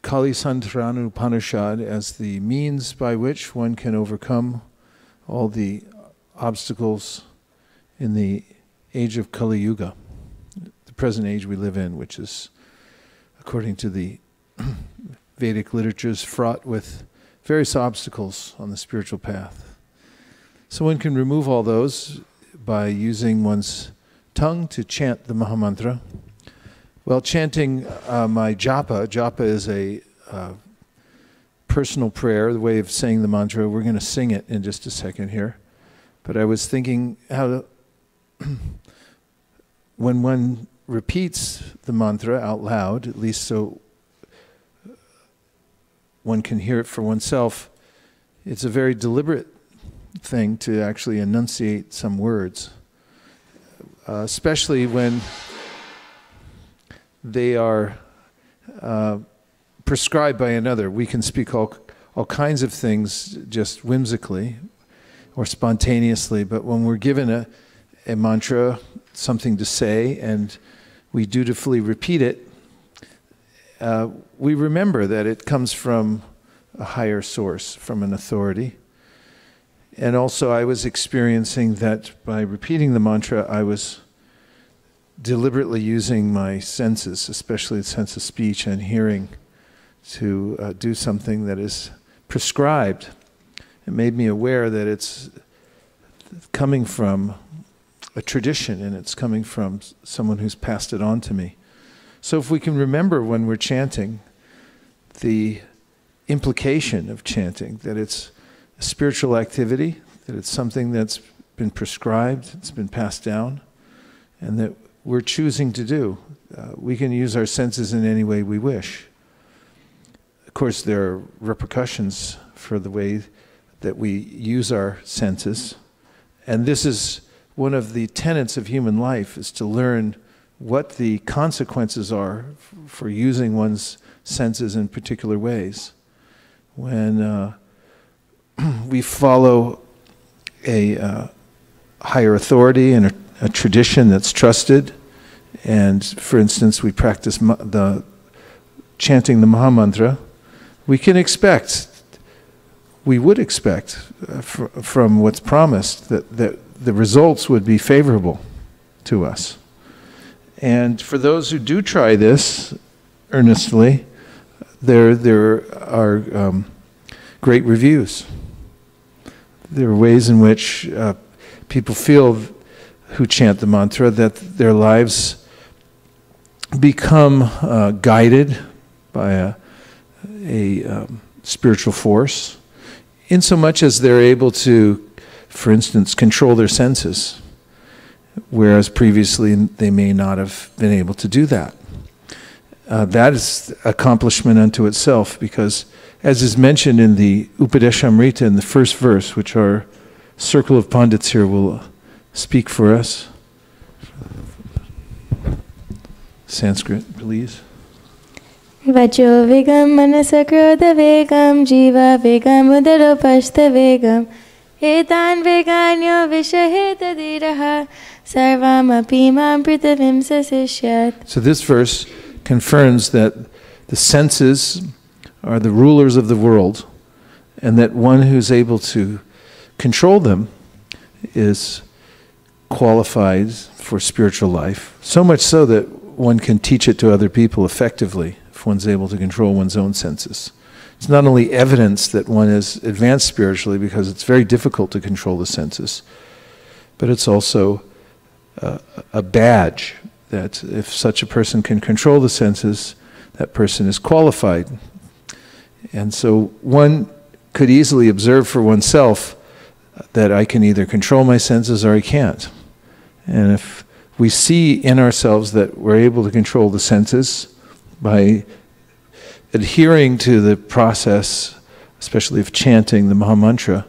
Kalisantaranu Upanishad as the means by which one can overcome all the obstacles in the age of Kali Yuga, the present age we live in, which is, according to the Vedic literatures, fraught with various obstacles on the spiritual path. So one can remove all those by using one's tongue to chant the Mahamantra. Well, chanting my japa is a personal prayer, the way of saying the mantra. We're going to sing it in just a second here. But I was thinking how when one repeats the mantra out loud, at least so one can hear it for oneself, it's a very deliberate thing to actually enunciate some words, especially when they are prescribed by another. We can speak all kinds of things just whimsically or spontaneously, but when we're given a mantra, something to say, and we dutifully repeat it, we remember that it comes from a higher source, from an authority. And also I was experiencing that by repeating the mantra, I was deliberately using my senses, especially the sense of speech and hearing, to do something that is prescribed. It made me aware that it's coming from a tradition and it's coming from someone who's passed it on to me. So if we can remember when we're chanting the implication of chanting, that it's a spiritual activity, that it's something that's been prescribed, it's been passed down, and that we're choosing to do. We can use our senses in any way we wish. Of course, there are repercussions for the way that we use our senses. And this is one of the tenets of human life, is to learn what the consequences are for using one's senses in particular ways. When we follow a higher authority and a tradition that's trusted, and for instance we practice chanting the Mahamantra, we would expect from what's promised that the results would be favorable to us. And for those who do try this earnestly, there are great reviews. There are ways in which people feel, who chant the mantra, that their lives become guided by a spiritual force, in so much as they're able to, for instance, control their senses, whereas previously they may not have been able to do that. That is accomplishment unto itself, because as is mentioned in the Upadeshamrita in the first verse, which our circle of Pandits here will speak for us. Sanskrit, please. Vacho vegam manasakrodha vegam jiva vegam udaropashta vegam etan veganyo vishaheta diraha sarvam apimam pritavim sasishyat. So this verse confirms that the senses are the rulers of the world, and that one who's able to control them is qualified for spiritual life. So much so that one can teach it to other people effectively if one's able to control one's own senses. It's not only evidence that one is advanced spiritually, because it's very difficult to control the senses, but it's also a badge that if such a person can control the senses, that person is qualified. And so one could easily observe for oneself that I can either control my senses or I can't. And if we see in ourselves that we're able to control the senses by adhering to the process, especially of chanting the Mahamantra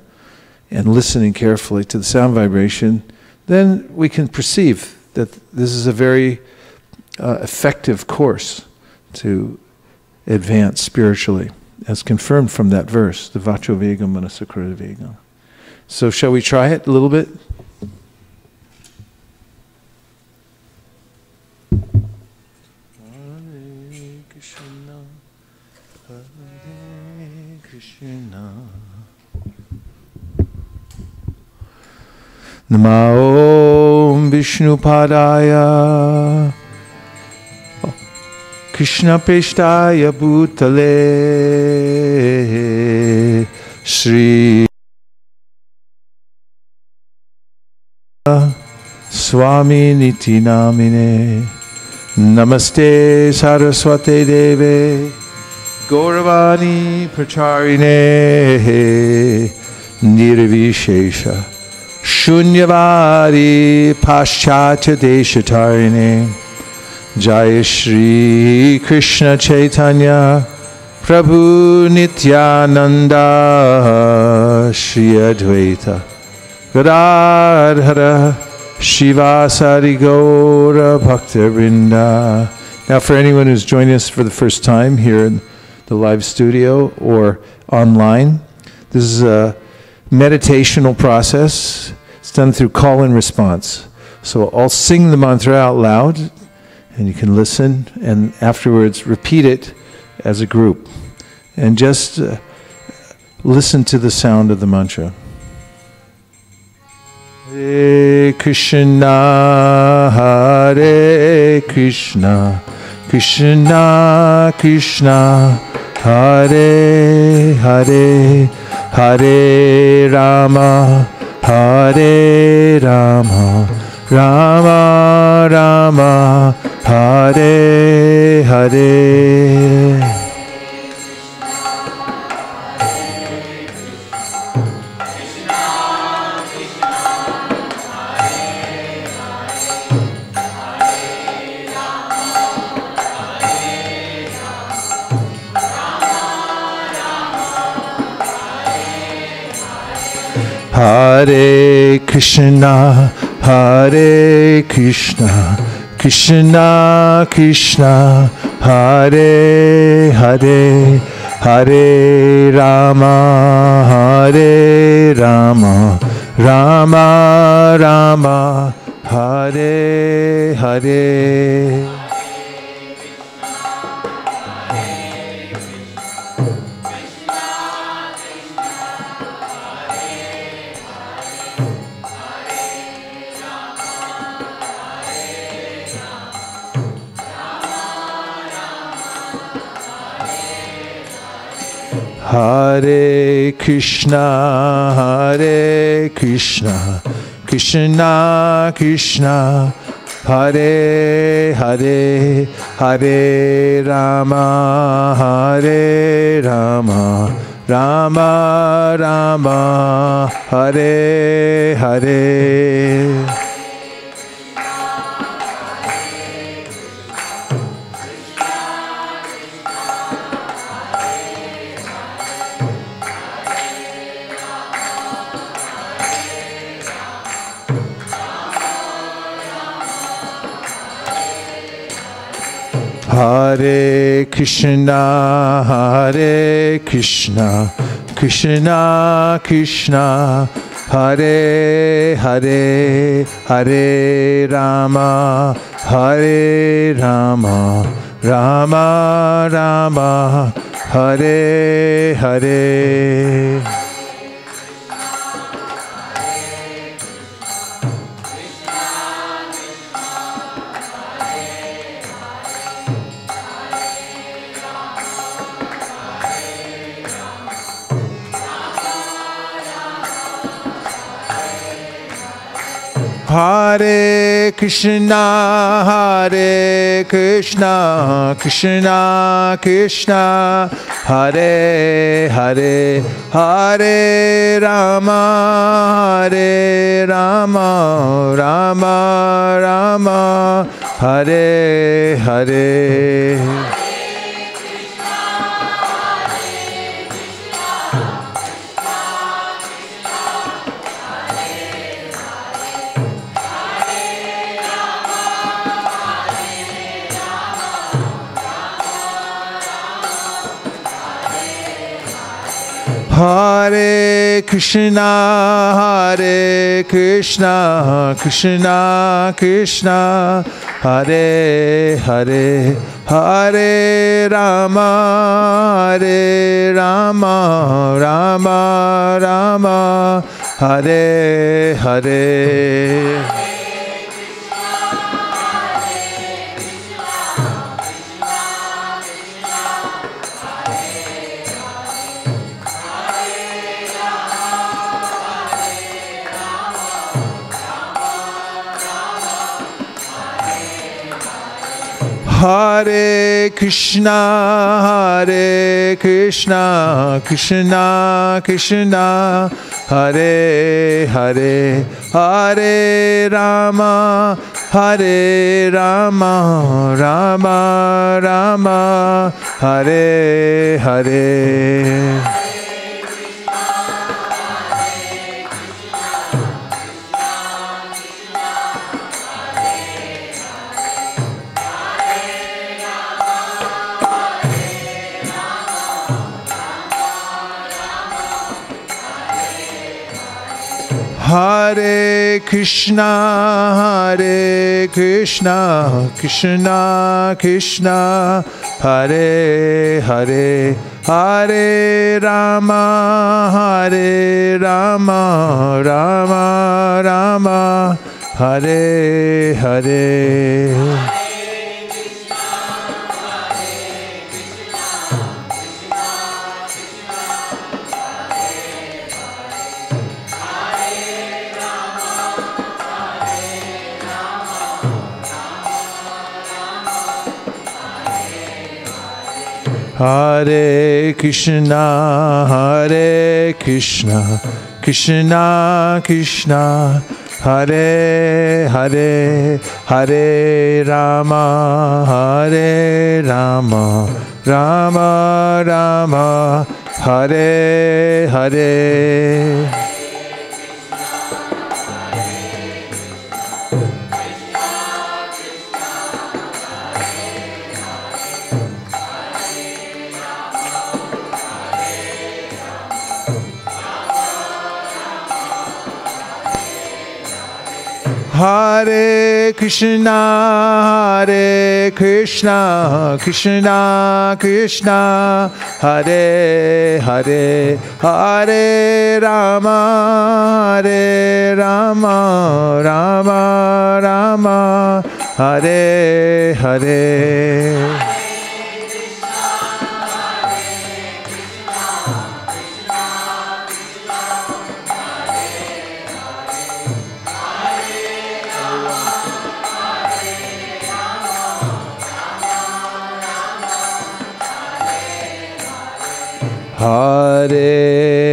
and listening carefully to the sound vibration, then we can perceive that this is a very effective course to advance spiritually, as confirmed from that verse, the Vacho Vegam Manasakrodha Vegam. So shall we try it a little bit? Hare Krishna. Namo Vishnupadaya Krishna Peshtaya Bhutale Shri Swami Niti Namine Namaste Saraswate Deve Gauravani Pracharine Nirvishesha Shunyavadi Paschatya Deshatarine Jaya Shri Krishna Chaitanya Prabhu Nityananda Shri Advaita Gadadhara Shivasari Gaura Bhaktivinoda. Now for anyone who's joining us for the first time here in the live studio or online, this is a meditational process. It's done through call and response. So I'll sing the mantra out loud and you can listen and afterwards repeat it as a group. And just listen to the sound of the mantra. Hare Krishna, Hare Krishna, Krishna Krishna, Hare Hare, Hare Rama, Hare Rama, Rama Rama, Hare Hare. Hare Krishna, Hare Krishna, Krishna Krishna, Hare Hare, Hare Rama, Hare Rama, Rama Rama, Hare Hare. Hare Krishna, Hare Krishna, Krishna Krishna, Hare Hare, Hare Rama, Hare Rama, Rama Rama, Hare Hare. Hare Krishna, Hare Krishna, Krishna Krishna, Hare Hare, Hare Rama, Hare Rama, Rama Rama, Hare Hare. Hare Krishna, Hare Krishna, Krishna Krishna, Hare Hare, Hare Rama, Hare Rama, Rama Rama, Hare Hare. Hare Krishna, Hare Krishna, Krishna Krishna, Hare Hare, Hare Rama, Hare Rama, Rama Rama, Hare Hare. Hare Krishna, Krishna Krishna, Hare Hare, Hare Rama, Rama Rama, Hare Hare. Hare Krishna, Krishna Krishna, Hare Hare, Hare Rama, Rama Rama, Hare Hare. Hare Krishna, Krishna Krishna, Hare Hare, Hare Rama, Rama Rama, Hare Hare. Hare Krishna, Krishna Krishna, Hare Hare, Hare Rama, Rama Rama, Hare Hare.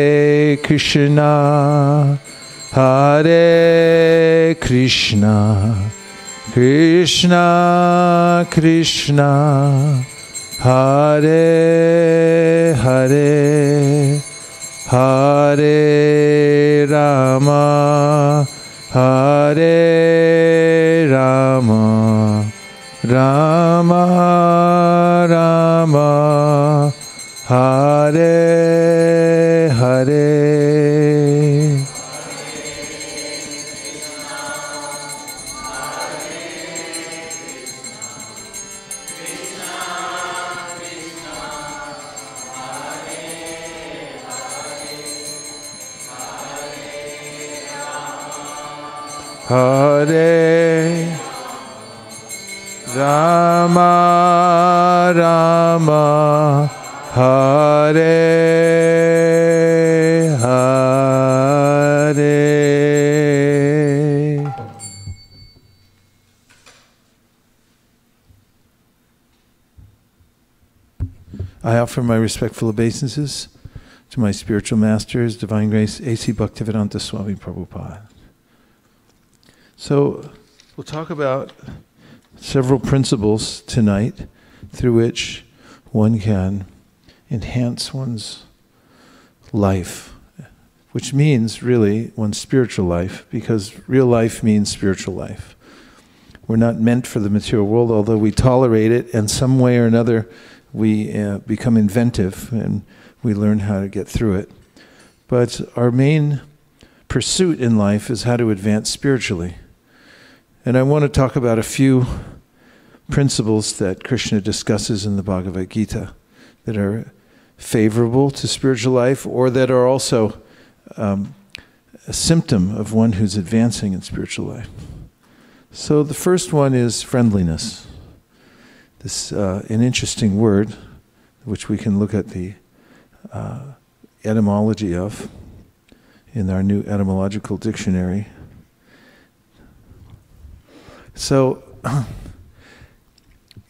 Hare Krishna, Hare Krishna, Krishna Krishna, Hare Hare, Hare Rama, Hare Rama, Rama Rama, Hare Hare. Hare Rama Rama, Hare Hare. I offer my respectful obeisances to my spiritual masters, Divine Grace A.C. Bhaktivedanta Swami Prabhupada. So we'll talk about several principles tonight through which one can enhance one's life, which means really one's spiritual life, because real life means spiritual life. We're not meant for the material world, although we tolerate it, and some way or another we become inventive and we learn how to get through it. But our main pursuit in life is how to advance spiritually. And I want to talk about a few principles that Krishna discusses in the Bhagavad Gita that are favorable to spiritual life or that are also a symptom of one who's advancing in spiritual life. So the first one is friendliness. This an interesting word, which we can look at the etymology of in our new etymological dictionary. So,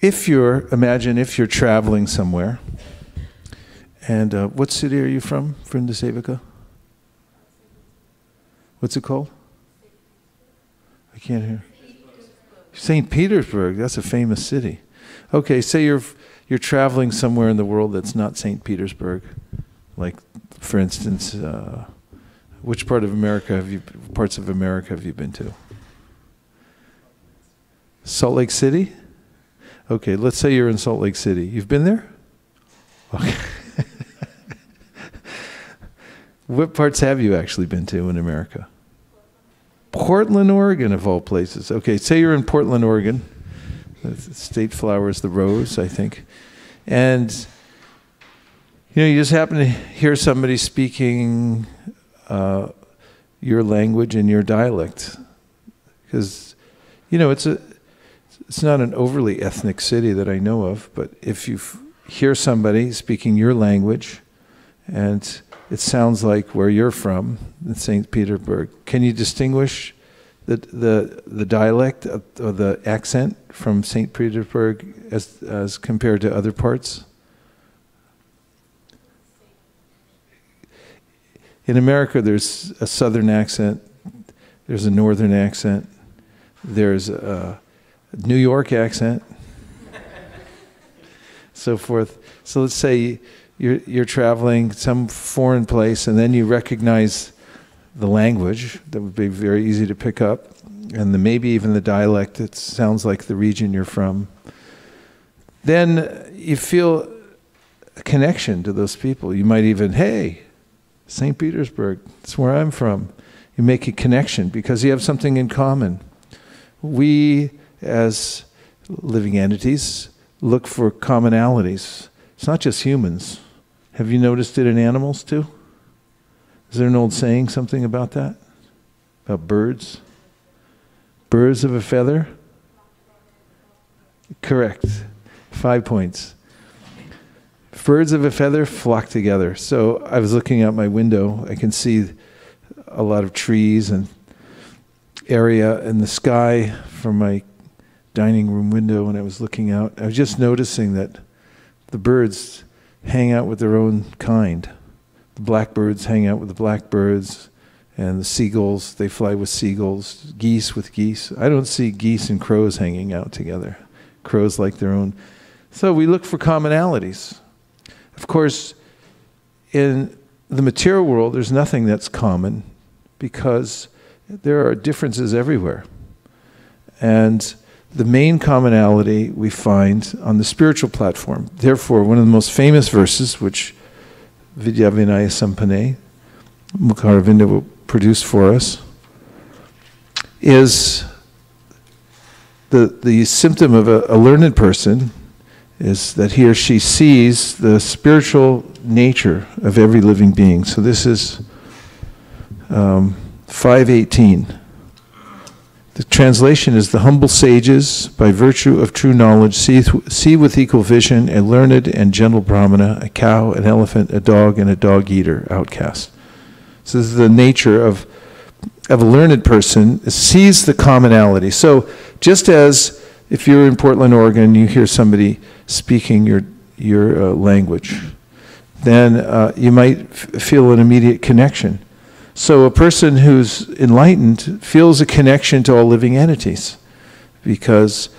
imagine if you're traveling somewhere, and what city are you from Vaisesika? What's it called? I can't hear. St. Petersburg, that's a famous city. Okay, say you're traveling somewhere in the world that's not St. Petersburg, like, for instance, which parts of America have you been to? Salt Lake City? Okay, let's say you're in Salt Lake City. You've been there? Okay. What parts have you actually been to in America? Portland, Oregon, of all places. Okay, say you're in Portland, Oregon. The state flower is the rose, I think. And you just happen to hear somebody speaking your language and your dialect. Because, it's not an overly ethnic city that I know of, but if you hear somebody speaking your language and it sounds like where you're from, in St. Petersburg, can you distinguish the dialect or the accent from St. Petersburg as compared to other parts? In America, there's a southern accent, there's a northern accent, there's a New York accent, so forth. So let's say you're traveling some foreign place, and then you recognize the language that would be very easy to pick up, and maybe even the dialect that sounds like the region you're from. Then you feel a connection to those people. You might even, hey, St. Petersburg, that's where I'm from. You make a connection because you have something in common. We, as living entities, look for commonalities. It's not just humans. Have you noticed it in animals too? Is there an old saying, something about that? About birds? Birds of a feather? Correct. 5 points. Birds of a feather flock together. So I was looking out my window. I can see a lot of trees and area in the sky from my dining room window when I was looking out. I was just noticing that the birds hang out with their own kind. The blackbirds hang out with the blackbirds, and the seagulls, they fly with seagulls, geese with geese. I don't see geese and crows hanging out together. Crows like their own. So we look for commonalities. Of course, in the material world, there's nothing that's common because there are differences everywhere. And the main commonality we find on the spiritual platform. Therefore, one of the most famous verses, which Vidya Vinaya Sampane, Mukharavinda will produce for us, is the symptom of a learned person is that he or she sees the spiritual nature of every living being. So this is 5:18. The translation is, the humble sages, by virtue of true knowledge, see with equal vision a learned and gentle brahmana, a cow, an elephant, a dog, and a dog-eater outcast. So this is the nature of a learned person, sees the commonality. So just as if you're in Portland, Oregon, you hear somebody speaking your language, then you might feel an immediate connection. So a person who's enlightened feels a connection to all living entities because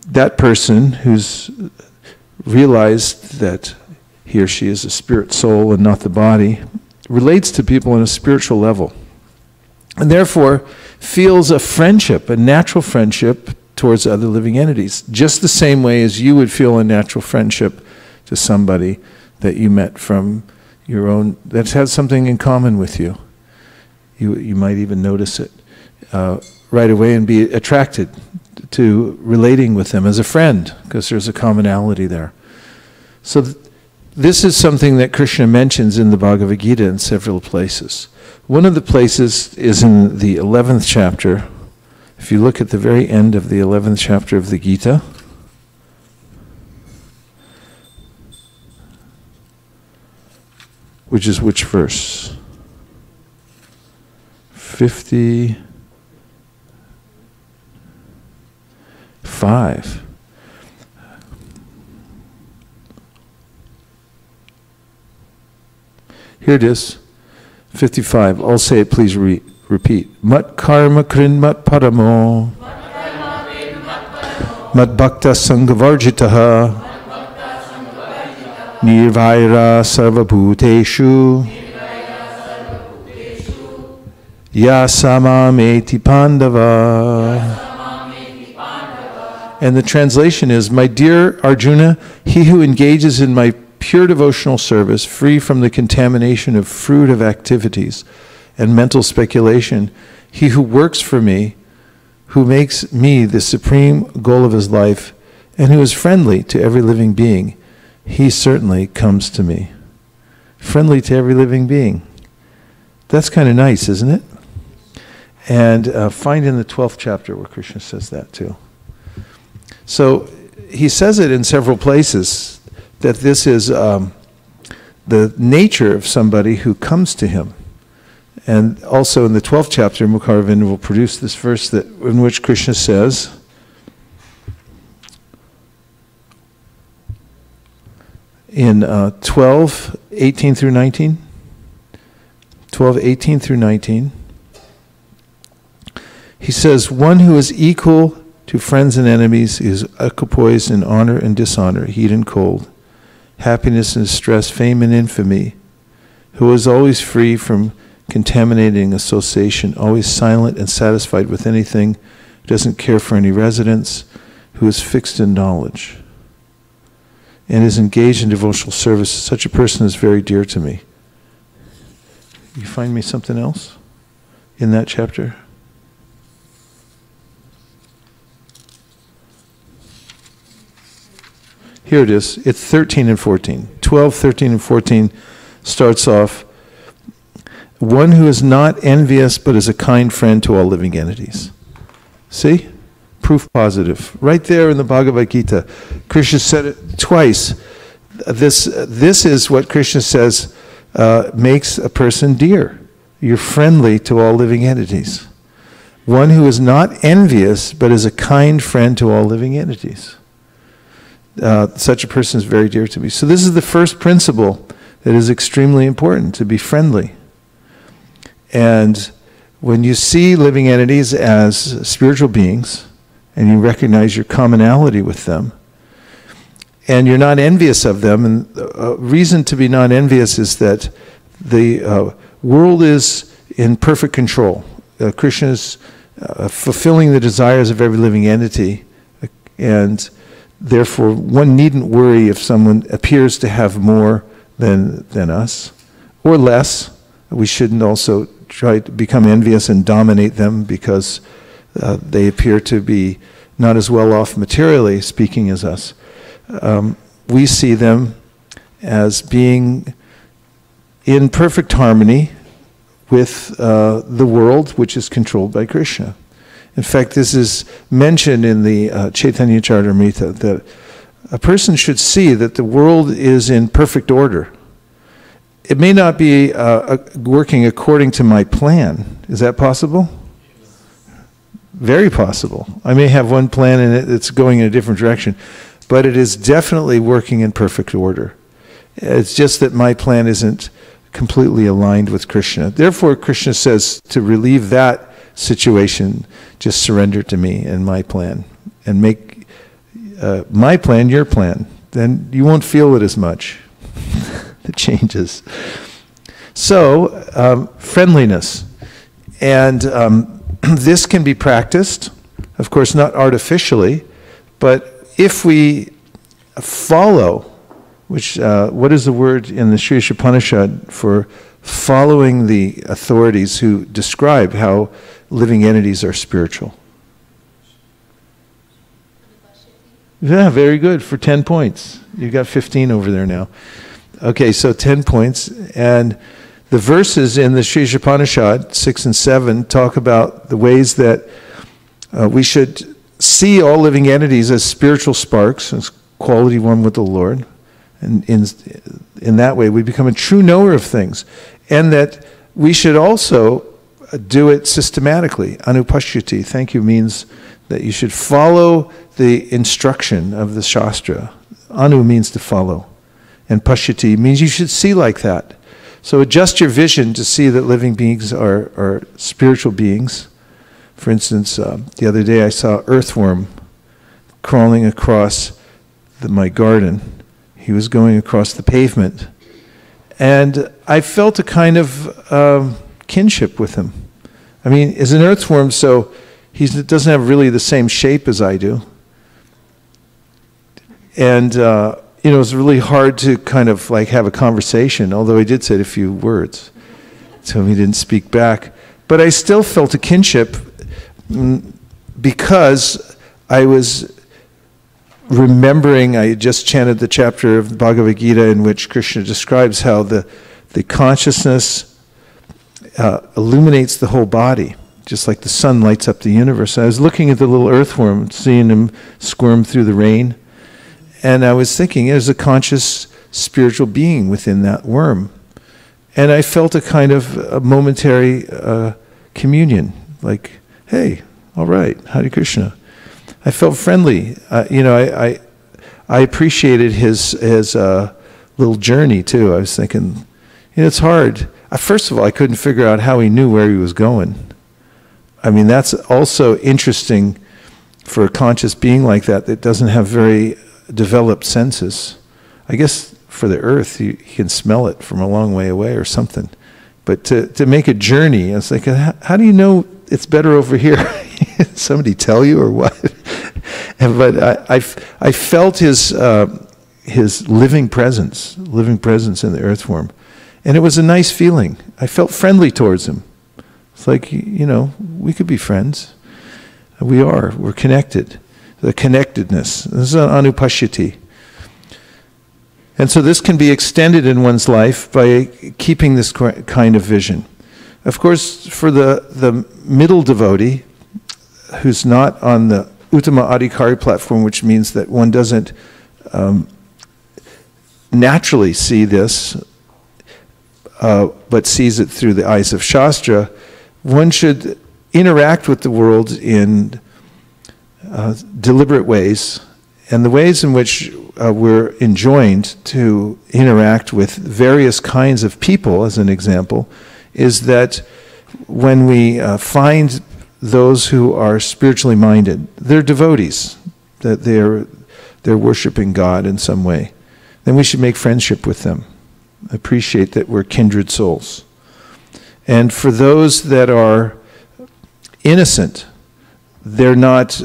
that person who's realized that he or she is a spirit soul and not the body relates to people on a spiritual level and therefore feels a friendship, a natural friendship towards other living entities, just the same way as you would feel a natural friendship to somebody that you met from your own, that has something in common with you. You might even notice it right away and be attracted to relating with them as a friend, because there's a commonality there. So this is something that Krishna mentions in the Bhagavad Gita in several places. One of the places is in the 11th chapter. If you look at the very end of the 11th chapter of the Gita, which is which verse? 55. Here it is, 55. I'll say it, please repeat. Mat karma krin mat paramo. Mat bhakta sangavarjitaha. Nirvaira sarvabhuteshu. Yasamameti pandava. And the translation is, my dear Arjuna, he who engages in my pure devotional service, free from the contamination of fruit of activities and mental speculation, he who works for me, who makes me the supreme goal of his life, and who is friendly to every living being, he certainly comes to me. Friendly to every living being. That's kind of nice, isn't it? And find in the 12th chapter where Krishna says that too. So he says it in several places, that this is the nature of somebody who comes to him. And also in the 12th chapter, Mukaravinda will produce this verse in which Krishna says, in 12:18 through 19, 12:18 through 19, he says, one who is equal to friends and enemies is equipoised in honor and dishonor, heat and cold, happiness and distress, fame and infamy, who is always free from contaminating association, always silent and satisfied with anything, doesn't care for any residence, who is fixed in knowledge, and is engaged in devotional service. Such a person is very dear to me. You find me something else in that chapter? Here it is. It's 13 and 14. 12, 13, and 14 starts off, one who is not envious but is a kind friend to all living entities. See? Proof positive. Right there in the Bhagavad Gita. Krishna said it twice. This is what Krishna says makes a person dear. You're friendly to all living entities. One who is not envious but is a kind friend to all living entities. Such a person is very dear to me. So this is the first principle that is extremely important, to be friendly. And when you see living entities as spiritual beings, and you recognize your commonality with them, and you're not envious of them, and the reason to be not envious is that the world is in perfect control. Krishna is fulfilling the desires of every living entity, and therefore, one needn't worry if someone appears to have more than us, or less. We shouldn't also try to become envious and dominate them because they appear to be not as well off materially speaking as us. We see them as being in perfect harmony with the world, which is controlled by Krishna. In fact, this is mentioned in the Chaitanya Charitamrita, that a person should see that the world is in perfect order. It may not be working according to my plan. Is that possible? Very possible. I may have one plan and it's going in a different direction, but it is definitely working in perfect order. It's just that my plan isn't completely aligned with Krishna. Therefore, Krishna says to relieve that situation, just surrender to me and my plan, and make my plan your plan. Then you won't feel it as much. The changes. So, friendliness. And this can be practiced, of course not artificially, but if we follow, which, what is the word in the Sri Upanishad for following the authorities who describe how living entities are spiritual? Yeah, very good for 10 points. You got 15 over there now. Okay, so 10 points. And the verses in the Sri Upanishad 6 and 7 talk about the ways that we should see all living entities as spiritual sparks, as quality one with the Lord. And in that way, we become a true knower of things. And that we should also do it systematically. Anupashyati, thank you, means that you should follow the instruction of the Shastra. Anu means to follow. And pashyati means you should see like that. So adjust your vision to see that living beings are spiritual beings. For instance, the other day I saw an earthworm crawling across my garden. He was going across the pavement. And I felt a kind of kinship with him. I mean, as an earthworm, so he doesn't have really the same shape as I do. And, it was really hard to kind of like have a conversation, although he did say a few words. So he didn't speak back. But I still felt a kinship because I was remembering, I just chanted the chapter of Bhagavad Gita in which Krishna describes how the consciousness illuminates the whole body, just like the sun lights up the universe. I was looking at the little earthworm, seeing him squirm through the rain, and I was thinking, there's a conscious spiritual being within that worm. And I felt a kind of a momentary communion, like, hey, all right, Hare Krishna. I felt friendly. I appreciated his little journey too. I was thinking, it's hard. First of all, I couldn't figure out how he knew where he was going. I mean, that's also interesting for a conscious being like that doesn't have very developed senses. I guess for the earth, he can smell it from a long way away or something. But to make a journey, I was like, how do you know it's better over here? Somebody tell you or what? But I felt his living presence in the earthworm. And it was a nice feeling. I felt friendly towards him. It's like, we could be friends. We are. We're connected. The connectedness. This is an anupashyati. And so this can be extended in one's life by keeping this kind of vision. Of course, for the middle devotee, who's not on the Uttama Adhikari platform, which means that one doesn't naturally see this, but sees it through the eyes of Shastra, one should interact with the world in deliberate ways, and the ways in which we're enjoined to interact with various kinds of people, as an example, is that when we find those who are spiritually minded, they're devotees, that they're worshiping God in some way, then we should make friendship with them. Appreciate that we're kindred souls. And for those that are innocent, they're not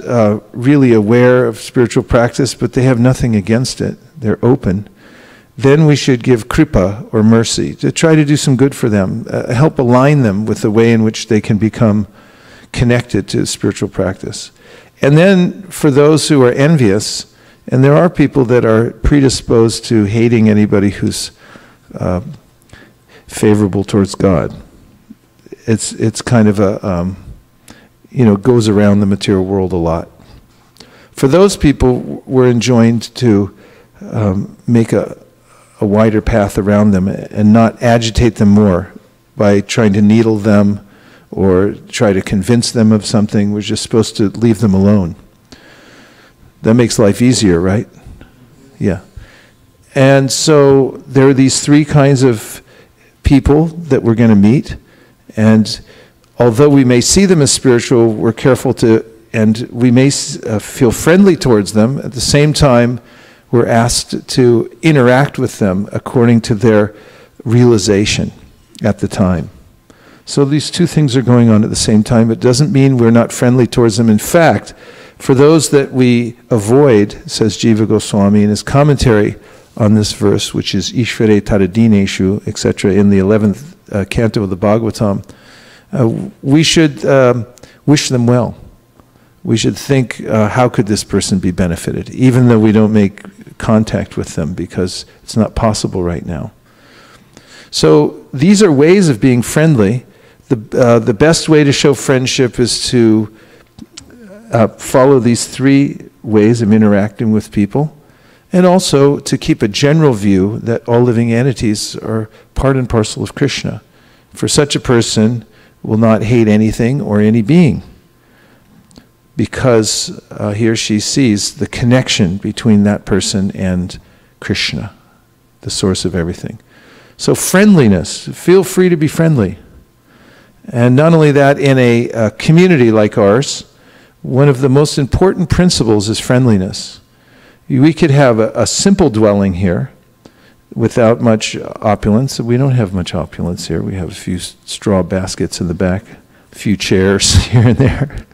really aware of spiritual practice, but they have nothing against it, they're open, then we should give kripa or mercy to try to do some good for them, help align them with the way in which they can become connected to spiritual practice. And then for those who are envious, and there are people that are predisposed to hating anybody who's favorable towards God. It's kind of a, goes around the material world a lot. For those people, we're enjoined to make a wider path around them and not agitate them more by trying to needle them or try to convince them of something. We're just supposed to leave them alone. That makes life easier, right? Yeah. And so there are these three kinds of people that we're going to meet. And although we may see them as spiritual, we're careful to, and we may feel friendly towards them. At the same time, we're asked to interact with them according to their realization at the time. So these two things are going on at the same time. It doesn't mean we're not friendly towards them. In fact, for those that we avoid, says Jiva Goswami in his commentary on this verse, which is Ishvare Taradineshu, etc., in the 11th canto of the Bhagavatam, we should wish them well. we should think, how could this person be benefited, even though we don't make contact with them because it's not possible right now. So these are ways of being friendly. The best way to show friendship is to follow these 3 ways of interacting with people, and also to keep a general view that all living entities are part and parcel of Krishna. For such a person will not hate anything or any being, because he or she sees the connection between that person and Krishna, the source of everything. So friendliness, feel free to be friendly. And not only that, in a community like ours, one of the most important principles is friendliness. We could have a simple dwelling here without much opulence. We don't have much opulence here. We have a few straw baskets in the back, a few chairs here and there.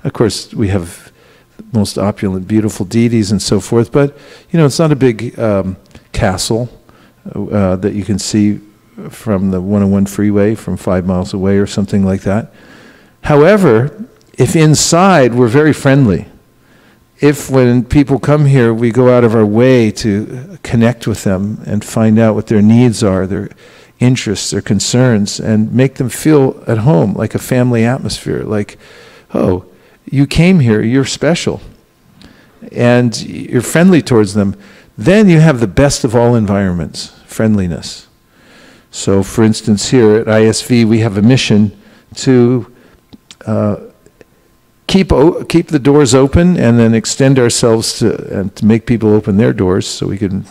Of course, we have the most opulent, beautiful deities and so forth, but it's not a big castle that you can see from the 101 freeway from 5 miles away or something like that. However, if inside we're very friendly, if when people come here we go out of our way to connect with them and find out what their needs are, their interests, their concerns, and make them feel at home, like a family atmosphere, like, oh, you came here, you're special, and you're friendly towards them, then you have the best of all environments, friendliness. So, for instance, here at ISV, we have a mission to keep the doors open and then extend ourselves to make people open their doors so we can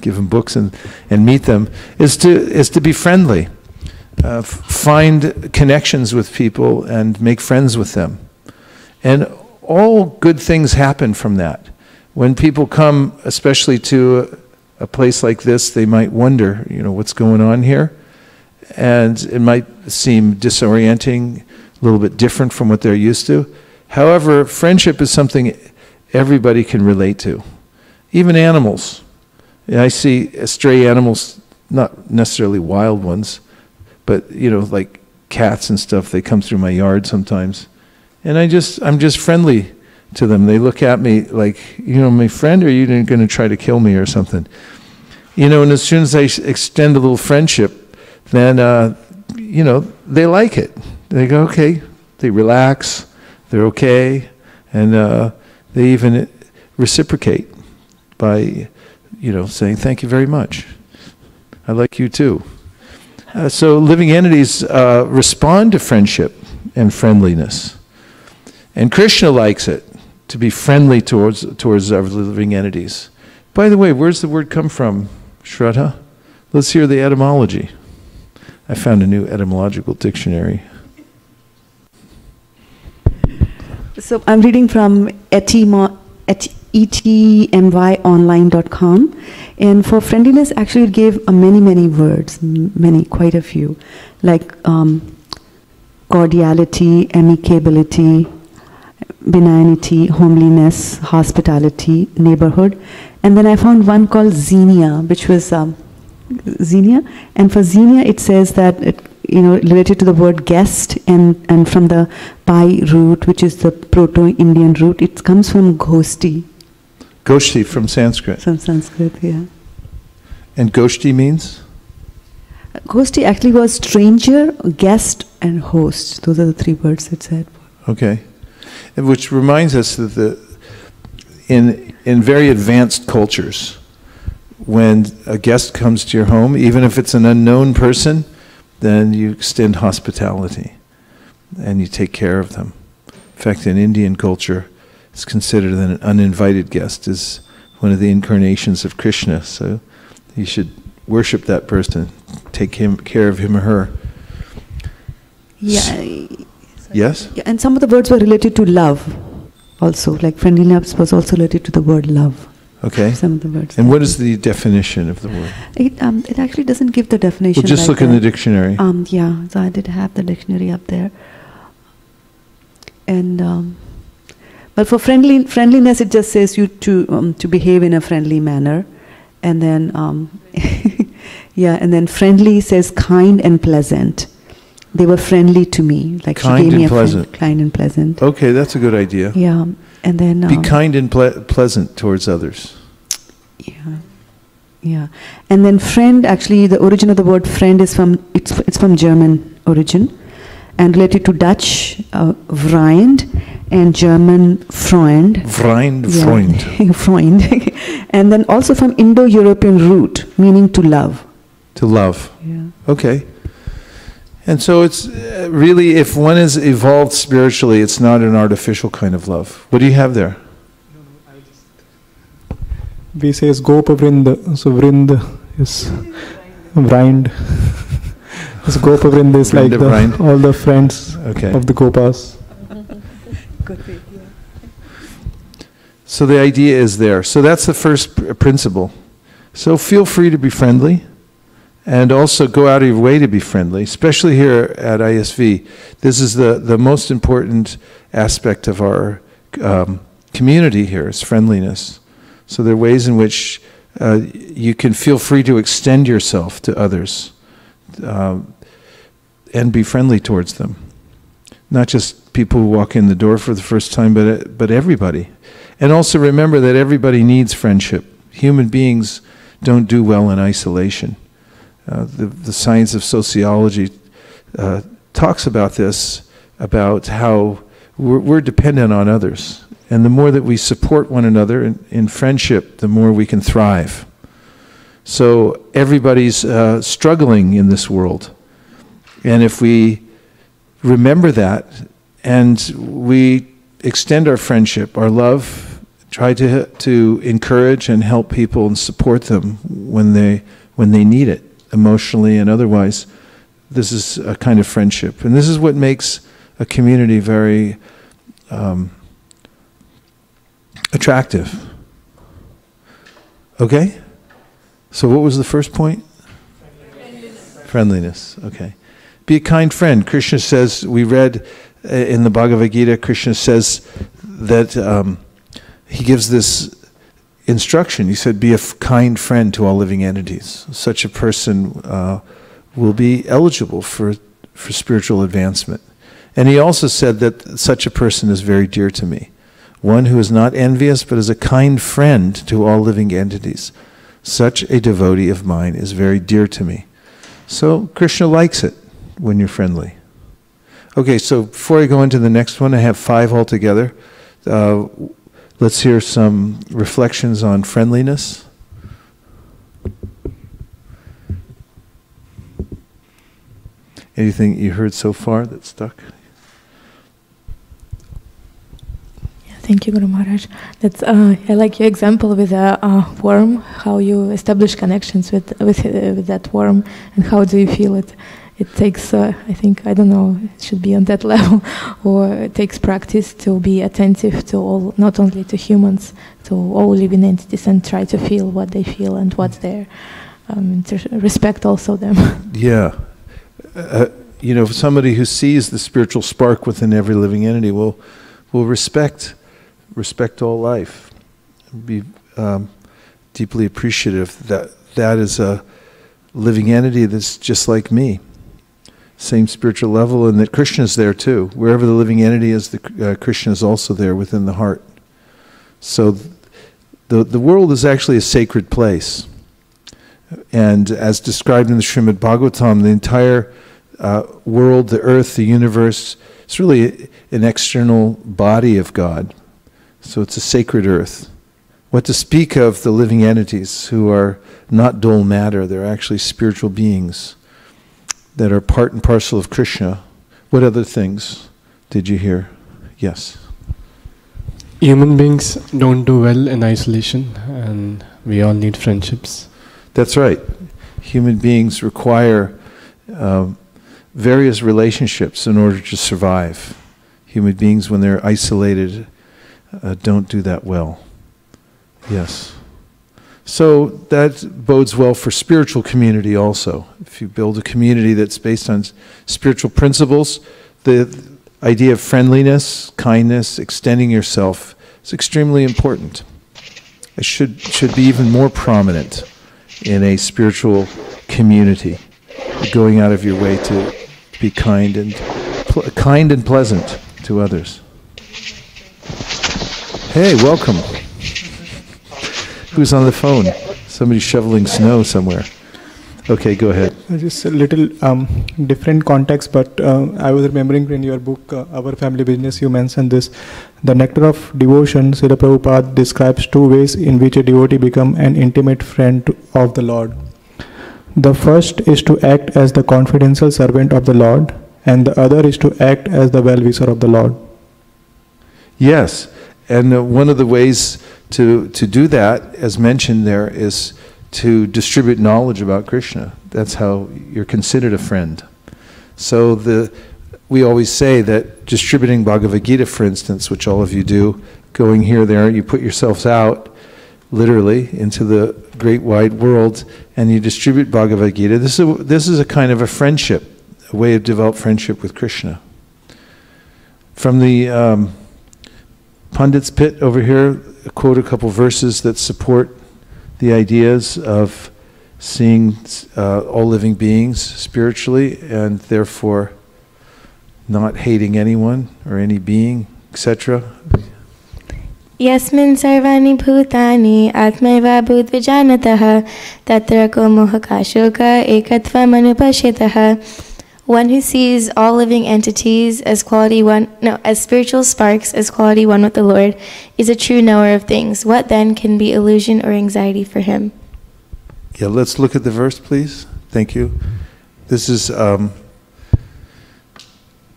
give them books and meet them, is to be friendly. Find connections with people and make friends with them. And all good things happen from that. When people come, especially to a place like this, they might wonder, what's going on here? And it might seem disorienting, a little bit different from what they're used to. However, friendship is something everybody can relate to. Even animals. I see stray animals, not necessarily wild ones, but like cats and stuff, they come through my yard sometimes. And I'm just friendly to them. They look at me like, my friend, or are you going to try to kill me or something? And as soon as I extend a little friendship, then, they like it. They go, okay. They relax. They're okay. And they even reciprocate by, saying, thank you very much. I like you too. So living entities respond to friendship and friendliness. And Krishna likes it, to be friendly towards our living entities. By the way, where's the word come from, Shraddha? Let's hear the etymology. I found a new etymological dictionary. So I'm reading from etmyonline.com. And for friendliness, actually it gave many words, quite a few. Like cordiality, amicability, benignity, homeliness, hospitality, neighborhood. And then I found one called xenia, which was xenia. And for xenia, it says that it, related to the word guest, and from the Pai root, which is the Proto-Indian root, it comes from Goshti. Goshti from Sanskrit. From Sanskrit, yeah. And Goshti means? Goshti actually was stranger, guest, and host. Those are the 3 words it said. Okay. Which reminds us that in very advanced cultures, when a guest comes to your home, even if it's an unknown person, then you extend hospitality and you take care of them. In fact, in Indian culture, it's considered that an uninvited guest is one of the incarnations of Krishna. So you should worship that person, take care of him or her. Yeah. Yes? Yeah, and some of the words were related to love also, like friendliness was also related to the word love. Okay. Some of the words. And what is the definition of the word? It actually doesn't give the definition. Well, just look in the dictionary. Yeah, so I did have the dictionary up there. And but for friendliness, it just says you to behave in a friendly manner, and then yeah, and then friendly says kind and pleasant. they were friendly to me. Like Kind she gave me and a pleasant. friend, kind and pleasant. Okay, that's a good idea. Yeah, and then Be kind and pleasant towards others. Yeah, yeah, and then friend. Actually, the origin of the word friend is it's from German origin, and related to Dutch vriend and German Freund. Freund, Yeah. Freund. Freund, and then also from Indo-European root, meaning to love. To love. Yeah. Okay. And so it's really, if one is evolved spiritually, it's not an artificial kind of love. What do you have there? We say Gopa Vrinda, so Vrinda is Vrind. So Gopa Vrinda is like Vrind. all the friends Okay. of the Gopas. So the idea is there. So that's the first principle. So feel free to be friendly, and also go out of your way to be friendly, especially here at ISV. This is the most important aspect of our community here, is friendliness. So there are ways in which you can feel free to extend yourself to others and be friendly towards them. Not just people who walk in the door for the first time, but everybody. And also remember that everybody needs friendship. Human beings don't do well in isolation. The science of sociology talks about this, about how we're dependent on others. And the more that we support one another in friendship, the more we can thrive. So everybody's struggling in this world. And if we remember that, and we extend our friendship, our love, try to encourage and help people and support them when they need it, emotionally and otherwise, this is a kind of friendship. And this is what makes a community very attractive. Okay? So what was the first point? Friendliness. Okay. Be a kind friend. Krishna says, we read in the Bhagavad Gita, Krishna says that he gives this instruction. He said, be a kind friend to all living entities. Such a person will be eligible for spiritual advancement. And he also said that such a person is very dear to me. One who is not envious, but is a kind friend to all living entities. Such a devotee of mine is very dear to me. So Krishna likes it when you're friendly. Okay, so before I go into the next one, I have 5 altogether. Let's hear some reflections on friendliness. Anything you heard so far that stuck? Thank you, Guru Maharaj. That's I like your example with a worm. How you establish connections with that worm, and how do you feel it? It takes, I think, I don't know, it should be on that level, or it takes practice to be attentive to all, not only to humans, to all living entities, and try to feel what they feel and what's there, to respect also them. Yeah. You know, somebody who sees the spiritual spark within every living entity will respect all life, be deeply appreciative that is a living entity that's just like me. Same spiritual level, and that Krishna is there too. Wherever the living entity is, Krishna is also there within the heart. So the world is actually a sacred place. And as described in the Srimad Bhagavatam, the entire world, the earth, the universe, it's really an external body of God. So it's a sacred earth. What to speak of the living entities who are not dull matter, they're actually spiritual beings that are part and parcel of Krishna. What other things did you hear? Yes. Human beings don't do well in isolation, and we all need friendships. That's right. Human beings require various relationships in order to survive. Human beings, when they're isolated, don't do that well. Yes. So that bodes well for spiritual community also. If you build a community that's based on spiritual principles, the idea of friendliness, kindness, extending yourself is extremely important. It should be even more prominent in a spiritual community, going out of your way to be kind and pleasant to others. Hey, welcome. Who's on the phone? Somebody shoveling snow somewhere. Okay, go ahead. Just a little different context, but I was remembering in your book, Our Family Business, you mentioned this. The nectar of devotion, Srila Prabhupada describes two ways in which a devotee becomes an intimate friend of the Lord. The first is to act as the confidential servant of the Lord, and the other is to act as the well-wisher of the Lord. Yes, and one of the ways to do that, as mentioned there, is to distribute knowledge about Krishna. That's how you're considered a friend. So we always say that distributing Bhagavad Gita, for instance, which all of you do, going here, there, you put yourselves out, literally, into the great wide world, and you distribute Bhagavad Gita. This is a kind of a friendship, a way of develop friendship with Krishna. From the Pundit's Pit over here, I quote a couple verses that support the ideas of seeing all living beings spiritually and therefore not hating anyone or any being, etc. Yasmin sarvani bhutani atmaiva bhutvijanatah tatra ko mohakashoka ekatvam anupashyatah. One who sees all living entities as spiritual sparks, as quality one with the Lord, is a true knower of things. What then can be illusion or anxiety for him? Yeah, let's look at the verse, please. Thank you. This is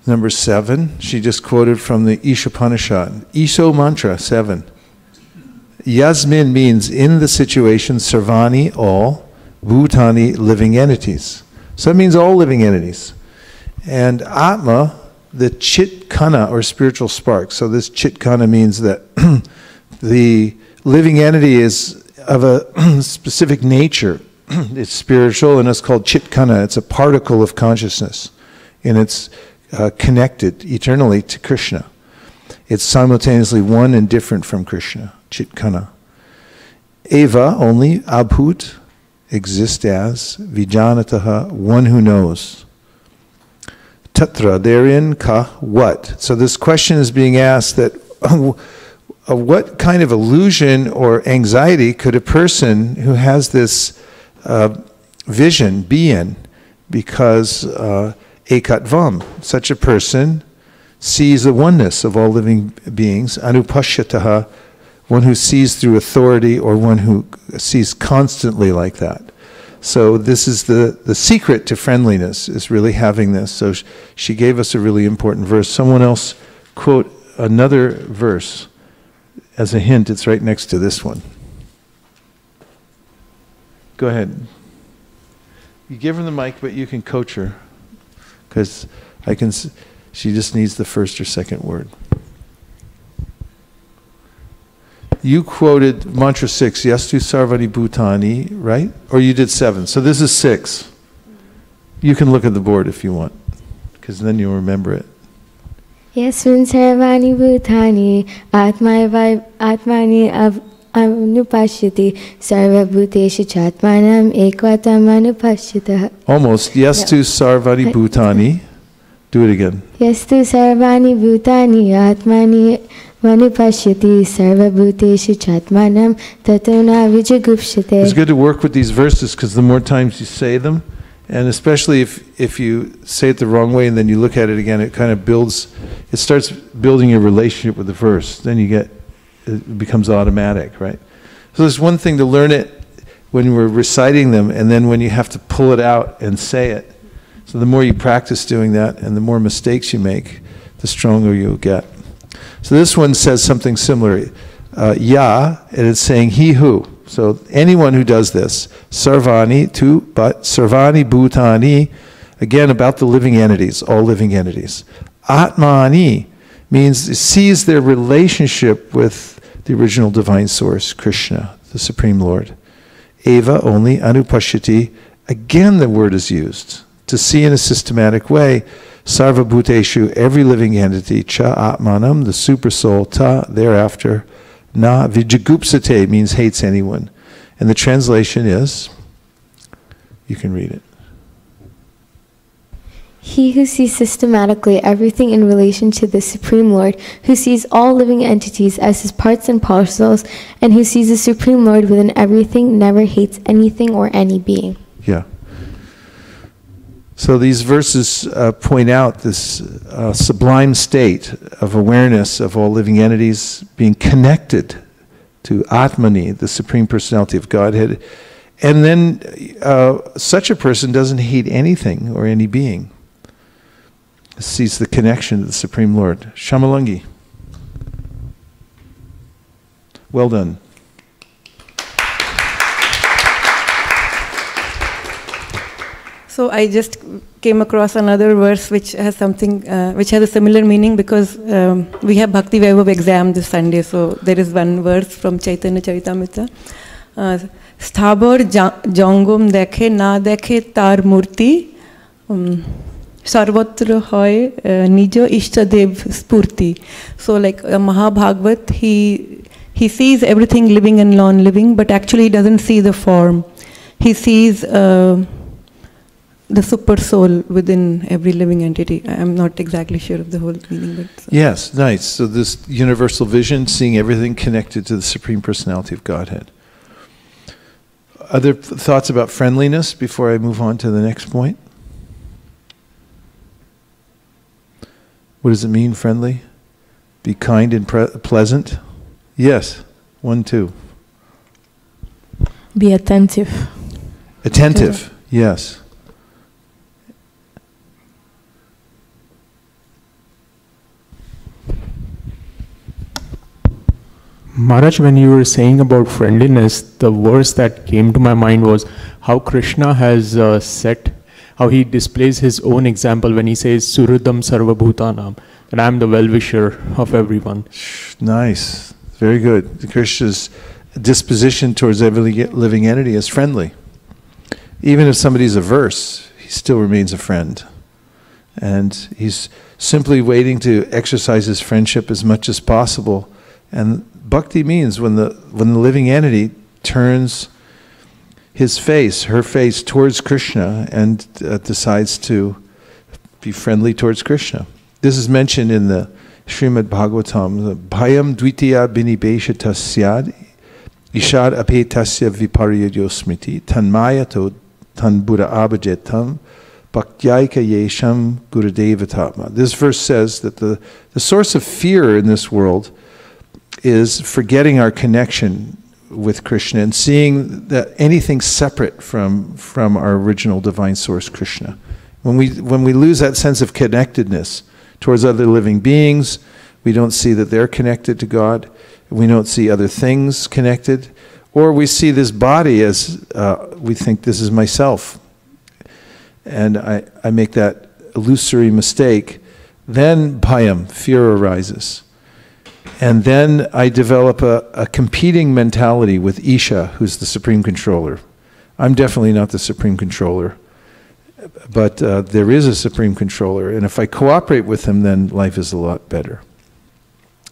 number 7. She just quoted from the Ishopanishad. Isho mantra 7. Yasmin means in the situation, sarvani, all, bhutani, living entities. So it means all living entities. And Atma, the Chitkana, or spiritual spark. So this Chitkana means that the living entity is of a specific nature. It's spiritual, and it's called Chitkana. It's a particle of consciousness, and it's connected eternally to Krishna. It's simultaneously one and different from Krishna, Chitkana. Eva, only, Abhut, exist as, Vijanataha, one who knows. Tatra, therein, ka, what? So this question is being asked that what kind of illusion or anxiety could a person who has this vision be in? Because ekatvam, such a person sees the oneness of all living beings, anupashyataha, one who sees through authority or one who sees constantly like that. So this is the secret to friendliness, is really having this. So she gave us a really important verse. Someone else quote another verse as a hint. It's right next to this one. Go ahead. You give her the mic, but you can coach her, because she just needs the first or second word. You quoted mantra 6, Yastu Sarvani Bhutani, right? Or you did 7. So this is 6. You can look at the board if you want, because then you'll remember it. Yasmin sarvani bhutani atmani anupashyati sarva bhuteshu chatmanam ekvatam anupashyatah. Almost. Yastu Sarvani Bhutani. Do it again. Yastu sarvani bhutani atmani manupashyati sarva bhuteshu chatmanam tatona vijagupshate. It's good to work with these verses, because the more times you say them, and especially if you say it the wrong way and then you look at it again, it kind of starts building your relationship with the verse. Then it becomes automatic, right? So there's one thing to learn it when we're reciting them, and then when you have to pull it out and say it. So the more you practice doing that and the more mistakes you make, the stronger you'll get. So this one says something similar. Ya, and it's saying he who. So anyone who does this, sarvani, but sarvani bhutani, again about the living entities, all living entities. Atmani means sees their relationship with the original divine source, Krishna, the Supreme Lord. Eva, only, anupashyati, again the word is used, to see in a systematic way. Sarva bhuteshu, every living entity, cha atmanam, the super soul, ta, thereafter, na vijagupsate, means hates anyone. And the translation is, you can read it. He who sees systematically everything in relation to the Supreme Lord, who sees all living entities as his parts and parcels, and who sees the Supreme Lord within everything, never hates anything or any being. Yeah. So these verses point out this sublime state of awareness of all living entities being connected to Atmani, the Supreme Personality of Godhead. And then such a person doesn't hate anything or any being. Sees the connection to the Supreme Lord. Shamalangi. Well done. So I just came across another verse which has something, which has a similar meaning, because we have Bhakti Vaibhav exam this Sunday. So there is one verse from Chaitanya Charitamrita. Sthabor jangom dekhe na dekhe tar murti sarvatra hoy nijo ishtadev spurti. So like Mahabhagavat, he sees everything living and non-living, but actually he doesn't see the form. He sees the super soul within every living entity. I'm not exactly sure of the whole meaning, but yes, nice. So this universal vision, seeing everything connected to the Supreme Personality of Godhead. Other thoughts about friendliness before I move on to the next point? What does it mean, friendly? Be kind and pleasant? Yes. 1, 2. Be attentive. Attentive, yes. Maharaj, when you were saying about friendliness, the verse that came to my mind was how Krishna has set, how he displays his own example when he says, Suridam Sarvabhutanam, that I am the well-wisher of everyone. Nice. Very good. Krishna's disposition towards every living entity is friendly. Even if somebody's averse, he still remains a friend. And he's simply waiting to exercise his friendship as much as possible. And bhakti means when the living entity turns his face, her face towards Krishna and decides to be friendly towards Krishna. This is mentioned in the Srimad Bhagavatam. Bhayam dvitiya binibeshata syad ishad apetasya vipariyadyo smriti tanmayato tan buddha abhajetam bhaktyaika yesham gurudevatatma. This verse says that the source of fear in this world is forgetting our connection with Krishna and seeing that anything separate from our original divine source, Krishna. When we lose that sense of connectedness towards other living beings, we don't see that they're connected to God, we don't see other things connected, or we see this body as, we think this is myself. And I make that illusory mistake, then bhayam, fear arises. And then I develop a competing mentality with Isha, who's the Supreme Controller. I'm definitely not the Supreme Controller, but there is a Supreme Controller, and if I cooperate with him, then life is a lot better.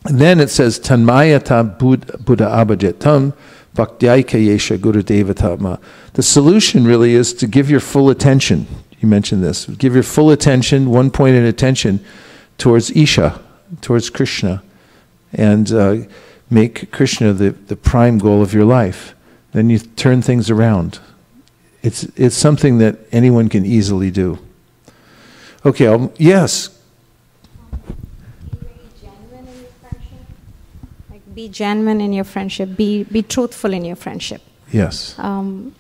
And then it says, Tanmayata Buddha Abhajetam Bhaktyaika Yesha Gurudevatatma. The solution really is to give your full attention. You mentioned this. Give your full attention, one pointed attention, towards Isha, towards Krishna. And make Krishna the prime goal of your life. Then you turn things around. It's something that anyone can easily do. Okay, yes? Be genuine in your friendship. Be truthful in your friendship. Yes. There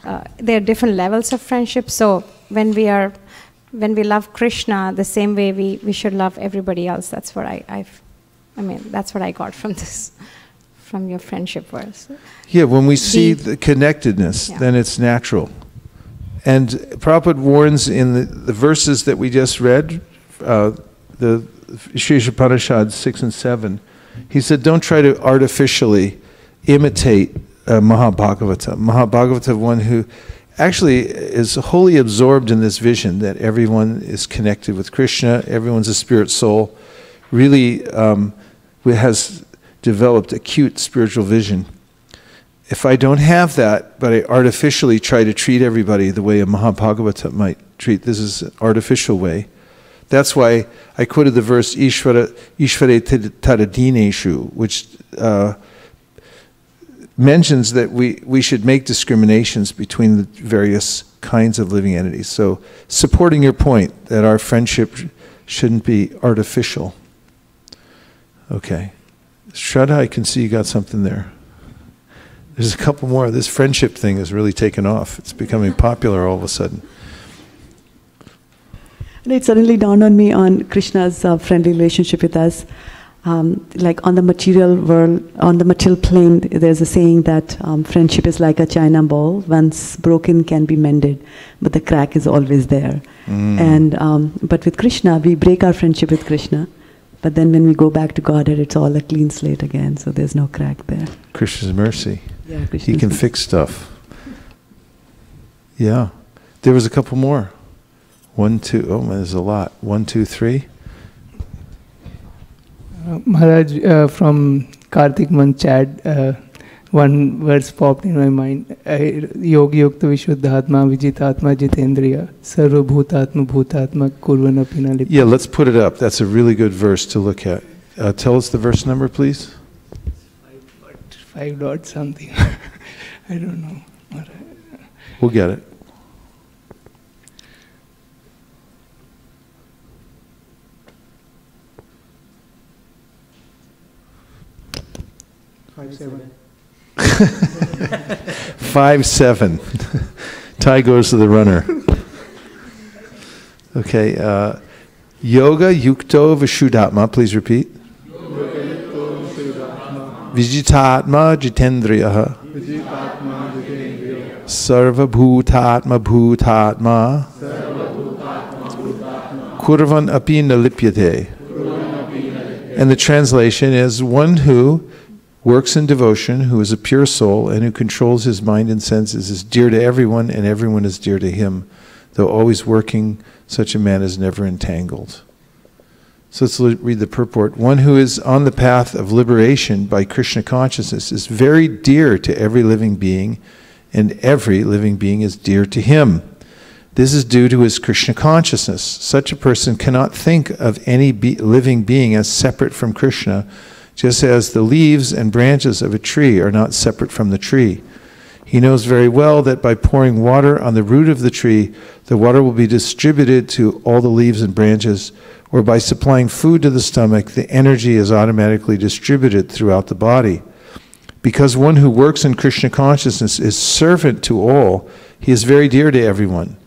are different levels of friendship. So when we love Krishna the same way we should love everybody else. That's what that's what I got from this, from your friendship verse. Yeah, when we see the connectedness, then it's natural. And Prabhupada warns in the verses that we just read, the Sri Upanishad 6 and 7, he said, don't try to artificially imitate Mahabhagavata. Mahabhagavata, one who actually is wholly absorbed in this vision that everyone is connected with Krishna, everyone's a spirit soul, really has developed acute spiritual vision. If I don't have that, but I artificially try to treat everybody the way a Mahabhagavata might treat, this is an artificial way. That's why I quoted the verse Ishvare Taradineshu, which mentions that we should make discriminations between the various kinds of living entities. So supporting your point that our friendship shouldn't be artificial. Okay. Shraddha, I can see you got something there. There's a couple more. This friendship thing has really taken off. It's becoming popular all of a sudden. And it suddenly dawned on me on Krishna's friendly relationship with us. Like on the material world, on the material plane, there's a saying that friendship is like a china ball. Once broken, can be mended, but the crack is always there. And but with Krishna, we break our friendship with Krishna, but then when we go back to Godhead, it's all a clean slate again. So there's no crack there. Krishna's mercy. Yeah, Krishna's He can fix stuff. Yeah, there was a couple more. 1, 2. Oh, there's a lot. 1, 2, 3. Maharaj, from Karthik month chat, one verse popped in my mind. Yogi Yukta Vishuddhatma Vijitatma Jitendriya Sarva Bhutatma Bhutatma Kurvana Pinalip. Yeah, let's put it up. That's a really good verse to look at. Tell us the verse number, please. 5 dot something. I don't know. We'll get it. Five, 7. Tie goes to the runner. Okay. Yoga Yukto Vishuddhatma. Please repeat. Vijitatma Jitendriyaha. Sarva Bhutatma Bhutatma. Kurvan api nalipyate. And the translation is one who works in devotion, who is a pure soul, and who controls his mind and senses, is dear to everyone, and everyone is dear to him. Though always working, such a man is never entangled. So let's read the purport. One who is on the path of liberation by Krishna consciousness is very dear to every living being, and every living being is dear to him. This is due to his Krishna consciousness. Such a person cannot think of any living being as separate from Krishna, just as the leaves and branches of a tree are not separate from the tree. He knows very well that by pouring water on the root of the tree, the water will be distributed to all the leaves and branches, or by supplying food to the stomach, the energy is automatically distributed throughout the body. Because one who works in Krishna consciousness is servant to all, he is very dear to everyone.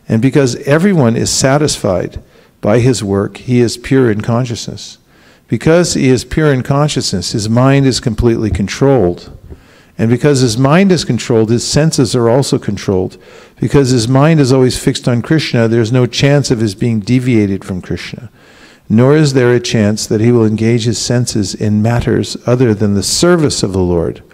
And because everyone is satisfied by his work, he is pure in consciousness. Because he is pure in consciousness, his mind is completely controlled. And because his mind is controlled, his senses are also controlled. Because his mind is always fixed on Krishna, there is no chance of his being deviated from Krishna. Nor is there a chance that he will engage his senses in matters other than the service of the Lord.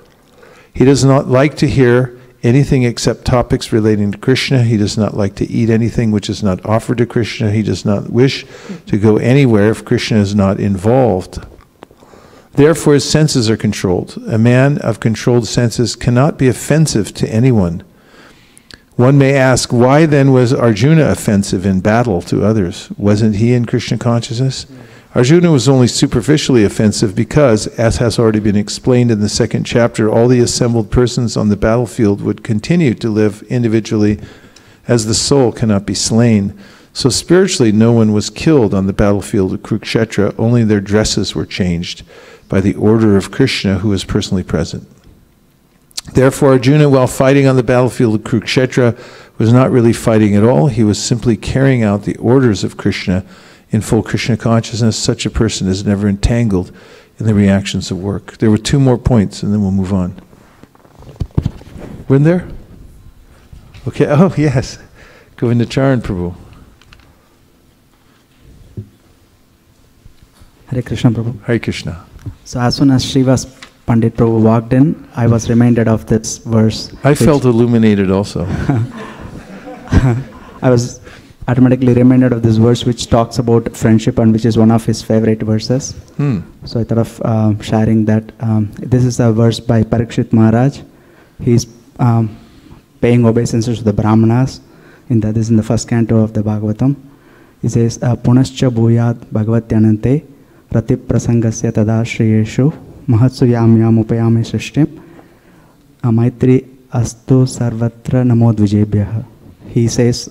He does not like to hear anything except topics relating to Krishna. He does not like to eat anything which is not offered to Krishna. He does not wish to go anywhere if Krishna is not involved. Therefore, his senses are controlled. A man of controlled senses cannot be offensive to anyone. One may ask, why then was Arjuna offensive in battle to others? Wasn't he in Krishna consciousness? Arjuna was only superficially offensive because, as has already been explained in the 2nd chapter, all the assembled persons on the battlefield would continue to live individually as the soul cannot be slain. So spiritually, no one was killed on the battlefield of Kurukshetra, only their dresses were changed by the order of Krishna, who is personally present. Therefore, Arjuna, while fighting on the battlefield of Kurukshetra, was not really fighting at all. He was simply carrying out the orders of Krishna in full Krishna consciousness. Such a person is never entangled in the reactions of work. There were 2 more points, and then we'll move on. We're in there? Okay, oh yes. Govindacharan Prabhu. Hare Krishna Prabhu. Hare Krishna. So as soon as Srivas Pandit Prabhu walked in, I was reminded of this verse. I felt illuminated also. I was automatically reminded of this verse which talks about friendship and which is one of his favorite verses. So I thought of sharing that. This is a verse by Parikshit Maharaj. he's paying obeisances to the Brahmanas. This is in the first canto of the Bhagavatam. He says, Punascha bhuyat bhagavatyanante ratip prasangasya tada shriyeshu mahatsu yamyam upayame srishtim maitri astu sarvatra namo dvijebhyah. He says,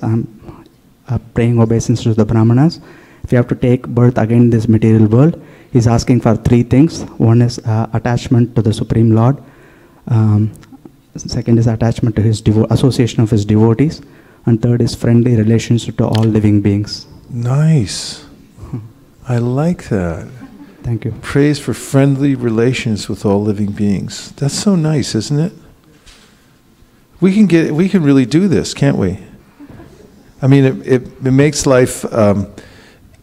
praying obeisance to the Brahmanas. If you have to take birth again in this material world, he's asking for three things. One is attachment to the Supreme Lord. Second is attachment to his association of his devotees. And third is friendly relations to all living beings. Nice. I like that. Thank you. Praise for friendly relations with all living beings. That's so nice, isn't it? We can really do this, can't we? I mean, it makes life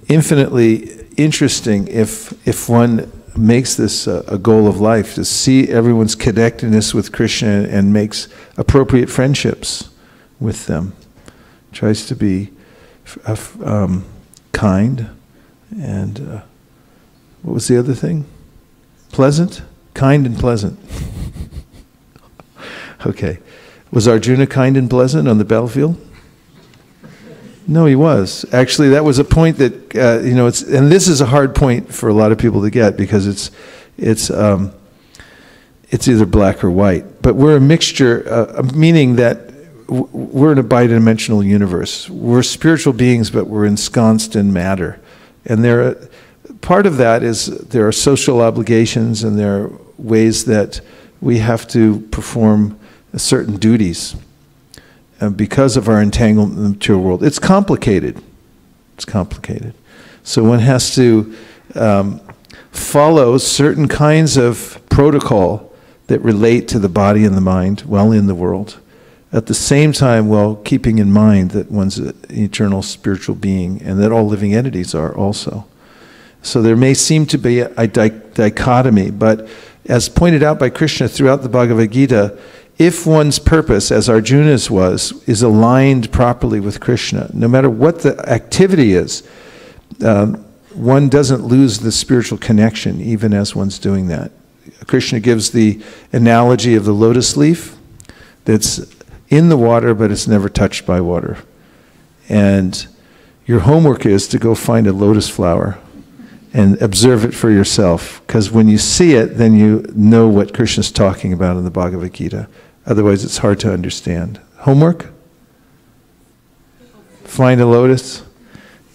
infinitely interesting if one makes this a goal of life, to see everyone's connectedness with Krishna and makes appropriate friendships with them. Tries to be kind and what was the other thing? Pleasant? Kind and pleasant. Okay. Was Arjuna kind and pleasant on the battlefield? No, he was. Actually, that was a point that, and this is a hard point for a lot of people to get, because it's either black or white. But we're a mixture, meaning that we're in a bidimensional universe. We're spiritual beings, but we're ensconced in matter. And part of that is there are social obligations, and there are ways that we have to perform certain duties because of our entanglement in the material world. It's complicated. It's complicated. So one has to follow certain kinds of protocol that relate to the body and the mind while in the world, at the same time while keeping in mind that one's an eternal spiritual being and that all living entities are also. So there may seem to be a dichotomy, but as pointed out by Krishna throughout the Bhagavad Gita, if one's purpose, as Arjuna's was, is aligned properly with Krishna, no matter what the activity is, one doesn't lose the spiritual connection even as one's doing that. Krishna gives the analogy of the lotus leaf that's in the water, but it's never touched by water. And your homework is to go find a lotus flower and observe it for yourself, because when you see it, then you know what Krishna's talking about in the Bhagavad Gita. Otherwise, it's hard to understand. Homework? Find a lotus?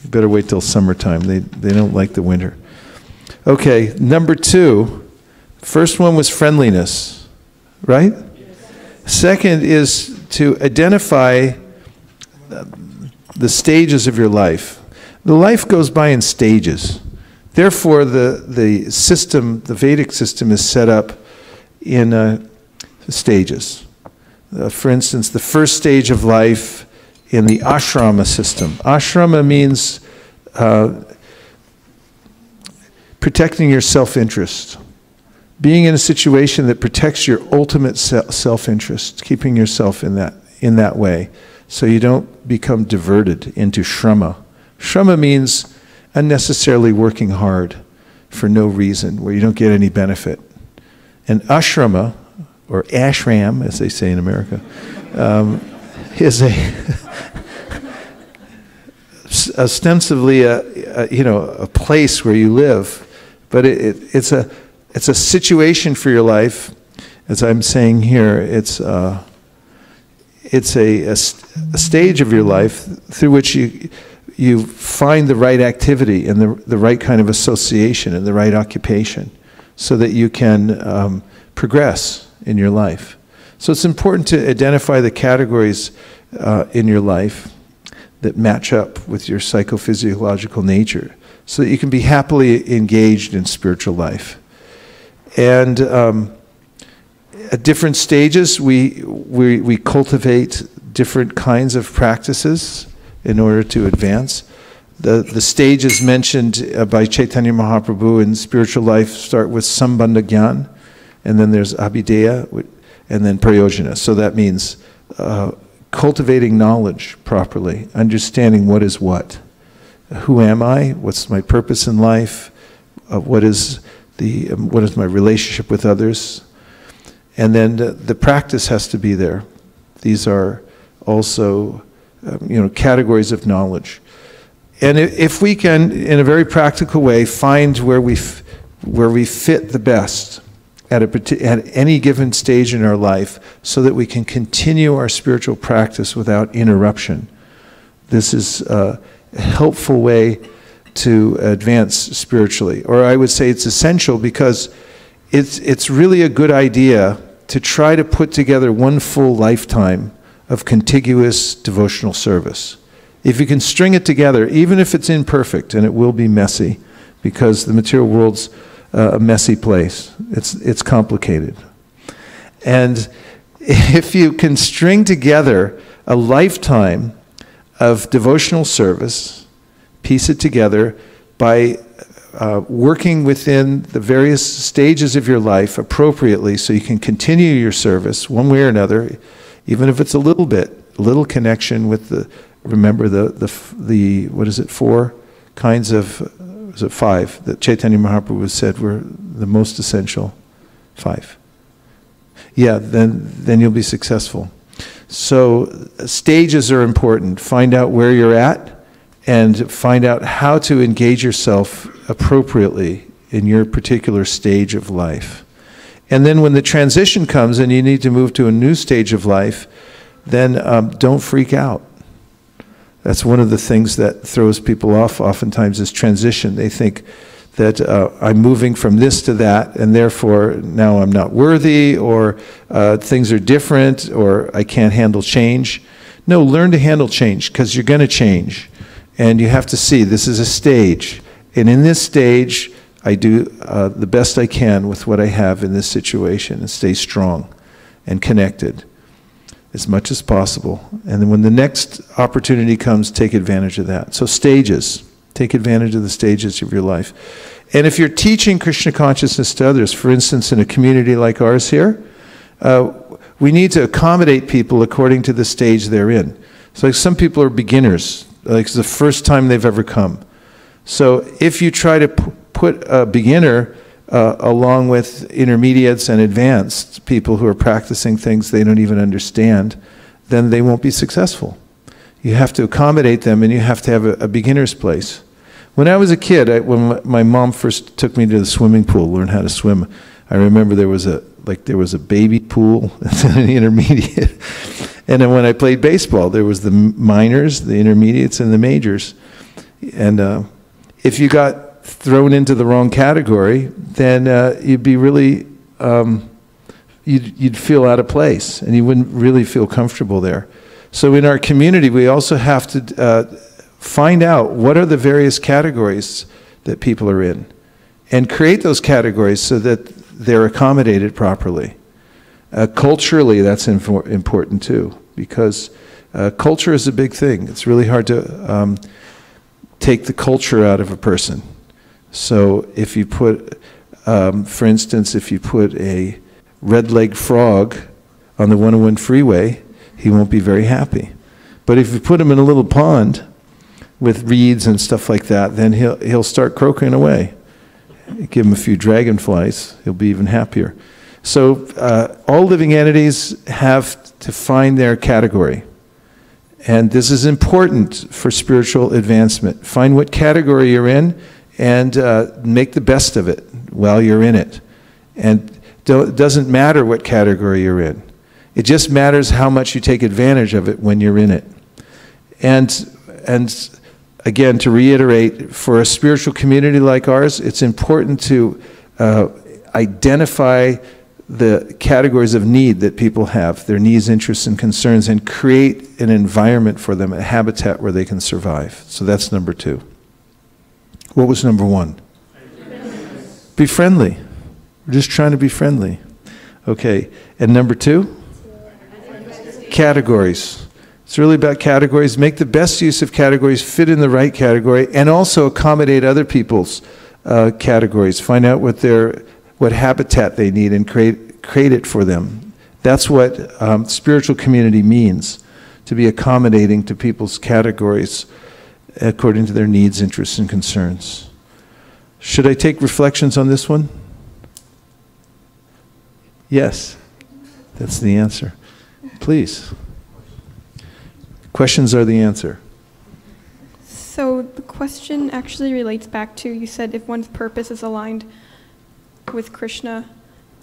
You better wait till summertime. They don't like the winter. Okay, number 2. First one was friendliness, right? Second is to identify the stages of your life. The life goes by in stages. Therefore, the system, the Vedic system, is set up in stages. For instance, the first stage of life in the ashrama system. Ashrama means protecting your self-interest. Being in a situation that protects your ultimate self-interest, keeping yourself in that way, so you don't become diverted into shrama. Shrama means unnecessarily working hard for no reason, where you don't get any benefit. And ashrama, or ashram, as they say in America, is ostensibly a place where you live, but it's a situation for your life. As I'm saying here, it's a stage of your life through which you find the right activity and the right kind of association and the right occupation, so that you can progress in your life. So it's important to identify the categories in your life that match up with your psychophysiological nature, so that you can be happily engaged in spiritual life. And at different stages, we cultivate different kinds of practices in order to advance. The stages mentioned by Chaitanya Mahaprabhu in spiritual life start with Sambandha Gyan, and then there's Abhideya, and then Prayojana. So that means cultivating knowledge properly, understanding what is what. Who am I? What's my purpose in life? What is my relationship with others? And then the practice has to be there. These are also, categories of knowledge. And if we can, in a very practical way, find where we fit the best at any given stage in our life, so that we can continue our spiritual practice without interruption. This is a helpful way to advance spiritually. Or I would say it's essential, because it's really a good idea to try to put together one full lifetime of contiguous devotional service. If you can string it together, even if it's imperfect, and it will be messy, because the material world's a messy place. It's complicated. And if you can string together a lifetime of devotional service, piece it together by working within the various stages of your life appropriately, so you can continue your service one way or another, even if it's a little connection with remember the what is it, 4 kinds of, was it 5 that Chaitanya Mahaprabhu said were the most essential? 5. Yeah, then you'll be successful. So stages are important. Find out where you're at, and find out how to engage yourself appropriately in your particular stage of life. And then when the transition comes and you need to move to a new stage of life, then don't freak out. That's one of the things that throws people off oftentimes, is transition. They think that I'm moving from this to that, and therefore now I'm not worthy, or things are different, or I can't handle change. No, learn to handle change, because you're going to change. And you have to see this is a stage. And in this stage, I do the best I can with what I have in this situation, and stay strong and connected as much as possible. And then when the next opportunity comes, take advantage of that. So stages. Take advantage of the stages of your life. And if you're teaching Krishna consciousness to others, for instance, in a community like ours here, we need to accommodate people according to the stage they're in. So like some people are beginners, like it's the first time they've ever come. So if you try to put a beginner along with intermediates and advanced people who are practicing things they don't even understand, then they won't be successful. You have to accommodate them, and you have to have a beginner's place. When I was a kid, when my mom first took me to the swimming pool, learn how to swim, I remember there was a baby pool and an intermediate. And then when I played baseball, there was the minors, the intermediates, and the majors. And if you got thrown into the wrong category, then you'd be really, you'd feel out of place, and you wouldn't really feel comfortable there. So in our community, we also have to find out what are the various categories that people are in, and create those categories so that they're accommodated properly. Culturally, that's important too, because culture is a big thing. It's really hard to take the culture out of a person. So if you put, for instance, if you put a red-legged frog on the 101 freeway, he won't be very happy. But if you put him in a little pond with reeds and stuff like that, then he'll start croaking away. Give him a few dragonflies, he'll be even happier. So all living entities have to find their category. And this is important for spiritual advancement. Find what category you're in, and make the best of it while you're in it. And it doesn't matter what category you're in. It just matters how much you take advantage of it when you're in it. And again, to reiterate, for a spiritual community like ours, it's important to identify the categories of need that people have, their needs, interests, and concerns, and create an environment for them, a habitat where they can survive. So that's number 2. What was number 1? Be friendly. We're just trying to be friendly. Okay, and number 2? Categories. It's really about categories. Make the best use of categories, fit in the right category, and also accommodate other people's categories. Find out what habitat they need and create it for them. That's what spiritual community means, to be accommodating to people's categories according to their needs, interests, and concerns. Should I take reflections on this one? Yes. That's the answer. Please. Questions are the answer. So the question actually relates back to, you said if one's purpose is aligned with Krishna,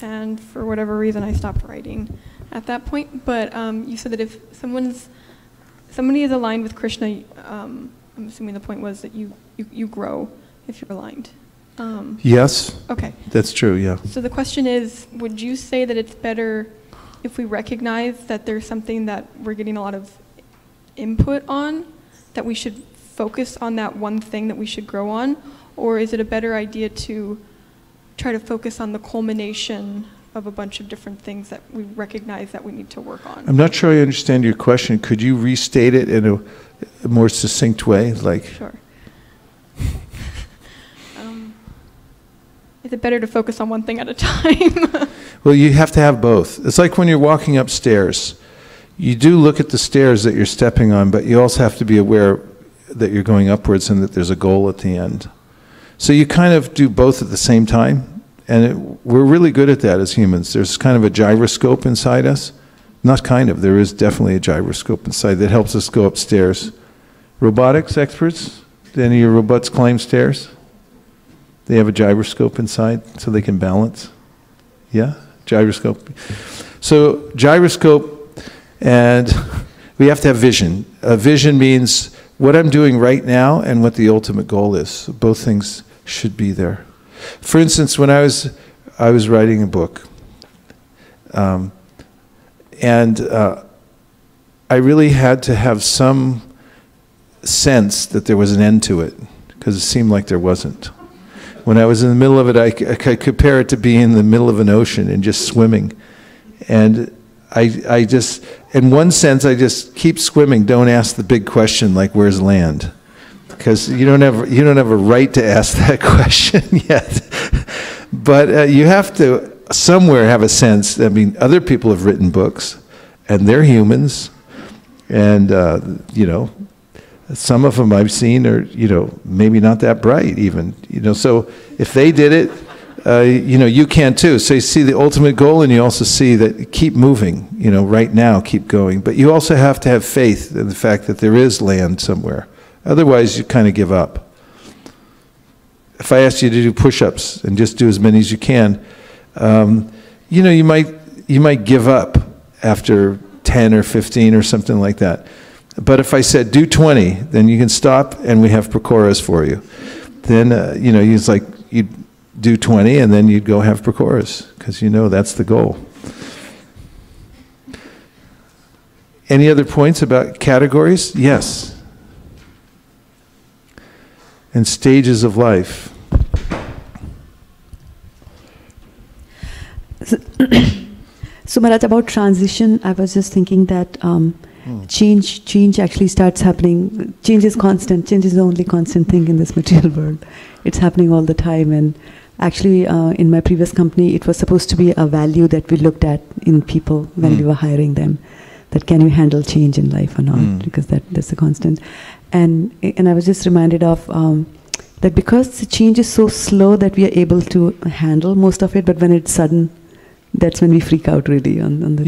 and for whatever reason I stopped writing at that point, but you said that if somebody is aligned with Krishna, I'm assuming the point was that you grow if you're aligned. Yes. Okay. That's true, yeah. So the question is, would you say that it's better if we recognize that there's something that we're getting a lot of input on, that we should focus on that one thing that we should grow on? Or is it a better idea to try to focus on the culmination of a bunch of different things that we recognize that we need to work on? I'm not sure I understand your question. Could you restate it in a more succinct way? Sure. Is it better to focus on one thing at a time? Well, you have to have both. It's like when you're walking upstairs. You do look at the stairs that you're stepping on, but you also have to be aware that you're going upwards and that there's a goal at the end. So you kind of do both at the same time, and we're really good at that as humans. There's kind of a gyroscope inside us. Not kind of, there is definitely a gyroscope inside that helps us go upstairs. Robotics experts? Do any of your robots climb stairs? They have a gyroscope inside so they can balance? Yeah? Gyroscope. So gyroscope, and we have to have vision. Vision means what I'm doing right now and what the ultimate goal is. Both things should be there. For instance, when I was writing a book, and I really had to have some sense that there was an end to it, because it seemed like there wasn't. When I was in the middle of it, I could compare it to being in the middle of an ocean and just swimming. And I just, in one sense, I just keep swimming. Don't ask the big question like, where's land? Because you don't have a right to ask that question yet. But you have to somewhere have a sense. I mean, other people have written books, and they're humans, and some of them I've seen are maybe not that bright even. So if they did it, you can too. So you see the ultimate goal, and you also see that keep moving. Right now, keep going. But you also have to have faith in the fact that there is land somewhere. Otherwise, you kind of give up. If I asked you to do push-ups and just do as many as you can, you might give up after 10 or 15 or something like that. But if I said do 20, then you can stop, and we have pakoras for you. Then it's like you'd do 20, and then you'd go have pakoras because that's the goal. Any other points about categories? Yes. And stages of life. So Maharaj, about transition, I was just thinking that change actually starts happening. Change is constant. Change is the only constant thing in this material world. It's happening all the time. And actually, in my previous company, it was supposed to be a value that we looked at in people when we were hiring them. That can you handle change in life or not? Because that's a constant. And I was just reminded of that because the change is so slow that we are able to handle most of it, but when it's sudden, that's when we freak out really on the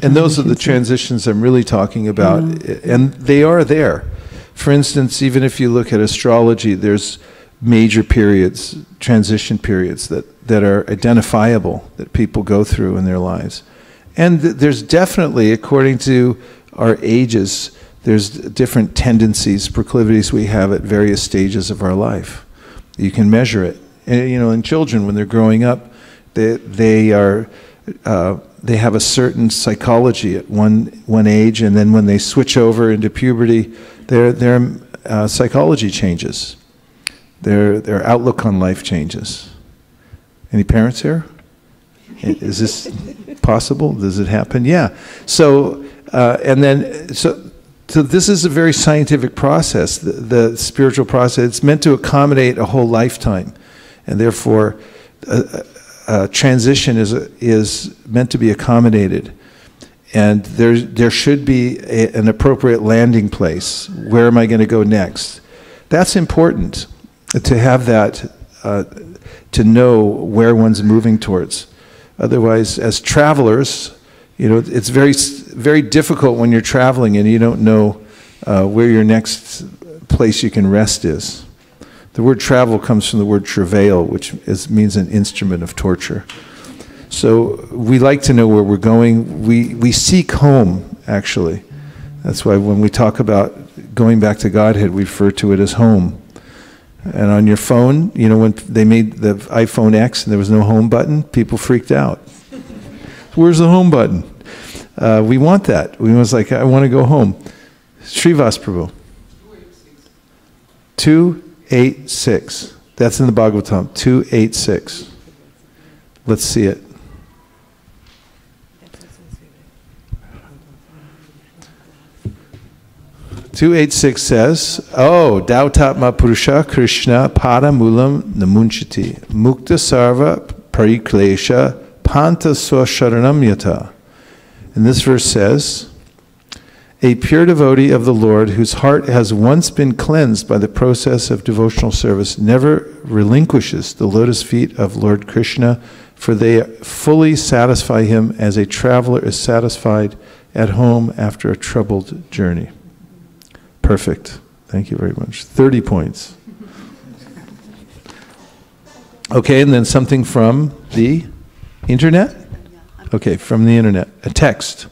and those are the transitions I'm really talking about, and they are there. For instance, even if you look at astrology, there's major periods, transition periods that are identifiable that people go through in their lives. And there's definitely, according to our ages, there's different tendencies, proclivities we have at various stages of our life. You can measure it. And, in children, when they're growing up, they have a certain psychology at one age, and then when they switch over into puberty, their psychology changes. Their outlook on life changes. Any parents here? Is this possible? Does it happen? Yeah. So this is a very scientific process, the spiritual process. It's meant to accommodate a whole lifetime, and therefore transition is meant to be accommodated. And there should be an appropriate landing place. Where am I going to go next? That's important to have that, to know where one's moving towards. Otherwise, as travelers, You know, it's very difficult when you're traveling and you don't know where your next place you can rest is. The word travel comes from the word travail, which means an instrument of torture. So we like to know where we're going. We seek home, actually. That's why when we talk about going back to Godhead, we refer to it as home. And on your phone, you know, when they made the iPhone X and there was no home button, people freaked out. Where's the home button? We want that. We was like, I want to go home. Srivas Prabhu. 286. That's in the Bhagavatam. 286. Let's see it. (286) says, "Oh, Dautatma Purusha Krishna Pada Mulam Namunchiti Mukta Sarva Pariklesha Panta Swasharanam Yata." And this verse says, "A pure devotee of the Lord whose heart has once been cleansed by the process of devotional service never relinquishes the lotus feet of Lord Krishna, for they fully satisfy him as a traveler is satisfied at home after a troubled journey." Perfect. Thank you very much. 30 points. Okay, and then something from the internet? Okay, from the internet. A text.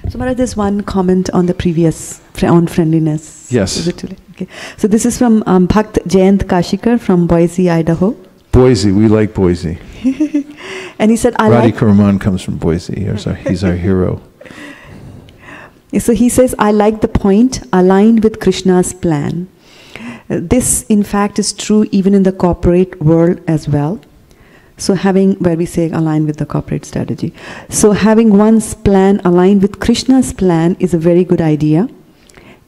So Maharaj, there's one comment on the previous, on friendliness. Yes. Is it too late? Okay. So this is from Bhakt Jayant Kashikar from Boise, Idaho. Boise, we like Boise. And he said, Radhika Raman comes from Boise. He's our hero. So he says, I like the point, aligned with Krishna's plan. This, in fact, is true even in the corporate world as well. So where we say align with the corporate strategy. So having one's plan aligned with Krishna's plan is a very good idea.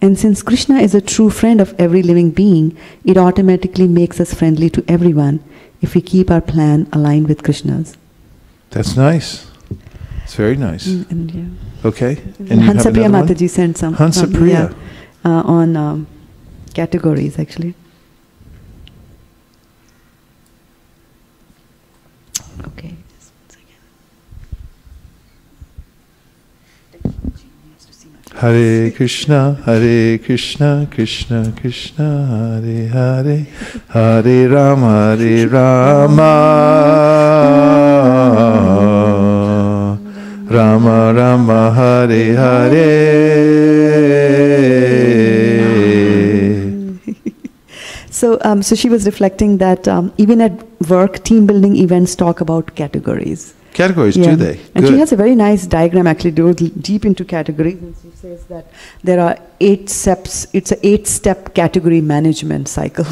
And since Krishna is a true friend of every living being, it automatically makes us friendly to everyone if we keep our plan aligned with Krishna's. That's nice. It's very nice. Yeah. Okay. And Hansapriya Mataji sent some. Hansapriya. On categories, actually. Okay. Hare Krishna, Krishna Krishna, Hare Hare, Hare Rama, Rama Rama, Hare Hare. So she was reflecting that even at work, team building events talk about categories. Categories, do they? And she has a very nice diagram, actually, goes deep into categories. And she says that there are 8 steps. It's an 8-step category management cycle.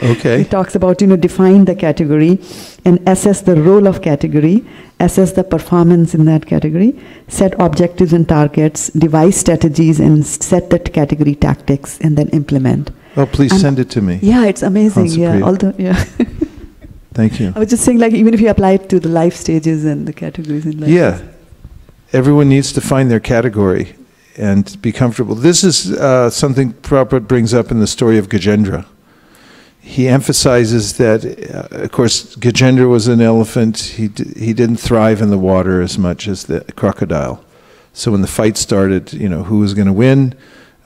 Okay. It talks about, define the category and assess the role of category, assess the performance in that category, set objectives and targets, devise strategies, and set the category tactics, and then implement. Oh, please send it to me. Yeah, it's amazing. Yeah, Thank you. I was just saying, like, even if you apply it to the life stages and the categories in life. Yeah. Everyone needs to find their category and be comfortable. This is something Prabhupada brings up in the story of Gajendra. He emphasizes that, of course, Gajendra was an elephant. He didn't thrive in the water as much as the crocodile. So when the fight started, who was going to win?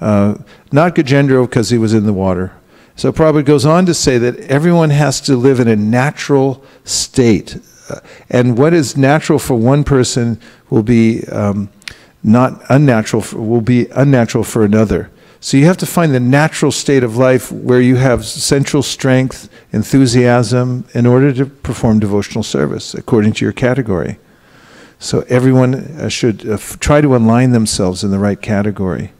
Not Gajendra, because he was in the water. So Prabhupada goes on to say that everyone has to live in a natural state. And what is natural for one person will be unnatural for another. So you have to find the natural state of life where you have central strength, enthusiasm, in order to perform devotional service according to your category. So everyone should try to align themselves in the right category.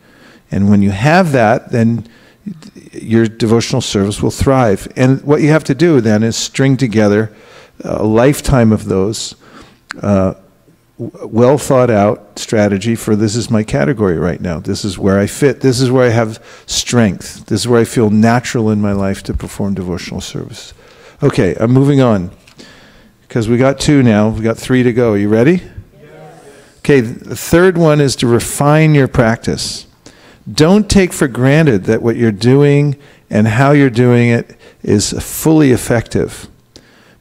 And when you have that, then your devotional service will thrive. And what you have to do then is string together a lifetime of those well thought out strategy for this is my category right now. This is where I fit. This is where I have strength. This is where I feel natural in my life to perform devotional service. Okay, I'm moving on because we got 2 now. We got 3 to go. Are you ready? Yes. Okay, the third one is to refine your practice. Don't take for granted that what you're doing and how you're doing it is fully effective.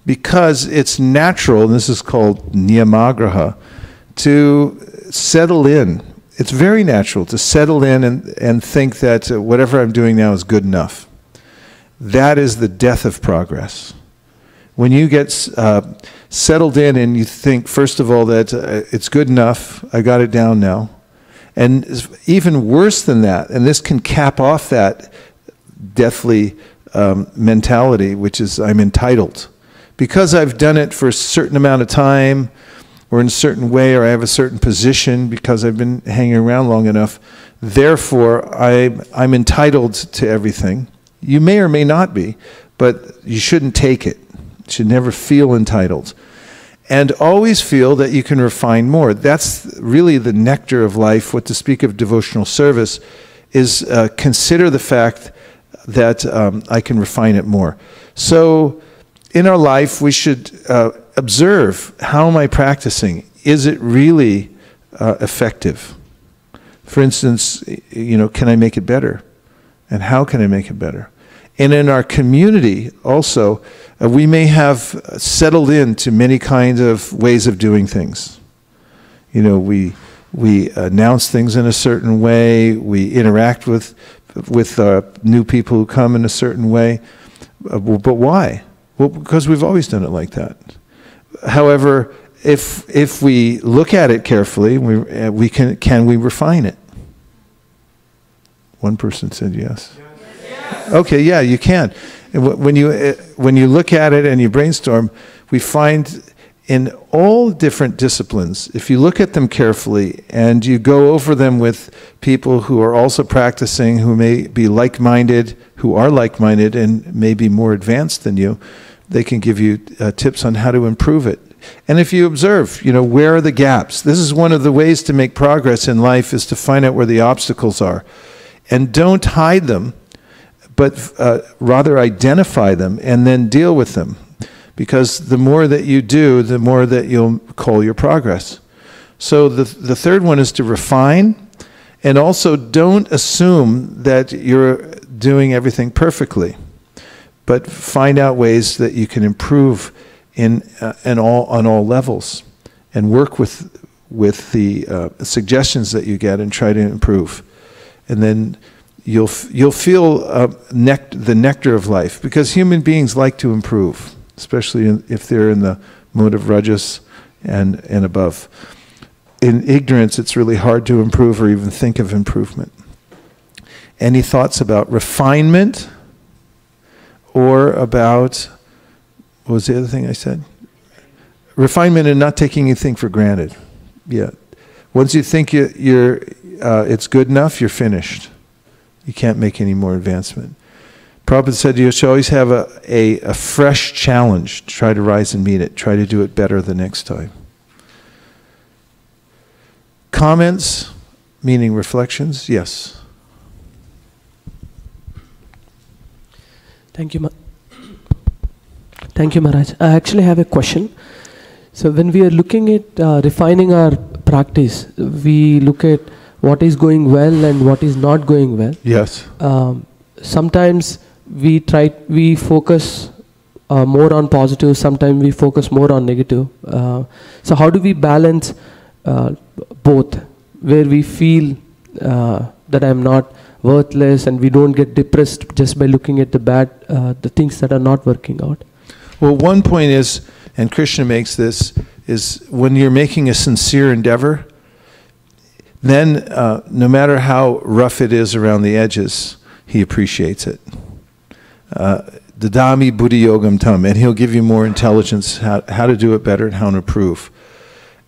Because it's natural, and this is called niyamagraha, to settle in. It's very natural to settle in and think that whatever I'm doing now is good enough. That is the death of progress. When you get settled in and you think, first of all, that it's good enough, I got it down now. And even worse than that, and this can cap off that deathly mentality, which is I'm entitled. Because I've done it for a certain amount of time, or in a certain way, or I have a certain position, because I've been hanging around long enough, therefore I'm entitled to everything. You may or may not be, but you shouldn't take it. You should never feel entitled. And always feel that you can refine more. That's really the nectar of life. What to speak of devotional service is consider the fact that I can refine it more. So in our life, we should observe, how am I practicing? Is it really effective? For instance, can I make it better? And how can I make it better? And in our community also, we may have settled into many kinds of ways of doing things. We announce things in a certain way, we interact with new people who come in a certain way. But why? Well, because we've always done it like that. However, if we look at it carefully, can we refine it? One person said yes. Okay, yeah, you can. And when you look at it and you brainstorm, we find in all different disciplines, if you look at them carefully and you go over them with people who are also practicing, who may be like-minded, who are like-minded and may be more advanced than you, they can give you tips on how to improve it. And if you observe, where are the gaps? This is one of the ways to make progress in life, is to find out where the obstacles are. And don't hide them, but rather identify them and then deal with them. Because the more that you do, the more that you'll call your progress. So the third one is to refine, and also don't assume that you're doing everything perfectly, but find out ways that you can improve on all levels, and work with the suggestions that you get and try to improve. And then you'll feel the nectar of life, because human beings like to improve, especially if they're in the mode of rajas and above. In ignorance, it's really hard to improve or even think of improvement. Any thoughts about refinement, or about, what was the other thing I said? Refinement and not taking anything for granted. Yeah. Once you think it's good enough, you're finished. You can't make any more advancement. Prabhupada said you should always have a fresh challenge. Try to rise and meet it. Try to do it better the next time. Comments, meaning reflections? Yes. Thank you, Maharaj. I actually have a question. So when we are looking at refining our practice, we look at what is going well and what is not going well. Yes. Sometimes we focus more on positive, sometimes we focus more on negative. So how do we balance both, where we feel that I'm not worthless and we don't get depressed just by looking at the things that are not working out? Well, one point is, and Krishna makes this, is when you're making a sincere endeavor, then no matter how rough it is around the edges, he appreciates it. Dadami buddhi yogam tam, and he'll give you more intelligence how to do it better and how to improve.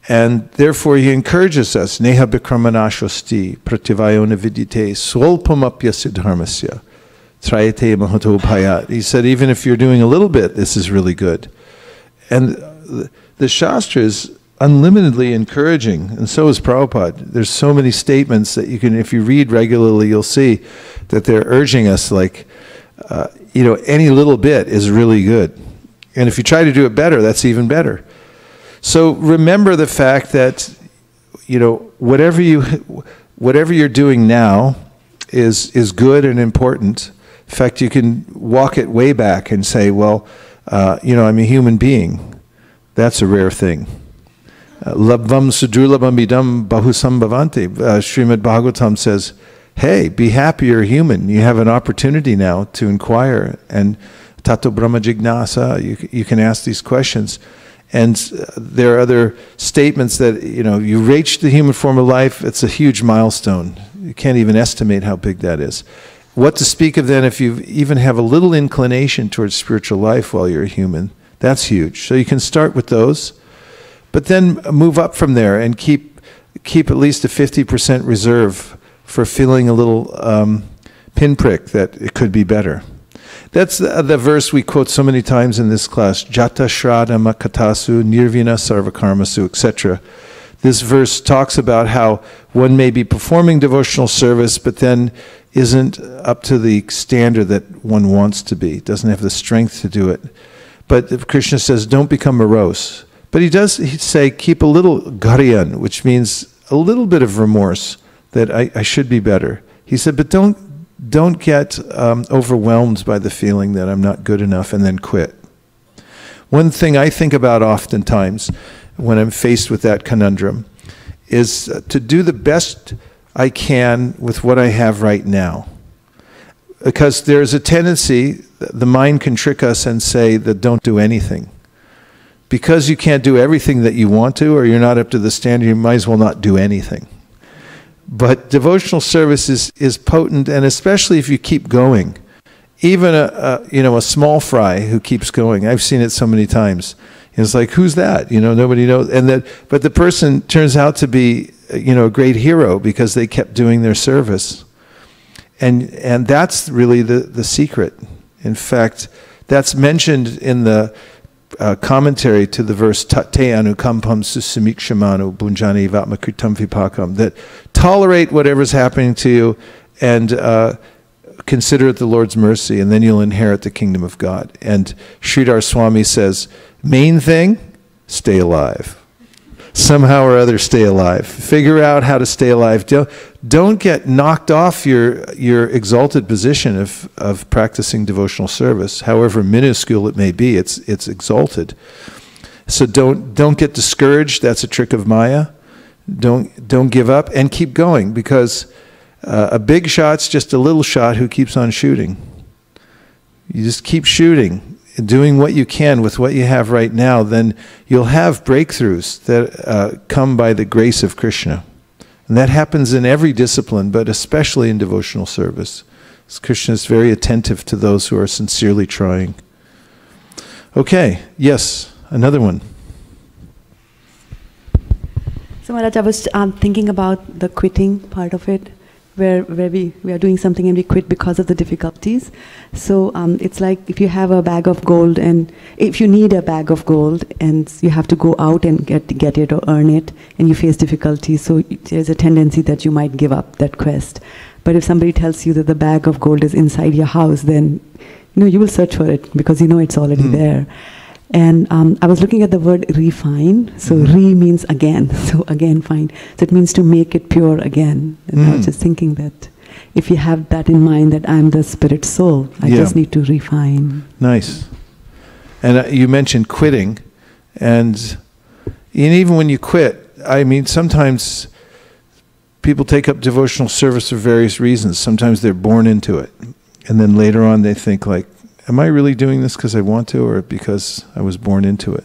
And therefore he encourages us, neha bikramanashvasti prativayona vidite swalpamapya siddharmasya trayate mahato bhayat. He said, even if you're doing a little bit, this is really good. And the Shastra is unlimitedly encouraging, and so is Prabhupada. There's so many statements that you can, if you read regularly, you'll see that they're urging us like, any little bit is really good. And if you try to do it better, that's even better. So remember the fact that, whatever you're doing now is good and important. In fact, you can walk it way back and say, well, I'm a human being. That's a rare thing. Labvam sudurlabam idam bahusam bhavanti. Srimad Bhagavatam says, hey, be happy you're human. You have an opportunity now to inquire. And tato brahma jignasa, you can ask these questions. And there are other statements that, you reach the human form of life, it's a huge milestone. You can't even estimate how big that is. What to speak of then if you even have a little inclination towards spiritual life while you're a human? That's huge. So you can start with those, but then move up from there and keep at least a 50% reserve for feeling a little pinprick that it could be better. That's the verse we quote so many times in this class, Jata Shraddha Makatasu Nirvina Sarvakarmasu, etc. This verse talks about how one may be performing devotional service, but then isn't up to the standard that one wants to be, doesn't have the strength to do it. But Krishna says, don't become morose. But he'd say, keep a little garyan, which means a little bit of remorse that I should be better. He said, but don't get overwhelmed by the feeling that I'm not good enough and then quit. One thing I think about oftentimes when I'm faced with that conundrum is to do the best I can with what I have right now. Because there's a tendency, the mind can trick us and say that don't do anything. Because you can't do everything that you want to, or you're not up to the standard, you might as well not do anything. But devotional service is potent, and especially if you keep going. Even a small fry who keeps going. I've seen it so many times. It's like, who's that? Nobody knows. But the person turns out to be, a great hero because they kept doing their service. And that's really the secret. In fact, that's mentioned in the commentary to the verse Tate anukampam susamikshamanu bunjani vatmakritam vipakam, that tolerate whatever's happening to you and consider it the Lord's mercy, and then you'll inherit the kingdom of God. And Sridhar Swami says, main thing, stay alive. Somehow or other, stay alive. Figure out how to stay alive. Don't get knocked off your exalted position of practicing devotional service, however minuscule it may be. It's exalted. So don't get discouraged. That's a trick of Maya. Don't give up and keep going, because a big shot's just a little shot who keeps on shooting. You just keep shooting. Doing what you can with what you have right now, then you'll have breakthroughs that come by the grace of Krishna. And that happens in every discipline, but especially in devotional service. Krishna is very attentive to those who are sincerely trying. Okay, yes, another one. So Maharaj, I was thinking about the quitting part of it, where we are doing something and we quit because of the difficulties. So it's like if you have a bag of gold, and if you need a bag of gold and you have to go out and get it or earn it, and you face difficulties, so there's a tendency that you might give up that quest. But if somebody tells you that the bag of gold is inside your house, then you will search for it because it's already there. And I was looking at the word refine. So re means again. So again, find. So it means to make it pure again. And I was just thinking that if you have that in mind, that I'm the spirit soul, I just need to refine. Nice. And you mentioned quitting. And even when you quit, sometimes people take up devotional service for various reasons. Sometimes they're born into it. And then later on they think like, am I really doing this because I want to, or because I was born into it?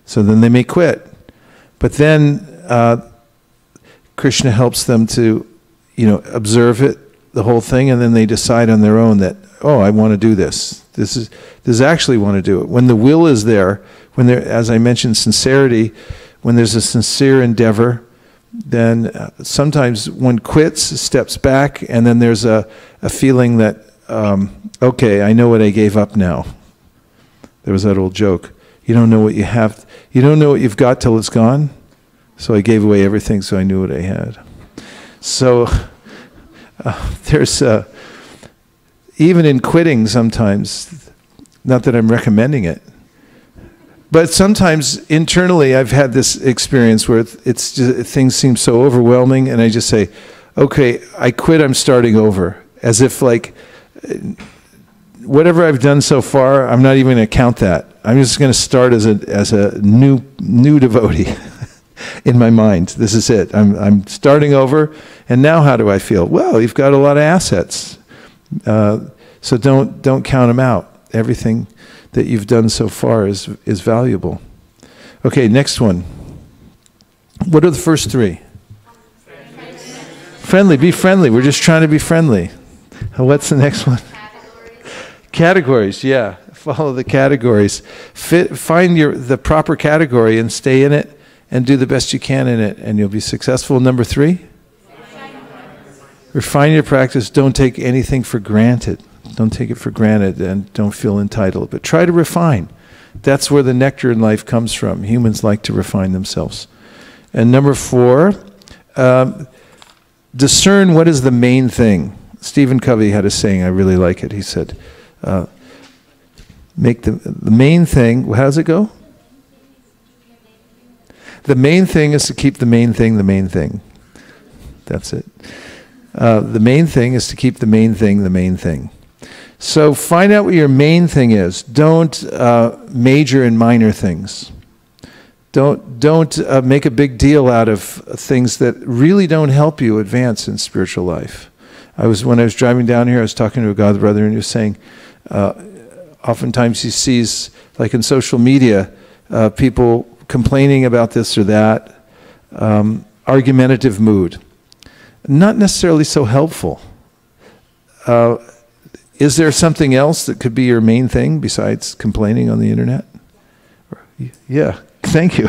So then they may quit. But then Krishna helps them to, observe it, the whole thing, and then they decide on their own that, oh, I want to do this. This is actually want to do it. When the will is there, when there, as I mentioned, sincerity, when there's a sincere endeavor, then sometimes one quits, steps back, and then there's a feeling that, okay, I know what I gave up now. There was that old joke. You don't know what you have. You don't know what you've got till it's gone. So I gave away everything, so I knew what I had. So there's even in quitting sometimes, not that I'm recommending it, but sometimes internally I've had this experience where it's just, things seem so overwhelming, and I just say, okay, I quit, I'm starting over. As if like, whatever I've done so far, I'm not even going to count that. I'm just going to start as a new devotee. in my mind. This is it. I'm starting over, and now how do I feel? Well, you've got a lot of assets, so don't count them out. Everything that you've done so far is valuable. Okay, next one. What are the first three? Friendly. Be friendly. We're just trying to be friendly. What's the next one? Categories. Yeah, follow the categories. Find the proper category and stay in it, and do the best you can in it, and you'll be successful. Number 3. Refine your practice. Don't take anything for granted. Don't take it for granted, and don't feel entitled. But try to refine. That's where the nectar in life comes from. Humans like to refine themselves. And number 4, discern what is the main thing. Stephen Covey had a saying, I really like it. He said, make the main thing, how does it go? The main thing is to keep the main thing the main thing. That's it. The main thing is to keep the main thing the main thing. So find out what your main thing is. Don't major in minor things. Don't make a big deal out of things that really don't help you advance in spiritual life. When I was driving down here, I was talking to a God brother, and he was saying, oftentimes he sees, like in social media, people complaining about this or that, argumentative mood. Not necessarily so helpful. Is there something else that could be your main thing besides complaining on the internet? Yeah, thank you.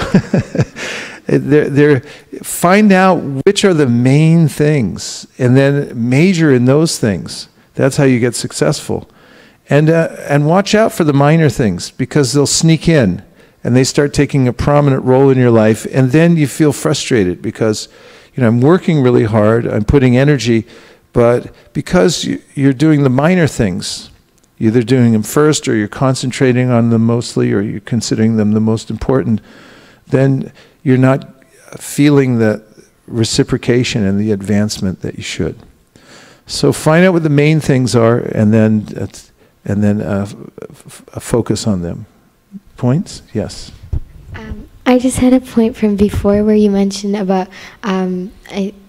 Find out which are the main things, and then major in those things. That's how you get successful. And watch out for the minor things, because they'll sneak in and they start taking a prominent role in your life, and then you feel frustrated because, I'm working really hard, I'm putting energy, but because you're doing the minor things, either doing them first, or you're concentrating on them mostly, or you're considering them the most important, then you're not feeling the reciprocation and the advancement that you should. So find out what the main things are, and then focus on them. Points? Yes. I just had a point from before where you mentioned about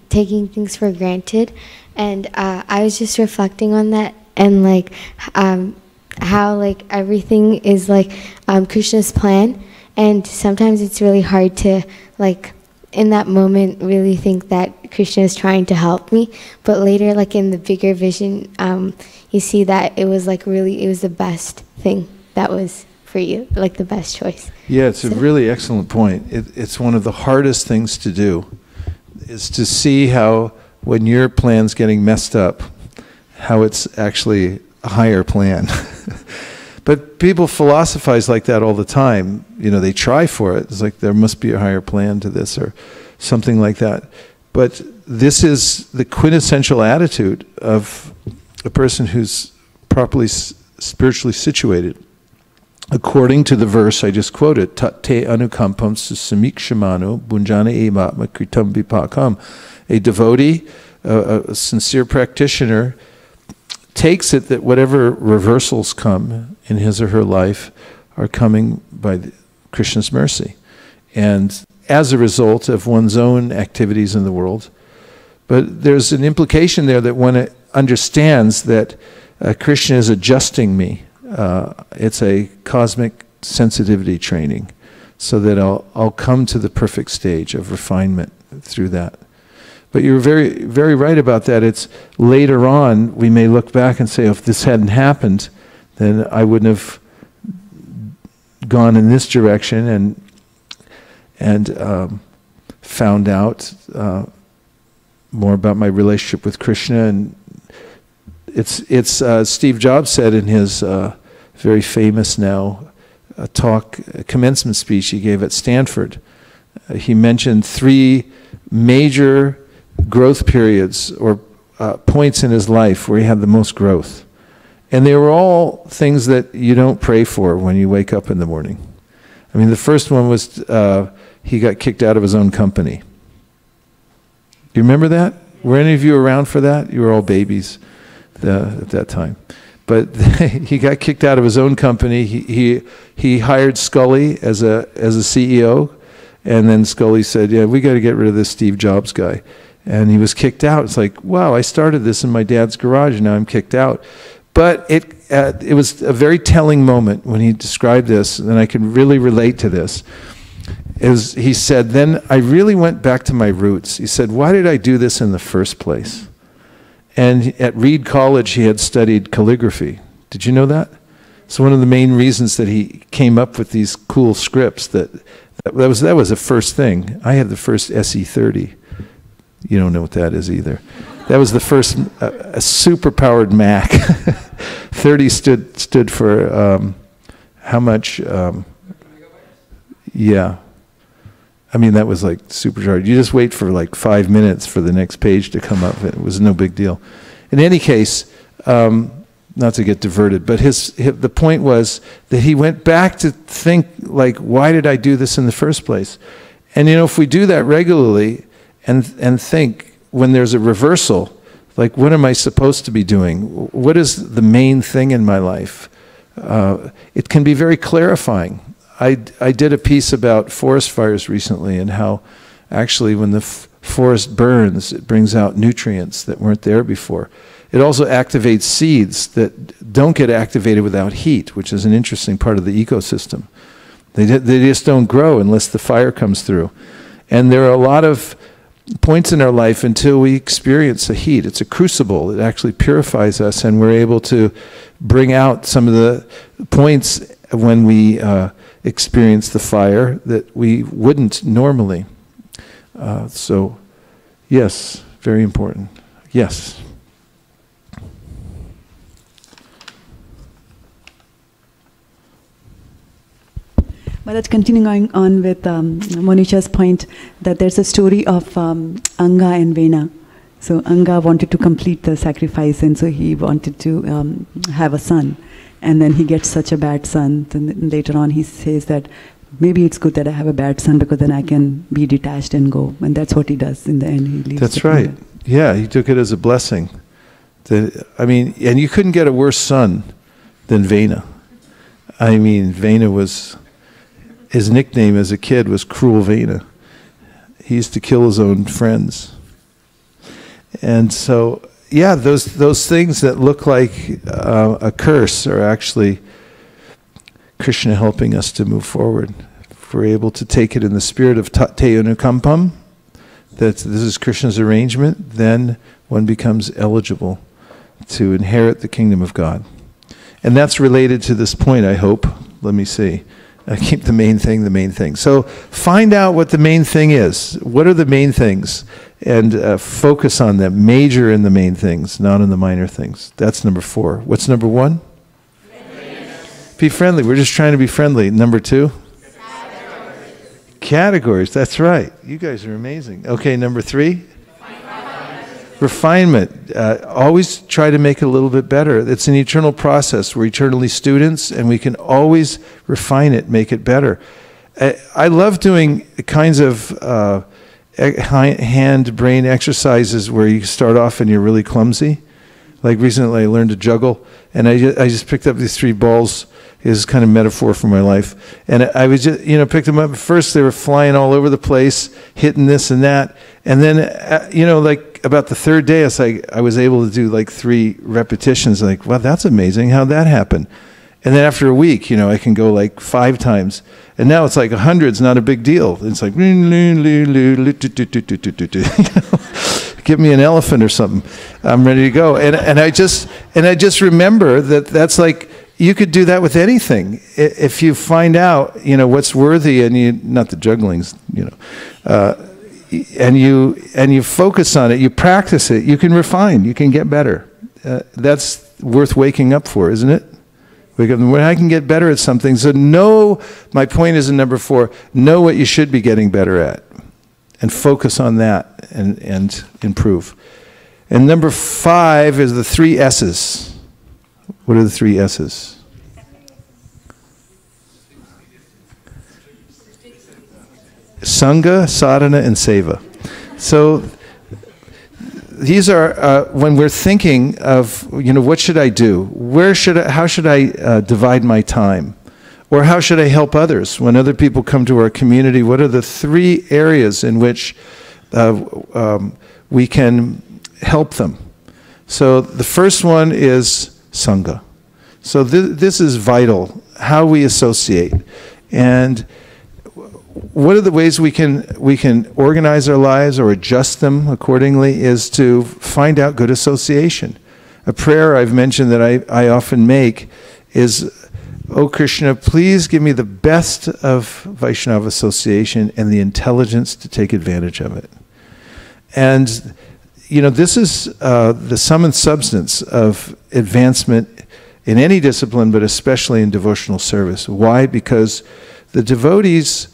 taking things for granted, and I was just reflecting on that, and how everything is Krishna's plan, and sometimes it's really hard to in that moment really think that Krishna is trying to help me, but later in the bigger vision you see that it was it was the best thing that was for you, the best choice. Yeah, it's a really excellent point. It's one of the hardest things to do, is to see how when your plan's getting messed up, how it's actually a higher plan. But people philosophize like that all the time. They try for it. It's there must be a higher plan to this, or something like that. But this is the quintessential attitude of a person who's properly spiritually situated. According to the verse I just quoted, Tat te anukampam susamikshimano bunjana ematma kritam vipakam. A devotee, a sincere practitioner, takes it that whatever reversals come in his or her life are coming by Krishna's mercy, and as a result of one's own activities in the world. But there's an implication there that one understands that Krishna is adjusting me. It's a cosmic sensitivity training, so that I'll come to the perfect stage of refinement through that. But you're very, very right about that. It's later on we may look back and say, if this hadn't happened, then I wouldn't have gone in this direction and found out more about my relationship with Krishna. And it's Steve Jobs said in his very famous now commencement speech he gave at Stanford. He mentioned 3 major growth periods or points in his life where he had the most growth. And they were all things that you don't pray for when you wake up in the morning. I mean, the first one was he got kicked out of his own company. Do you remember that? Were any of you around for that? You were all babies at that time. But he got kicked out of his own company. He hired Scully as a CEO, And then Scully said, yeah, we got to get rid of this Steve Jobs guy. And he was kicked out. It's like, wow, I started this in my dad's garage and now I'm kicked out. But it was a very telling moment when he described this, and I can really relate to this. He said, then I really went back to my roots. He said, why did I do this in the first place? And at Reed College, he had studied calligraphy. Did you know that? So one of the main reasons that he came up with these cool scripts, that was the first thing. I had the first SE30. You don't know what that is either. That was the first a super-powered Mac. 30 stood for how much? Yeah. I mean, that was like supercharged. You just wait for like 5 minutes for the next page to come up. It was no big deal. In any case, not to get diverted, but the point was that he went back to think, like, why did I do this in the first place? And, if we do that regularly and think, when there's a reversal, like, what am I supposed to be doing? What is the main thing in my life? It can be very clarifying. I did a piece about forest fires recently, and how actually when the forest burns, it brings out nutrients that weren't there before. It also activates seeds that don't get activated without heat, which is an interesting part of the ecosystem. They just don't grow unless the fire comes through. And there are a lot of points in our life until we experience the heat. It's a crucible. It actually purifies us, and we're able to bring out some of the points when we experience the fire that we wouldn't normally. So, yes, very important. Yes. But that's continuing on with Monisha's point that there's a story of Anga and Vena. So Anga wanted to complete the sacrifice, and so he wanted to have a son. And then he gets such a bad son. Then later on he says that maybe it's good that I have a bad son, because then I can be detached and go. And that's what he does in the end. He leaves. That's right. Yeah, he took it as a blessing. I mean, and you couldn't get a worse son than Vena. I mean, Vena was... His nickname as a kid was Cruel Vena. He used to kill his own friends. And so, yeah, those things that look like a curse are actually Krishna helping us to move forward. If we're able to take it in the spirit of Tateyanukampam, that this is Krishna's arrangement, then one becomes eligible to inherit the kingdom of God. And that's related to this point, I hope. Let me see. I keep the main thing. So find out what the main thing is. What are the main things? And focus on them. Major in the main things, not in the minor things. That's number 4. What's number 1? Be friendly. We're just trying to be friendly. Number 2? Categories. That's right. You guys are amazing. Okay, number 3? Refinement. Always try to make it a little bit better. It's an eternal process. We're eternally students, and we can always refine it, make it better. I love doing kinds of hand-brain exercises where you start off and you're really clumsy. Like recently I learned to juggle, and I just picked up these 3 balls. Is kind of metaphor for my life. And I was just, picked them up. At first they were flying all over the place, hitting this and that. And then, like about the 3rd day, I was able to do like 3 repetitions. Like, wow, that's amazing. How'd that happen? And then after a week, I can go like 5 times. And now it's like 100's not a big deal. It's like, give me an elephant or something. I'm ready to go. And I just remember that's like, you could do that with anything. If you find out, what's worthy, and not the jugglings, and you focus on it, you practice it, you can refine, you can get better. That's worth waking up for, isn't it? When I can get better at something, so my point is in number 4, know what you should be getting better at, and focus on that, and improve. And number 5 is the 3 S's. What are the 3 S's? Sangha, sadhana, and seva. So these are when we're thinking of what should I do? How should I divide my time? Or how should I help others? When other people come to our community, what are the 3 areas in which we can help them? So the first one is Sangha. So this is vital, how we associate. And what are the ways we can organize our lives or adjust them accordingly is to find out good association. A prayer I've mentioned that I often make is, "Oh Krishna, please give me the best of Vaishnava association and the intelligence to take advantage of it." And this is the sum and substance of advancement in any discipline, but especially in devotional service. Why? Because the devotees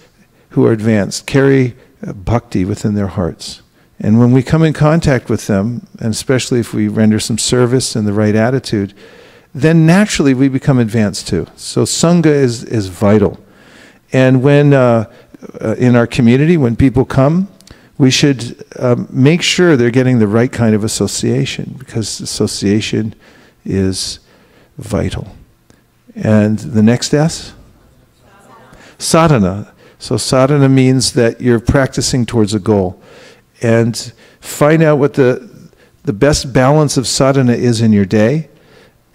who are advanced carry bhakti within their hearts. And when we come in contact with them, and especially if we render some service in the right attitude, then naturally we become advanced too. So Sangha is vital. And when, in our community, when people come, we should make sure they're getting the right kind of association, because association is vital. And the next S? Sadhana. So sadhana means that you're practicing towards a goal. And find out what the best balance of sadhana is in your day,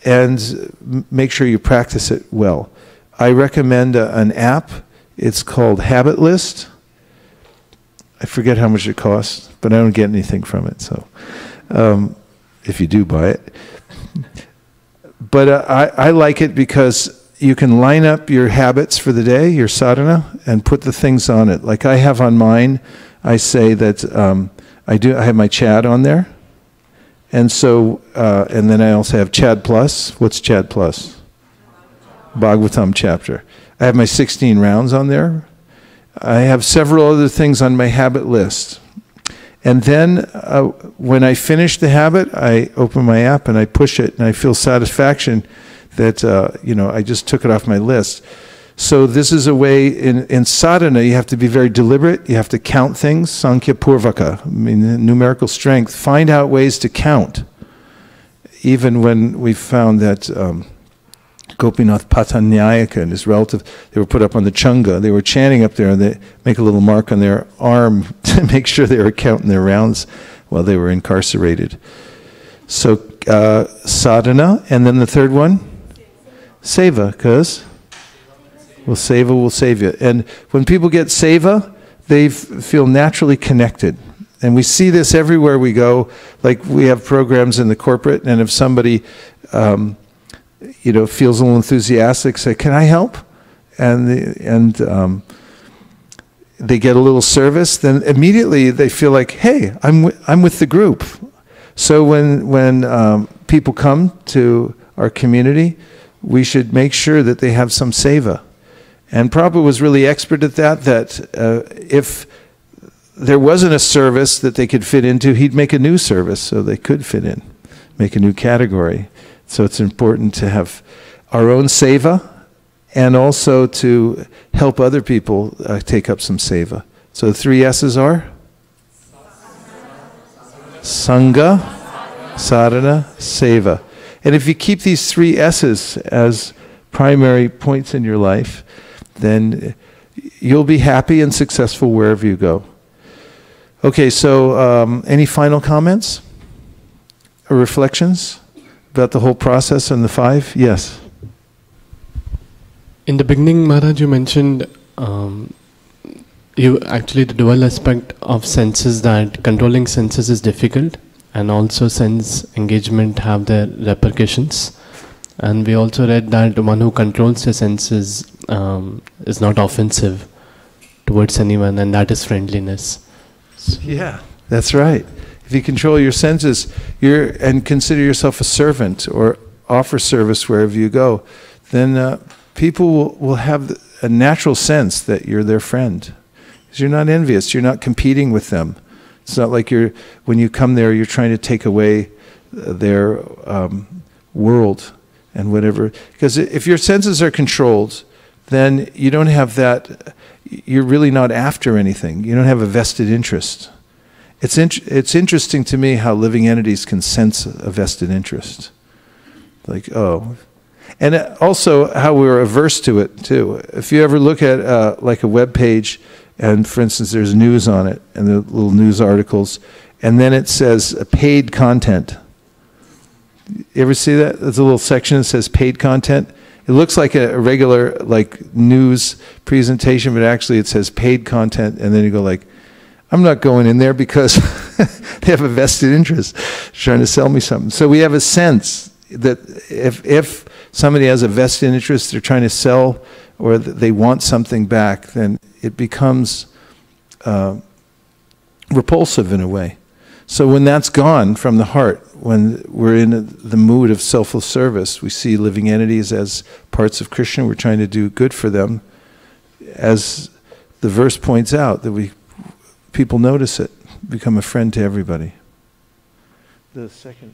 and make sure you practice it well. I recommend an app. It's called Habit List. I forget how much it costs, but I don't get anything from it. So if you do buy it. But I like it because you can line up your habits for the day, your sadhana, and put the things on it. Like I have on mine, I say that I have my Chad on there. And so, and then I also have Chad Plus. What's Chad Plus? Bhagavatam chapter. I have my 16 rounds on there. I have several other things on my habit list. And then when I finish the habit, I open my app and I push it, and I feel satisfaction that, I just took it off my list. So this is a way, in sadhana, you have to be very deliberate. You have to count things, sankhya purvaka, numerical strength. Find out ways to count. Even when we found that Gopinath Patanyayaka and his relative, they were put up on the chunga. They were chanting up there, and they make a little mark on their arm to make sure they were counting their rounds while they were incarcerated. So sadhana, and then the third one? Seva, because seva will save you. And when people get seva, they feel naturally connected. And we see this everywhere we go. Like we have programs in the corporate, and if somebody feels a little enthusiastic, say, "Can I help?" And they get a little service, then immediately they feel like, "Hey, I'm with the group." So when people come to our community, we should make sure that they have some seva. And Prabhupada was really expert at that if there wasn't a service that they could fit into, he'd make a new service so they could fit in, make a new category. So it's important to have our own seva, and also to help other people take up some seva. So the 3 S's are? Sangha, sadhana, seva. And if you keep these 3 S's as primary points in your life, then you'll be happy and successful wherever you go. Okay, so any final comments or reflections about the whole process and the 5? Yes. In the beginning, Maharaj, you mentioned the dual aspect of senses, that controlling senses is difficult, and also sense engagement have their repercussions. And we also read that the one who controls the senses is not offensive towards anyone, and that is friendliness. So yeah, that's right. If you control your senses, and consider yourself a servant or offer service wherever you go, then people will have a natural sense that you're their friend. Because you're not envious, you're not competing with them. It's not like when you come there, you're trying to take away their world and whatever. Because if your senses are controlled, then you don't have that, you're really not after anything. You don't have a vested interest. It's interesting to me how living entities can sense a vested interest. Like, oh, And also how we're averse to it too. If you ever look at like a web page, and for instance, there's news on it, and the little news articles, and then it says paid content. You ever see that? There's a little section that says paid content. It looks like a regular like news presentation, but actually it says paid content, and then you go like, I'm not going in there because they have a vested interest trying to sell me something. So we have a sense that if somebody has a vested interest, they're trying to sell, or they want something back, then it becomes repulsive in a way. So when that's gone from the heart, when we're in the mood of selfless service, we see living entities as parts of Krishna, we're trying to do good for them. As the verse points out, that people notice it, become a friend to everybody. The second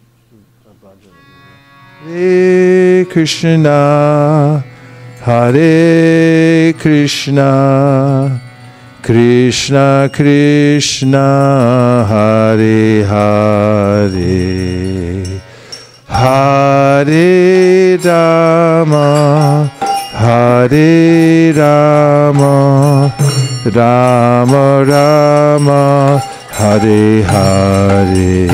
Hare Krishna, Hare Krishna, Krishna Krishna, Hare Hare, Hare Rama, Hare Rama, Rama Rama, Hare Hare.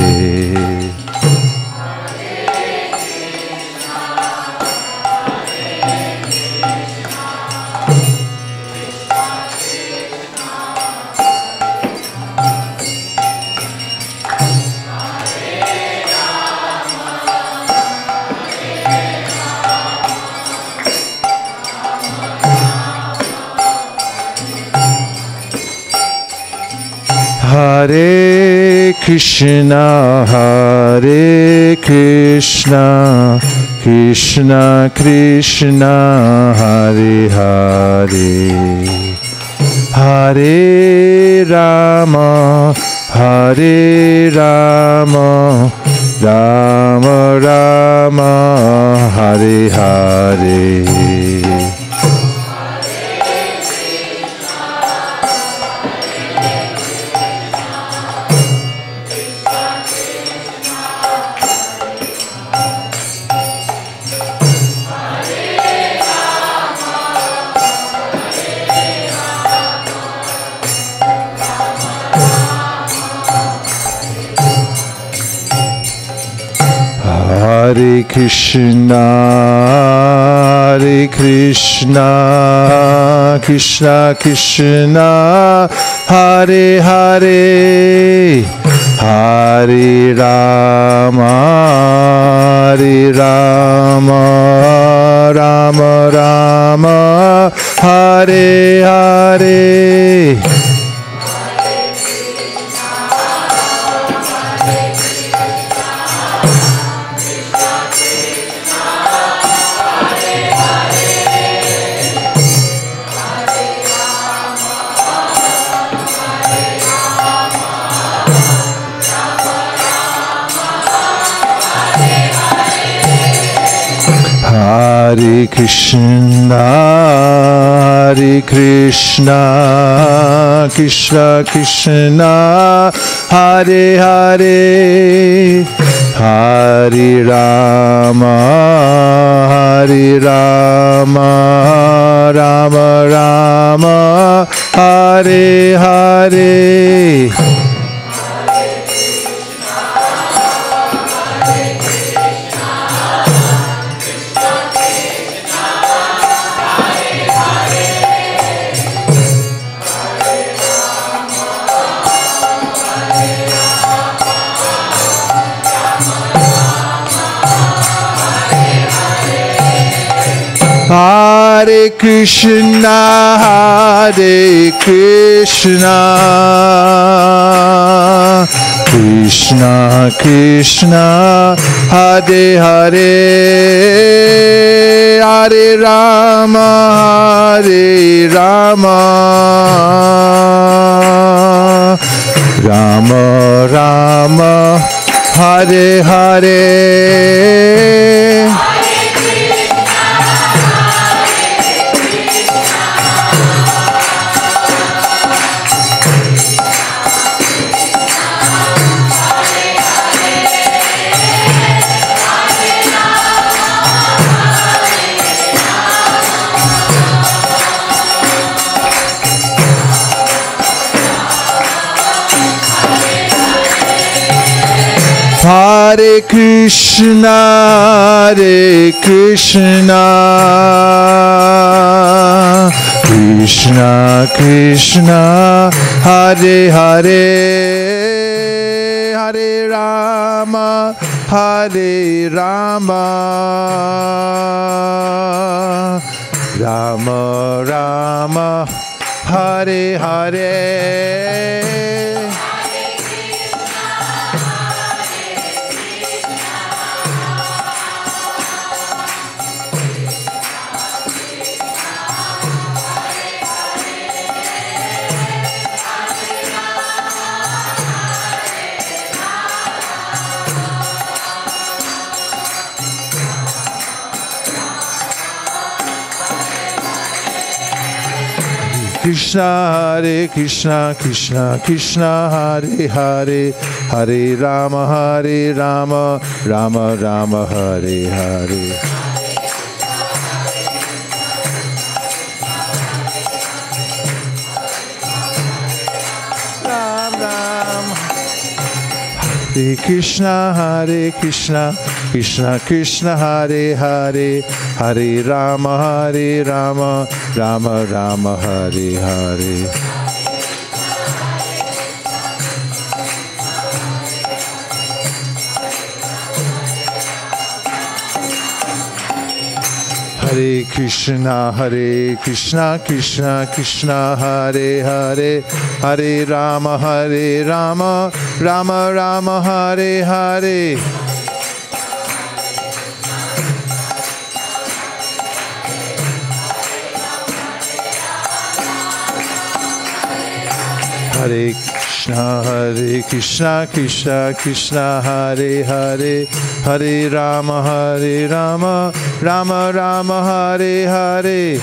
Hare Krishna, Hare Krishna, Krishna Krishna, Hare Hare, Hare Rama, Hare Rama, Rama Rama, Hare Hare. Hare Krishna, Hare Krishna, Krishna Krishna, Hare Hare, Hare Rama, Hare Rama, Rama Rama, Hare Hare. Hare Krishna, Hare Krishna, Krishna Krishna, Hare Hare, Hare Rama, Hare Rama, Rama Rama, Hare Hare. Hare Krishna, Hare Krishna, Krishna Krishna, Hare Hare, Hare Rama, Hare Rama, Rama Rama, Hare Hare. Hare Krishna, Hare Krishna, Krishna Krishna, Hare Hare, Hare Rama, Hare Rama, Rama Rama, Hare Hare. Krishna Hare Krishna, Krishna Krishna Hare Hare, Hare Rama, Rama Rama, Hare Hare. Ram Ram. Hare Krishna, Krishna Krishna Hare Hare, Hare Rama, Rama Rama, Hare Hare. Hare Krishna, Krishna Krishna Hare Hare, Hare Rama, Rama Rama, Hare Hare. Hare Krishna, Krishna Hare Hare, Hare Rama, Rama Rama, Hare Hare.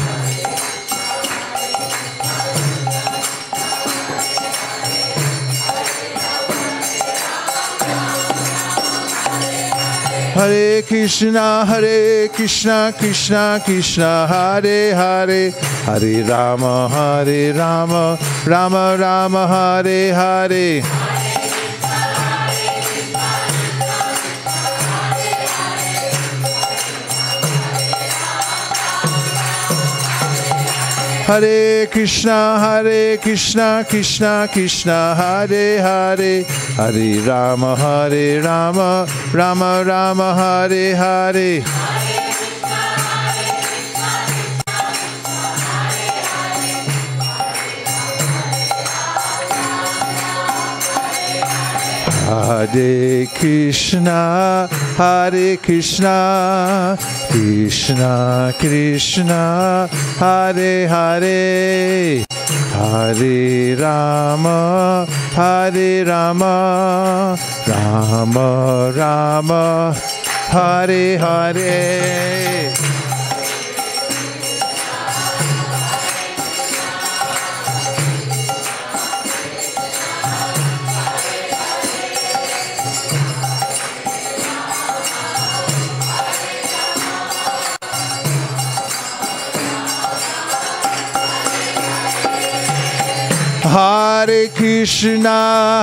Hare Krishna, Krishna Krishna Hare Hare, Hare Rama, Rama Rama, Hare Hare. Hare Krishna, Krishna Krishna Hare Hare, Hare Rama, Rama Rama, Hare Hare. Hare Krishna, Krishna Krishna, Hare Hare, Hare Rama, Rama Rama, Hare Hare.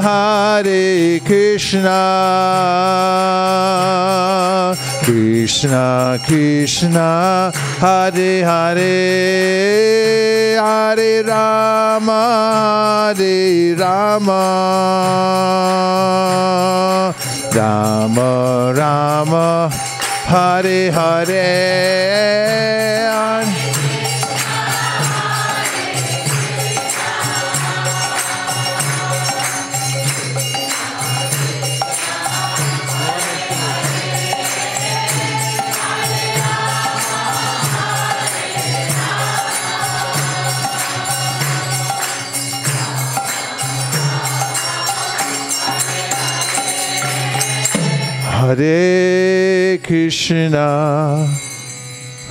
Hare Krishna, Krishna Krishna, Hare Hare, Hare Rama, Rama Rama, Hare Hare.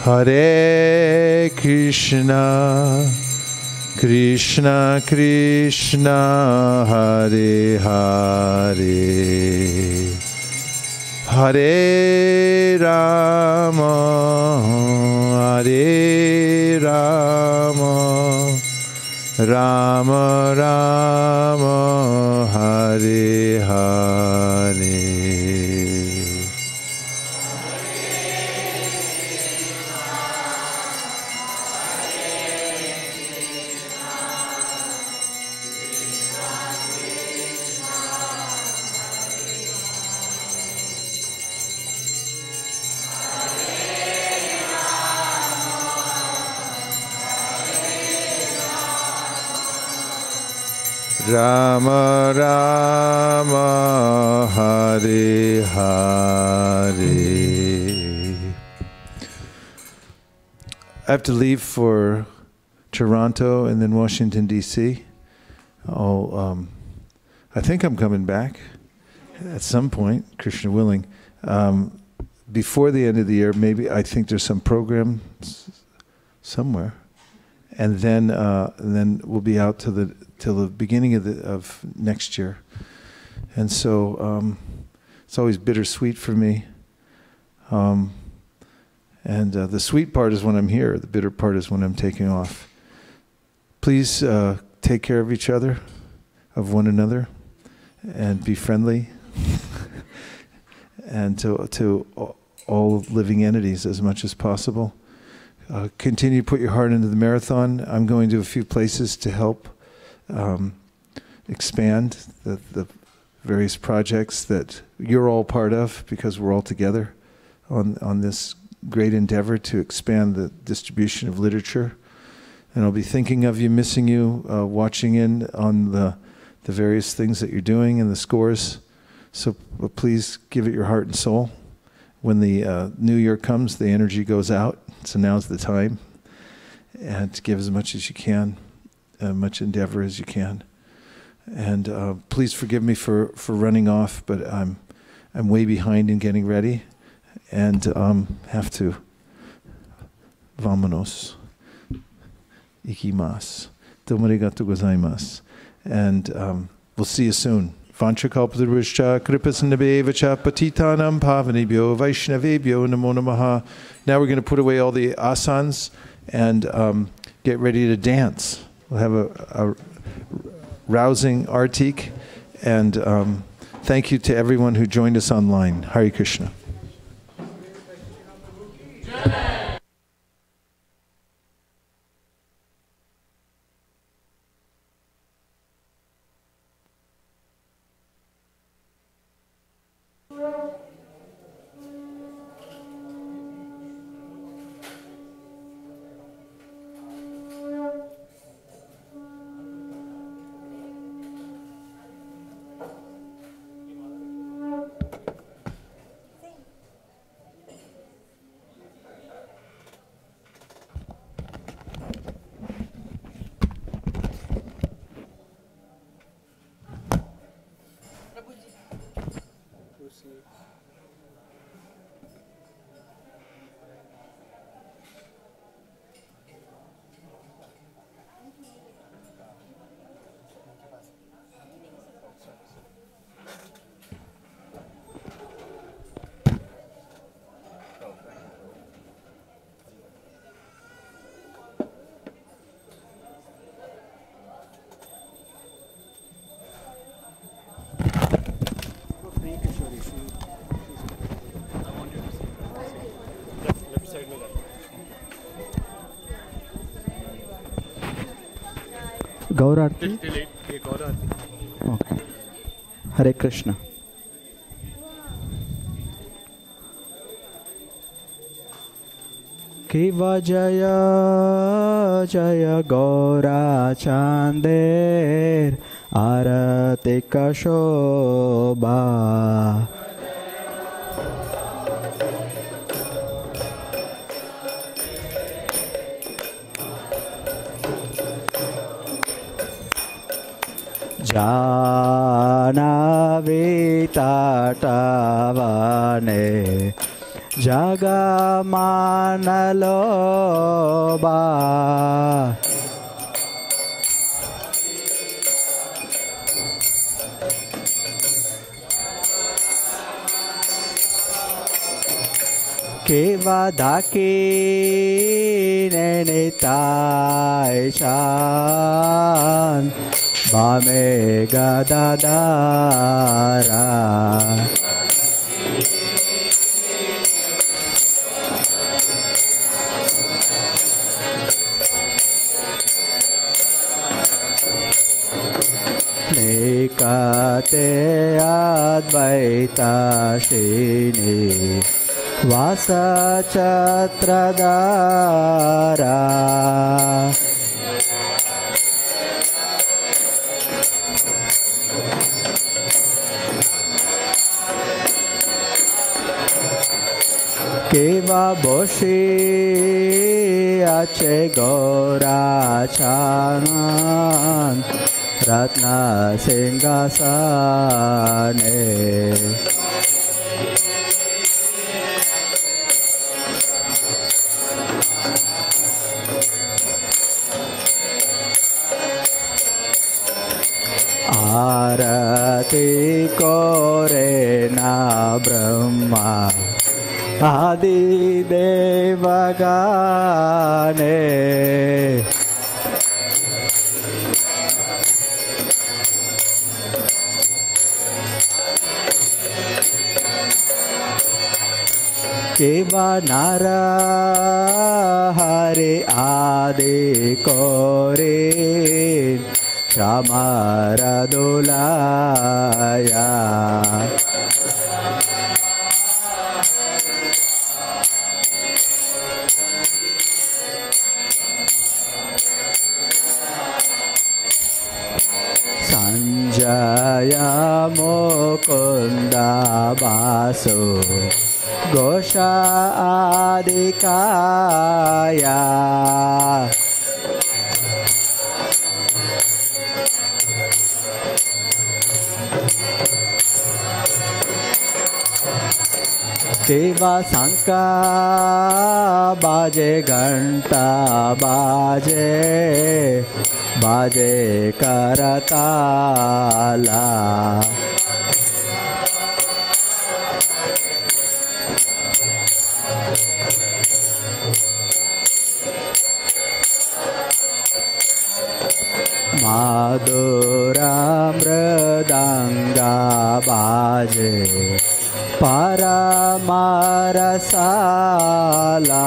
Hare Krishna, Krishna Krishna, Hare Hare, Hare Rama, Rama Rama, Hare Hare. Rama Rama Hare Hare. I have to leave for Toronto and then Washington, D.C. I think I'm coming back at some point, Krishna willing. Before the end of the year, maybe I think there's some program somewhere. And then we'll be out till the beginning of next year. And so it's always bittersweet for me. And the sweet part is when I'm here. The bitter part is when I'm taking off. Please take care of each other, of one another, and be friendly. And to all living entities as much as possible. Continue to put your heart into the marathon. I'm going to a few places to help expand the various projects that you're all part of, because we're all together on this great endeavor to expand the distribution of literature. And I'll be thinking of you, missing you, watching in on the various things that you're doing in the scores. So please give it your heart and soul. When the new year comes, the energy goes out. So now's the time. And to give as much as you can, much endeavor as you can. And please forgive me for running off, but I'm way behind in getting ready. And have to. Vamonos. Ikimasu. Domo arigatou gozaimasu. And we'll see you soon. Vanchakalpataruscha kripasinabhevacha patitanam pavanebhyo vaishnavebhyo namo namaha. Now we're going to put away all the asanas and get ready to dance. We'll have a rousing artik. And thank you to everyone who joined us online. Hare Krishna. Gaurarti? Okay. Hare Krishna. Kiva Jaya Jaya Gaura Chander Aratika Shobha. Janavi tatavane Jagamanaloba. Kevadaki nenitai shan Bame gadadara. Nikate advaita shini Vasa Chatradara. Kiva boshi ache gora chanan Ratna Singgasane Arati kore na Brahma Adi Devagane Kiva Nara Hari Adi Kore Shamaradulaya Sanjaya Mukunda Basu Gosha Adikaya Kiva Sanka Baje Ganta Baje Baje Karatala Madhura Mridanga Baje Paramarasala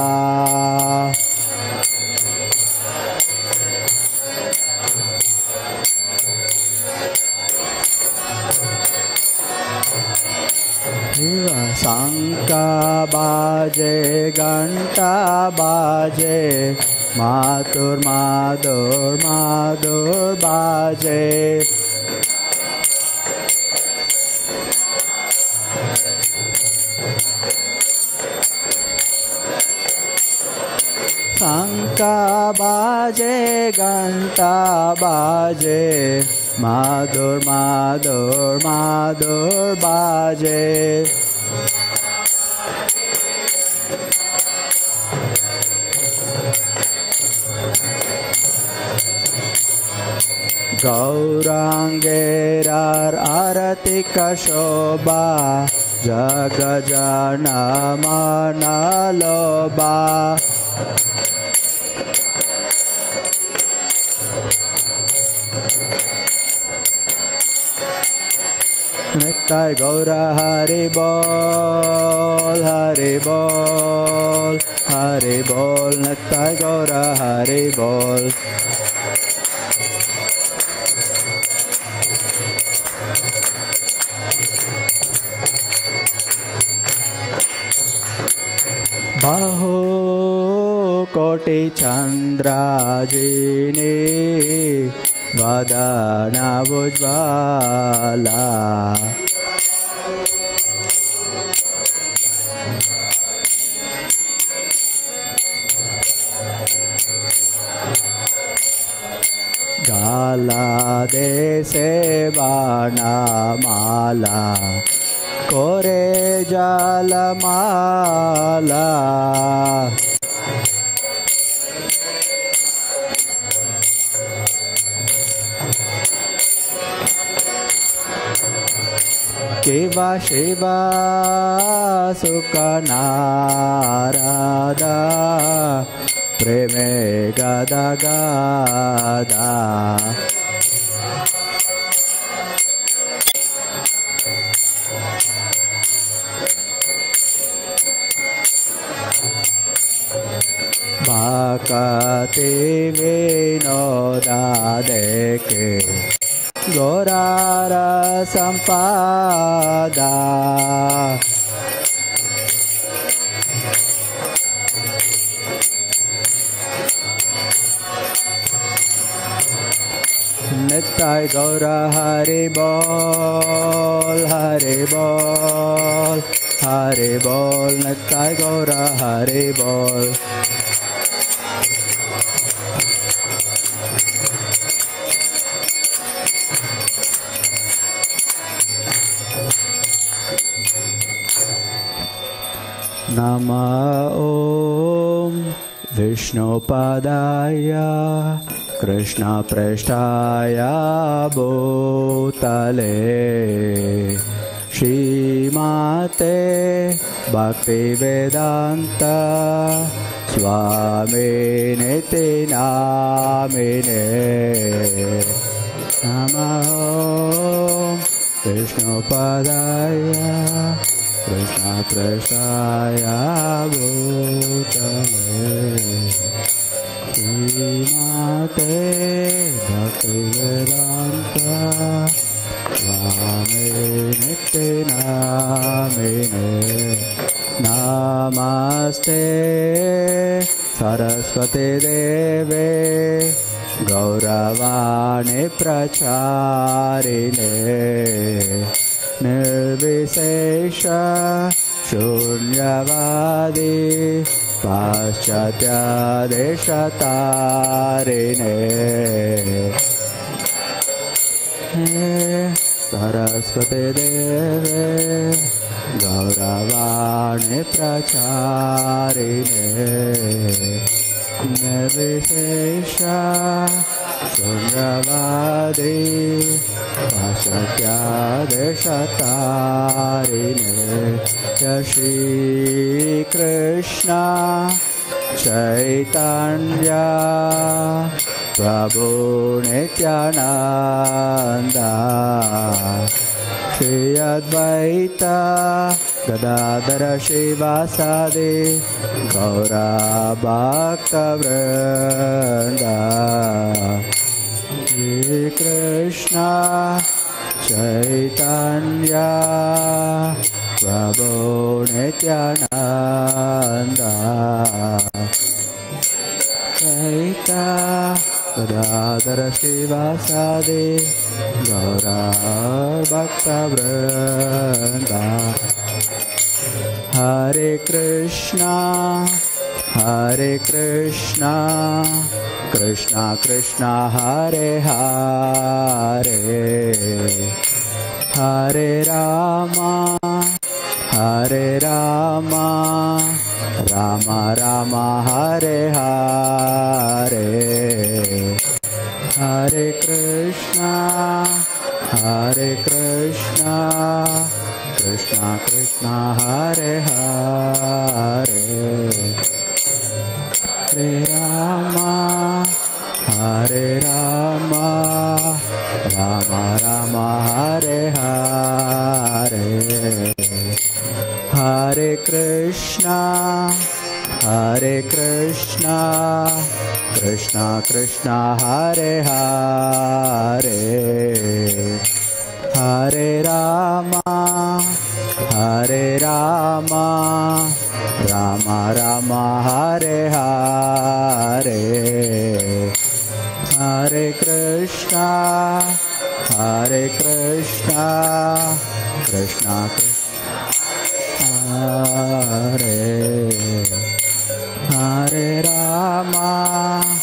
Sanka baje ganta baje Matur madur madur baje Sanka baje ganta baje Madur madur madur baje Gaurangerar aratika shobha Jagajana manaloba Nittai Gaura Hari Bol Hari Bol Hari Bol Nittai Gaura Hari Bol Baho Koti Chandra Jini Vadana Vujvala Gala Dese Vana Mala Kore Jala Mala Kiva Shiva Sukha Narada Preme Gada Gada Bhakati Vinoda Deke Gorara Sampada Nittai Gaura Hari Bol Hari Bol Hare Bol, Nittai Gaura Hare Bol. Nama Om Vishnupadaya Krishna Preshtaya Bhutale Shrimate Bhaktivedanta Swami Niti Namine. Nama Om Vishnupadaya Krishna Prasaya Bhutale Shrimate Bhaktivedanta Swami Niti Namine. Namaste Saraswati Deve Gauravani Pracharine Nirvisesha Shunyavadi Paschatya Deshatarine. Saraswati Deve Gauravani Pracharine Nirvisesha Shunyavadi Paschatya Deshatarine. Shri Krishna Chaitanya Prabhu Nityananda Shri Advaita Gadadhara Shivasadi Gaura Bhakta Vrinda. Shri Krishna Chaitanya Prabhu Nityananda Chaita Gadadhara Shivasadi Gaura Bhakta Vrinda. Hare Krishna Krishna Krishna Hare Hare Hare Rama Rama Rama Hare Hare Hare Krishna Krishna Krishna Hare Hare Hare Rama Rama Rama Hare Hare Hare Krishna Krishna Krishna Hare Hare Hare Rama Rama Rama Hare Hare Hare Krishna Krishna Hare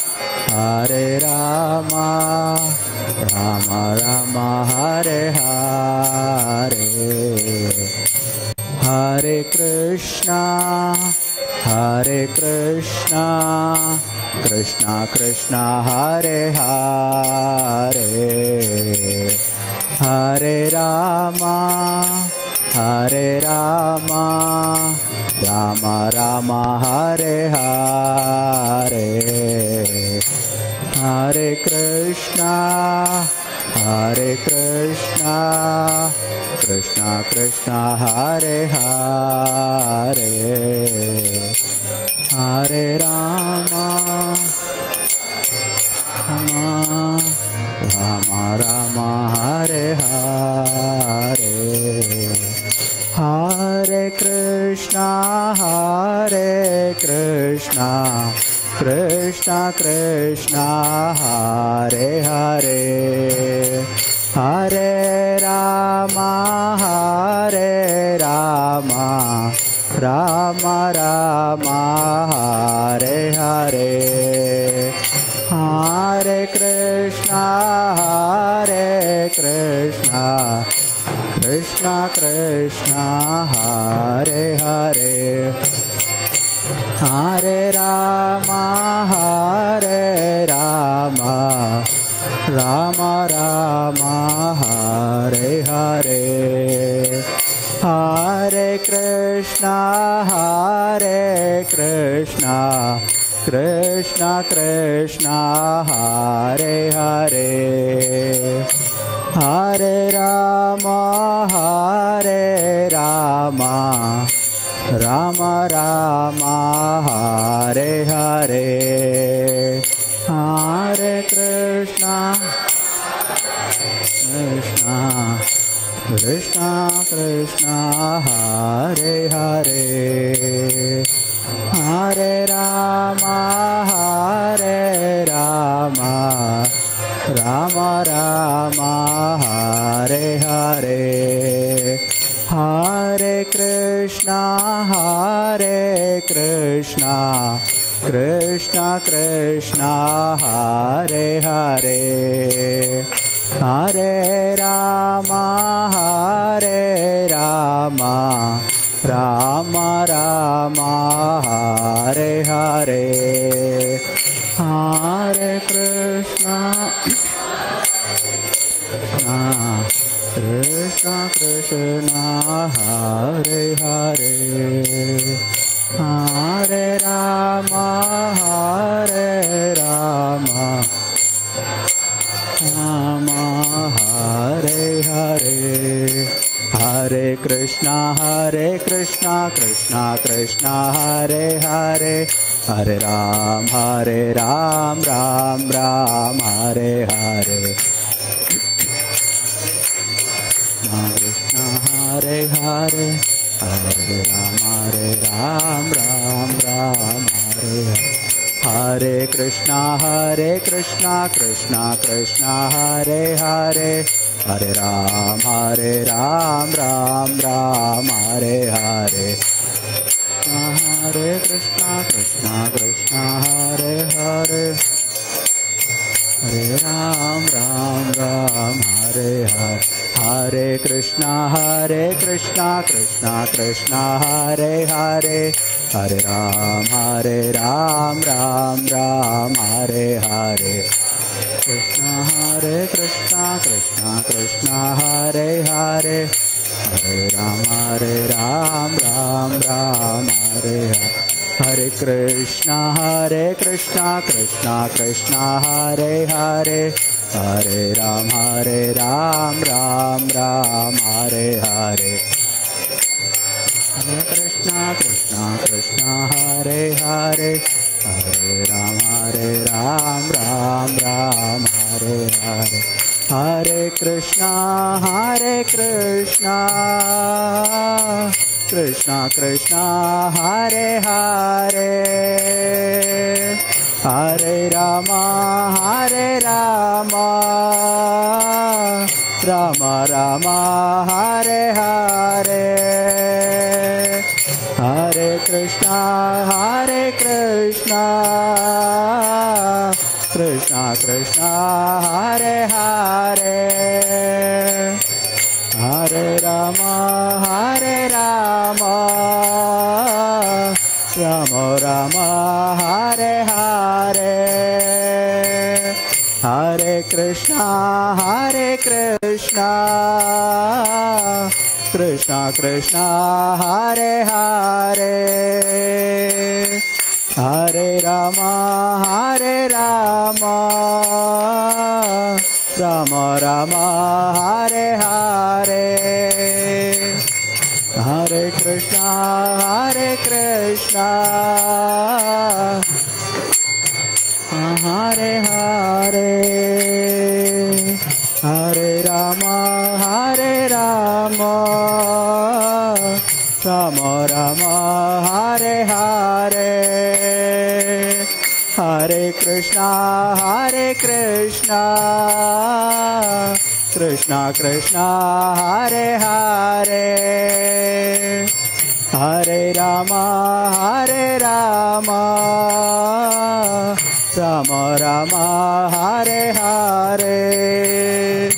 Hare Rama Rama Rama Hare Hare Hare Krishna Krishna Krishna Hare Hare Hare Rama Rama Rama Hare Hare Hare Krishna Krishna Krishna Hare Hare Hare Rama Rama Rama Hare Hare Hare Krishna Krishna Krishna Hare Hare Hare Rama, Hare Rama, Rama Rama, Hare Hare, Hare Krishna, Hare Krishna, Krishna Krishna, Hare Hare, Hare Rama, Hare Rama, Rama Rama, Hare Hare, Hare Krishna, Hare Krishna, Krishna Krishna, Hare Hare, Hare Rama, Hare Rama, Rama Rama, Hare Hare, Hare Krishna, Krishna Krishna Krishna, Hare Hare, Hare Rama, Hare Rama, Rama Rama, Hare Hare, Hare Krishna, Hare Krishna, Krishna Krishna, Hare Hare, Hare Rama, Hare Rama, Rama Rama, Hare Hare, Hare Krishna, Krishna Krishna, Hare Hare, Hare Rama, Hare Rama, Rama Hare Hare, Hare Krishna, Krishna Krishna, Hare Hare, Hare Ram, Ram Ram, Hare Hare, Krishna Hare Hare, Hare Ram, Ram Ram, Hare Hare, Hare Krishna, Krishna Krishna, Hare Hare, Hare Ram, Ram Ram, Hare Hare, Hare Krishna, Krishna, Hare Hare, Hare Ram, Ram, Hare Hare, Hare Krishna, Krishna Krishna, Hare Hare, Hare Ram, Ram Hare Hare, Krishna Krishna Krishna, Hare Hare, Hare Ram, Ram Hare Hare, Hare Krishna, Krishna Krishna, Hare Hare, Hare Ram, Ram Hare Hare, Hare Krishna, Krishna Hare Hare, Hare Ram, Ram Hare Hare, Hare Krishna, Krishna Krishna, Hare Hare, Hare Rama, Rama Rama, Hare Hare, Hare Krishna, Krishna Krishna, Hare Hare, Hare Rama, Rama Rama, Hare Hare, Hare Krishna, Krishna Krishna, Hare Hare, Hare Rama, Rama Rama, Hare Hare, Hare Krishna, Hare Hare, Hare Rama, Rama Rama, Hare Hare, Hare Krishna, Krishna Krishna Hare Hare Hare Rama Rama Rama Hare Hare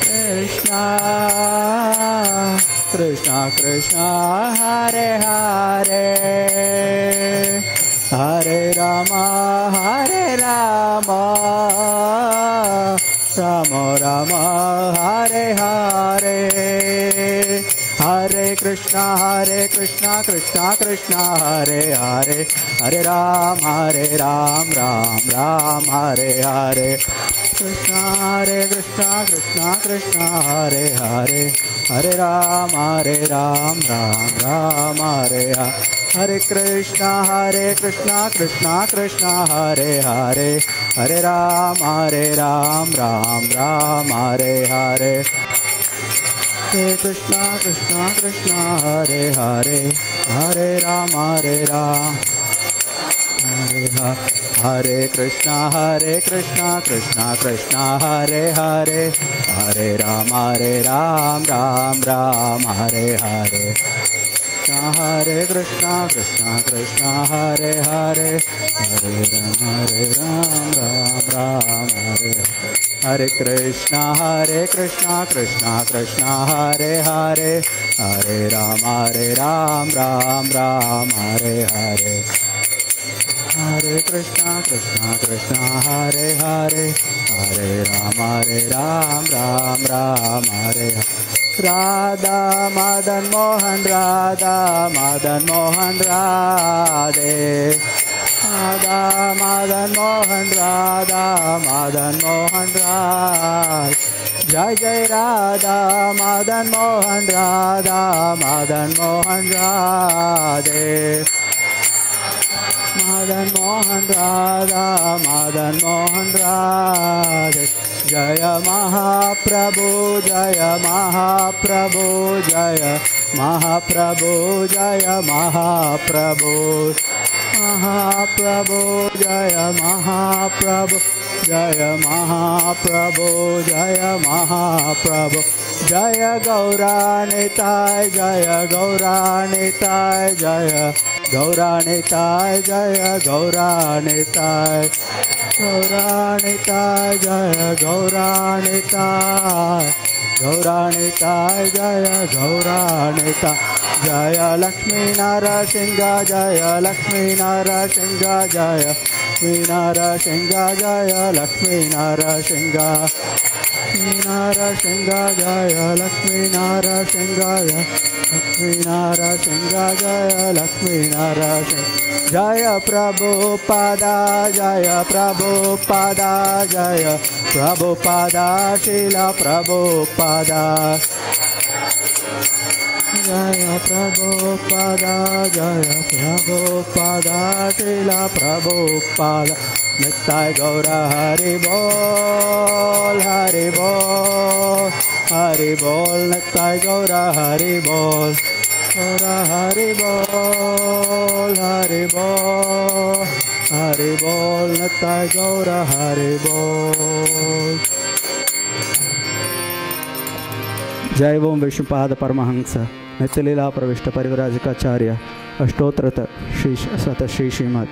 Krishna Krishna Krishna Hare Hare Hare Rama Rama Rama Hare Hare Hare Krishna Krishna Krishna Hare Hare Hare Ram Ram Hare Hare Krishna Krishna Krishna Hare Hare Hare Ram Ram Hare Hare Hare Krishna Krishna Krishna Hare Hare Hare Ram Ram Hare Hare Hare Krishna Krishna Hare Hare Hare Ram Hare Hare Krishna Krishna Krishna Hare Hare Hare Ram Ram Hare Hare Hare Krishna Krishna Hare Hare Hare Ram Hare Hare Krishna Krishna Krishna Hare Hare Hare Ram Ram Hare Hare Hare Krishna Krishna Hare Hare Hare Ram Hare Radha Madan Mohan Radhe Radha Madan Mohan Radhe Jai Jai Radha Madan Mohan Radhe Madan Mohan Radhe Jaya Mahaprabhu Jaya Mahaprabhu Jaya Mahaprabhu Jaya Mahaprabhu Mahaprabhu Jaya Mahaprabhu Jaya Mahaprabhu Jaya Mahaprabhu Jaya Gauranitai Jaya Gauranitai Jaya Gauranitai Jaya Gauranitai Gauranitai Jaya Gauranitai Gauranitai Jaya Gauranitai Jaya Lakshmi Narasingha Jaya Lakshmi Narasingha Jaya Lakshmi Narasingha Jaya Lakshmi Narasingha Narasingha Jaya Lakshmi Narasingha Lakshmi Narasingha Jaya Lakshmi Narasingha Jaya Prabhupada Jaya Prabhupada Jaya Prabhupada Srila Prabhupada Jaya Prabhupada Jaya Prabhupada Srila Prabhupada Nittai Gaura Hari Bol Hari Bol Hari Bol Nittai Gaura Hari Bol Gaura Hari Bol Hari Bol Hari Bol Nittai Gaura Hari Bol Jai Om Vishnupada Paramahansa Nityalila Pravishta Parivrajikacharya Ashtotrata Shri Sata Shri Srimad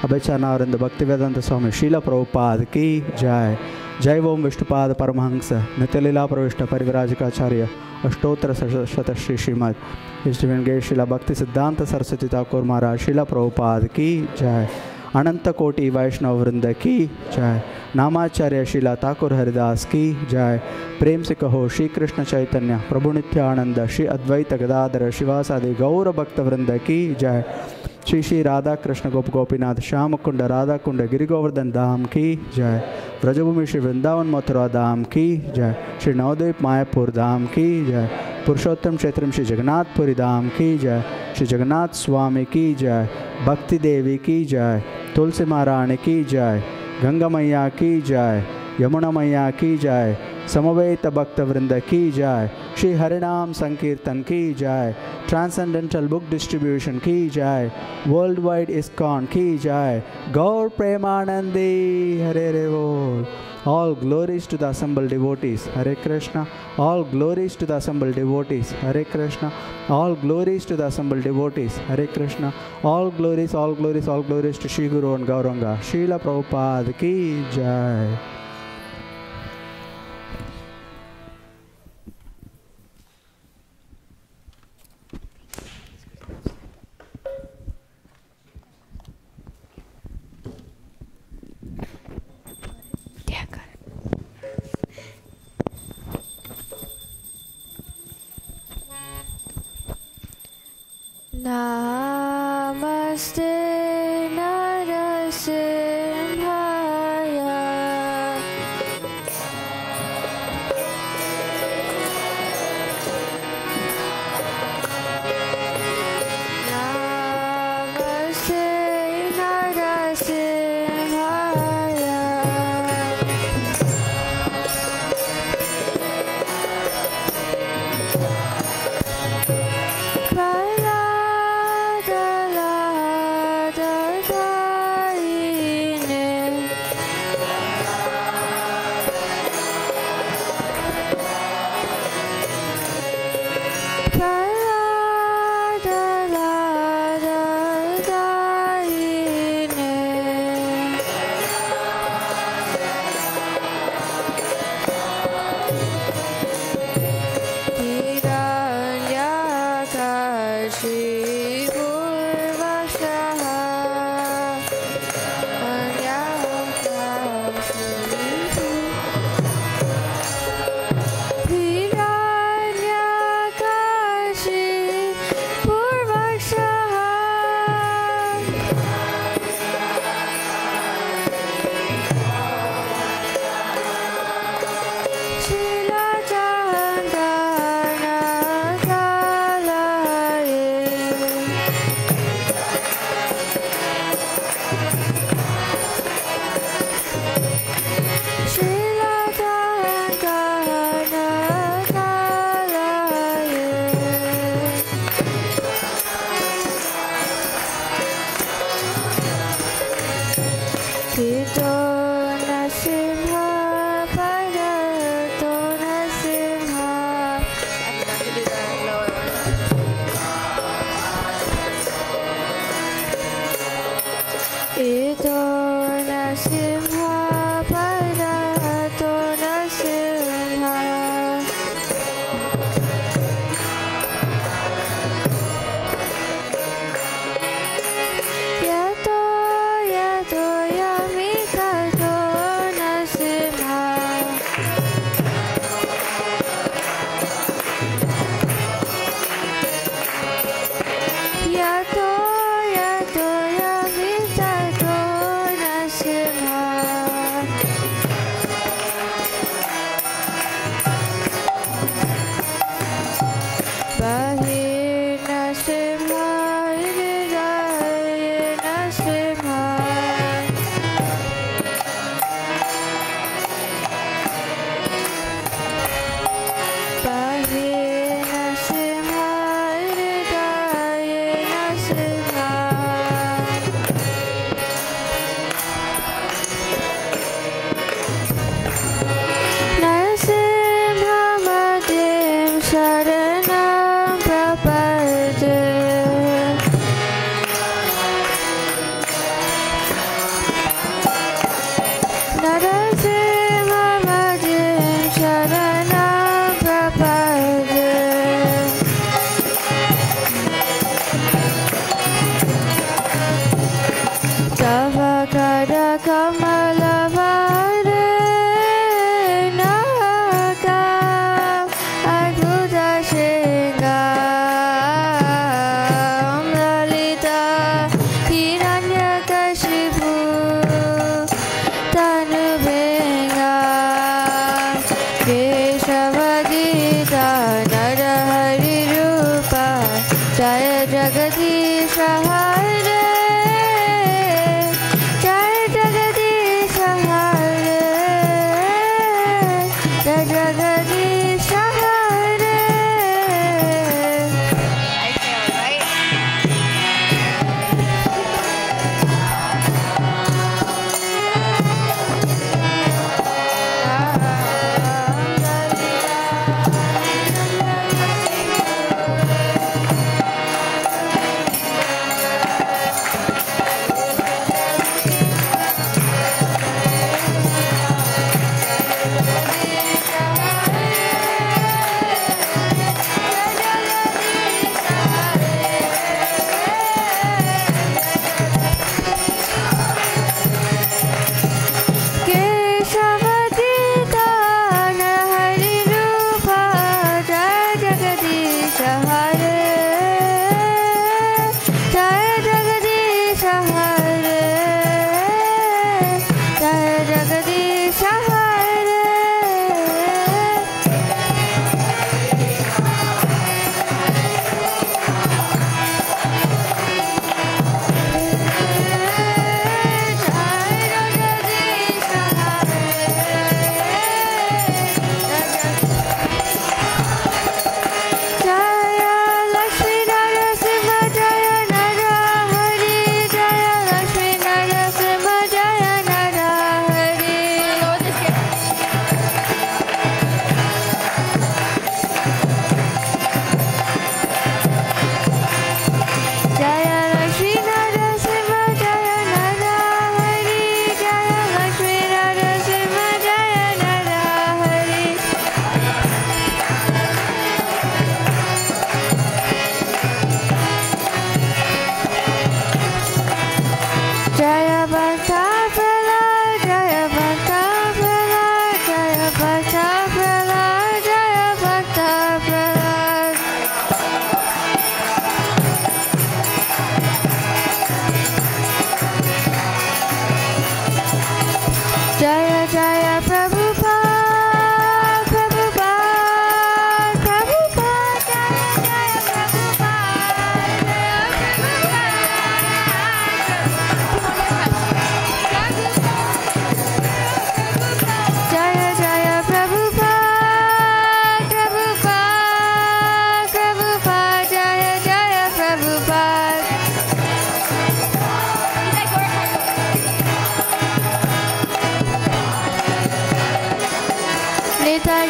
Abhayacharnarinda Bhaktivedanta Swami Srila Prabhupada Ki Jai Jai Om Vishnupada Paramahansa Nityalila Pravishta Parivrajikacharya Ashtotra Sata Shri Srimad His Divine Grace Srila Bhakti Siddhanta Saraswati Thakur Maharaj Srila Prabhupada Ki Jai Ananta Koti Vaishnava Vrinda Ki Jai Namacharya Srila Thakur Haridas Ki Jai Prem se kaho Shri Krishna Chaitanya Prabhu Nityananda Shri Advaita Gadadhara Shivasadi Gaura Bhakta Vrinda Ki Jai Shri Shri Radha Krishna Gop Gopinath Shyamakunda Radha Kunda Giri Govardhan Dham Ki Jai Vrajabhumi Shri Vrindavan Mathura Dham Ki Jai Shri Navadvip Mayapur Dham Ki Jai Purushottam Kshetram Shri Jagannath Puri Dham Ki Jai Shri Jagannath Swami Ki Jai Bhakti Devi Ki Jai Tulsi Maharani Ki Jai Ganga Maiya Ki Jai Yamuna Maiya Ki Jai Samaveta Bhakta Vrinda Ki Jai Shri Harinam Sankirtan ki jai, Transcendental Book Distribution ki jai, Worldwide ISKCON ki jai, Gaur Premanandi Hare Hare Bol. All glories to the assembled devotees, Hare Krishna. All glories to the assembled devotees, Hare Krishna. All glories to the assembled devotees, Hare Krishna. All glories, all glories, all glories to Shri Guru and Gauranga. Srila Prabhupada ki jai. Namaste Narasimhaya. Namaste Narasimhaya. Yato yato yamita to nasimha.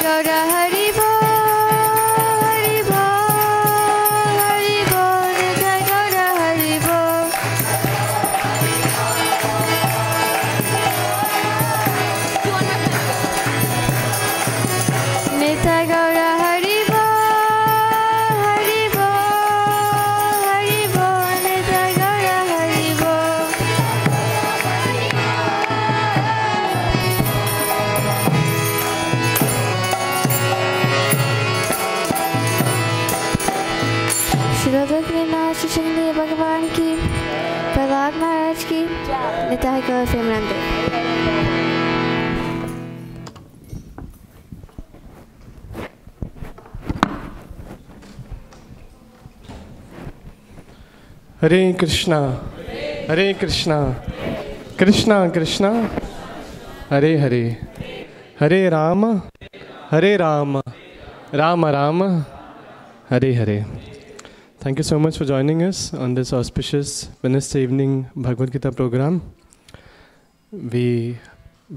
Gaura Hari Bol, Hari Bol, Hari Bol, Nitai Gaura Hari Bol. Nitai Gaura Hari Bol, Hari Bol, Hari Bol, Nitai Gaura Hari Bol. Shri Bhaktivinoda Shri Bhagavan ki, Prahlad Maharaj ki, Nitai Gaura Premanande. Hare Krishna, Hare Krishna, Krishna Krishna, Hare Hare, Hare Rama, Hare Rama, Rama Rama, Hare Hare. Thank you so much for joining us on this auspicious Wednesday evening Bhagavad Gita program. We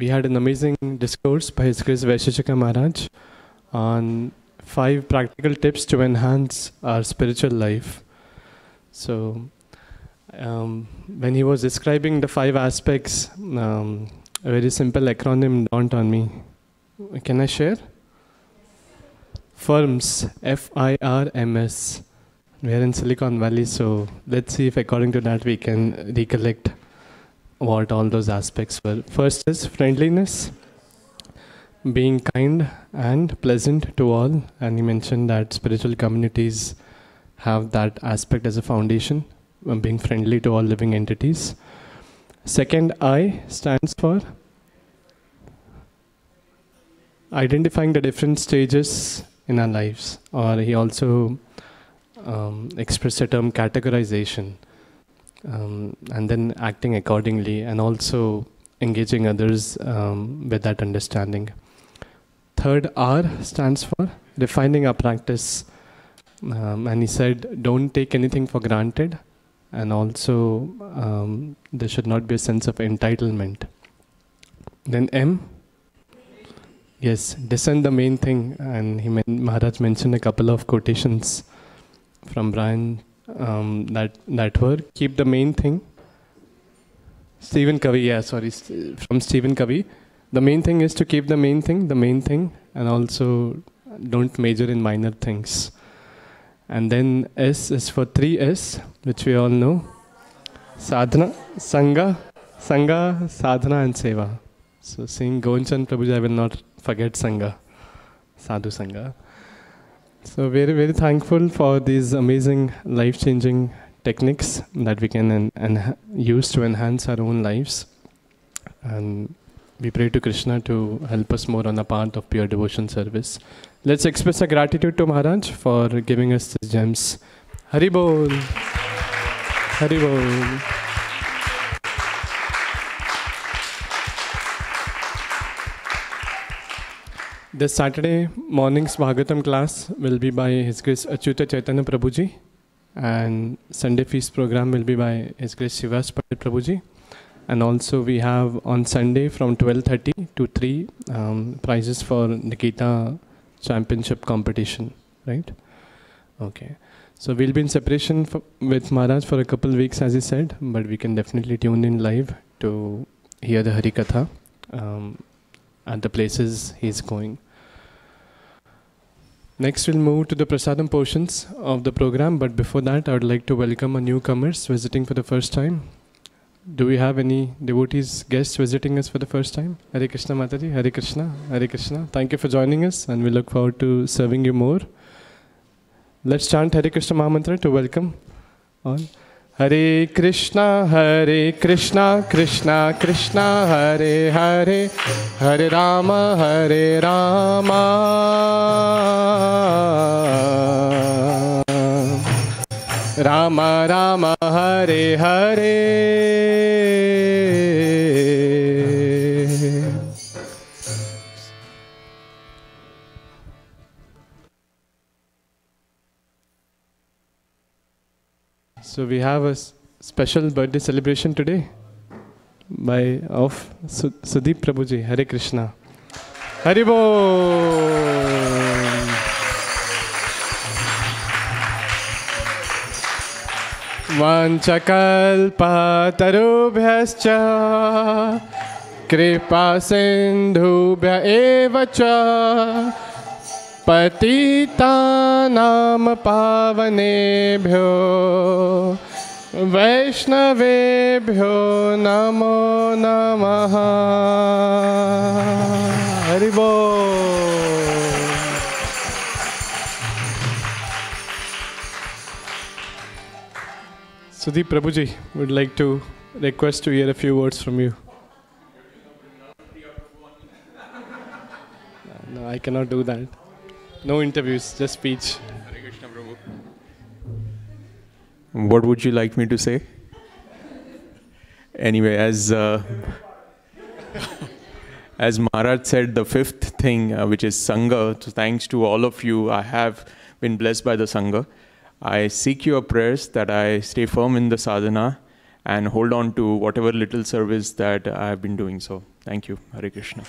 had an amazing discourse by His Grace Vaisesika Maharaj on 5 practical tips to enhance our spiritual life. So, when he was describing the 5 aspects, a very simple acronym dawned on me. Can I share? FIRMS, F-I-R-M-S. We are in Silicon Valley, so let's see if according to that we can recollect what all those aspects were. First is friendliness, being kind and pleasant to all. And he mentioned that spiritual communities have that aspect as a foundation, being friendly to all living entities. Second, I stands for identifying the different stages in our lives, or he also expressed the term categorization, and then acting accordingly, and also engaging others with that understanding. Third, R stands for refining our practice. And he said, don't take anything for granted, and also there should not be a sense of entitlement. Then M, yes, discern the main thing, and Maharaj mentioned a couple of quotations from Brian that were, keep the main thing. Stephen Covey, from Stephen Covey. The main thing is to keep the main thing, and also don't major in minor things. And then S is for 3S, which we all know. Sadhana, Sangha, Sadhana and Seva. So saying Gonchan Prabhuji, I will not forget Sangha, Sadhu Sangha. So very, very thankful for these amazing life-changing techniques that we can use to enhance our own lives. And we pray to Krishna to help us more on the path of pure devotion service. Let's express our gratitude to Maharaj for giving us these gems. Hari Bol! Hari Bol! This Saturday morning's Bhagavatam class will be by His Grace Achyuta Chaitanya Prabhuji, and Sunday feast program will be by His Grace Shivas Pandit Prabhuji. And also we have on Sunday from 12:30 to 3 prizes for the Gita championship competition, right? Okay. So we'll be in separation with Maharaj for a couple weeks, as he said, but we can definitely tune in live to hear the Hari Katha at the places he's going. Next, we'll move to the Prasadam portions of the program, but before that, I would like to welcome our newcomers visiting for the first time. Do we have any devotees, guests visiting us for the first time? Hare Krishna Mataji, Hare Krishna, Hare Krishna. Thank you for joining us, and we look forward to serving you more. Let's chant Hare Krishna Mahamantra to welcome all. Hare Krishna, Krishna Krishna, Hare Hare, Hare Rama, Hare Rama, Rama Rama, Hare Hare. So we have a special birthday celebration today of Sudeep Prabhuji. Hare Krishna. Hari Bol. vanchakalpatarubhyascha kripa sindhubhya eva cha patitanam pavanebhyo Vaishnavebhyo namo namaha. Hari Bol. Sudeep Prabhuji would like to request to hear a few words from you. No, I cannot do that. No interviews, just speech. What would you like me to say? Anyway, as Maharaj said, the fifth thing, which is Sangha, so thanks to all of you, I have been blessed by the Sangha. I seek your prayers that I stay firm in the sadhana and hold on to whatever little service that I have been doing. So, thank you. Hare Krishna.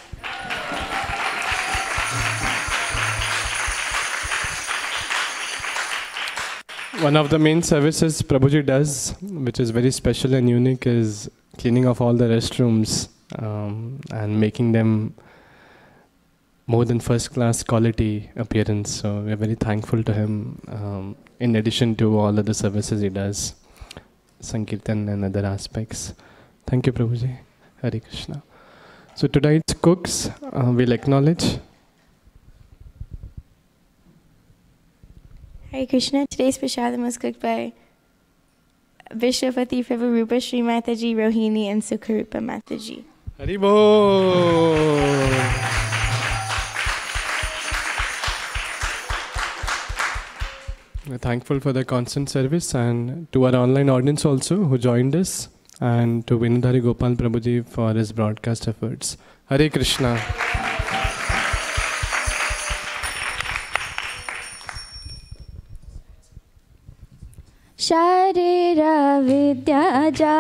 One of the main services Prabhuji does, which is very special and unique, is cleaning of all the restrooms and making them more than first-class quality appearance. So we are very thankful to him, in addition to all other services he does, Sankirtan and other aspects. Thank you, Prabhuji. Hare Krishna. So tonight's cooks we'll acknowledge. Hare Krishna. Today's prasadam was cooked by Vishwapati Prabhurupa, Sri Mataji, Rohini, and Sukharupa Mataji. Hari Bol. We're thankful for the constant service, and to our online audience also who joined us, and to Vinodhari Gopal Prabhuji for his broadcast efforts. Hare Krishna. Sharira vidya ja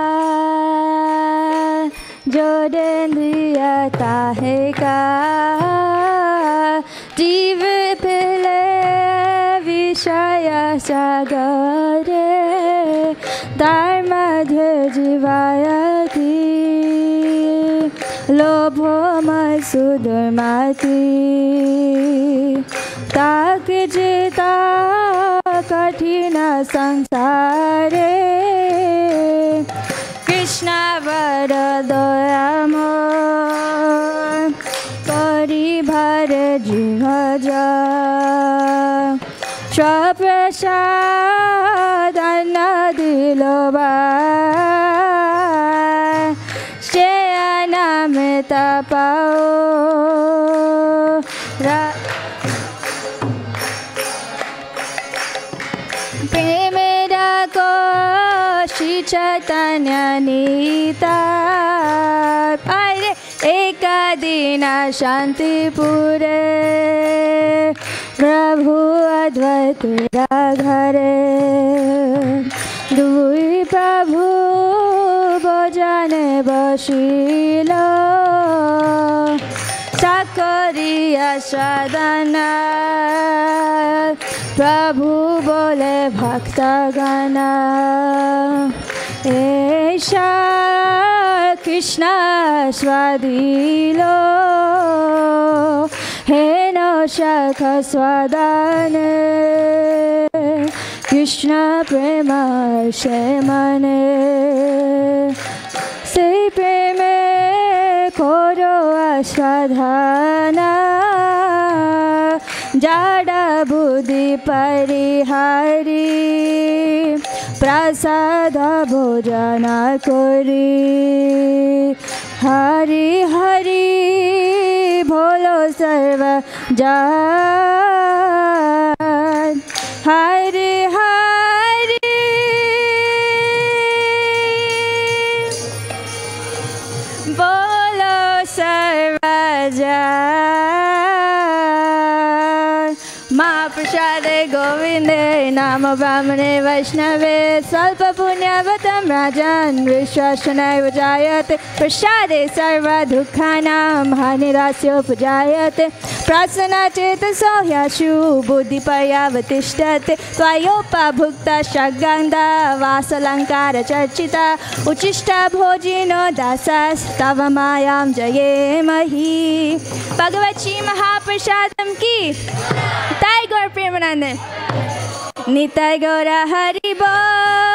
jodendriya taheka jiv pile vishaya sagare dharmadhe jivayati lobho masudurmati tak jita kathina sansare Krishna vara doyamo kari bhare jivaja swaprasadana diloba sheyanamita pao Premera ko Shri Chaitanya Nita Pare Ekadina Shanti Pure Prabhu Advaita Ghare Dui Prabhu Bojane Bashilo Sakariya Sadhana Prabhu bole bhakta gana Esha Krishna swadilo Heno shakha swadane Krishna prema shemane Se preme koro aswadhana Jada buddhi parihari Prasada bhojana kori Hari Hari Bholo sarva jan Hari Hari Bholo sarva jan Ma महाप्रसादे गोविन्दे नाम ब्राह्मणे वैष्णवे स्वल्पपुण्यवतं राजन् विश्वासनैव जायते प्रसादे सर्वदुःखानां हानिरास्योपजायते प्रसन्नचेतसो ह्याशु बुद्धिपर्यावतिष्ठते त्वयोपभुक्ता शग्गन्धा वासलङ्कारचर्चिता उच्छिष्टा भोजिनो दासस्तव मायां जयेमहि। भगवत श्री महाप्रसादम की निताय गौर प्रेमानंद निताय गौर हरि बोल।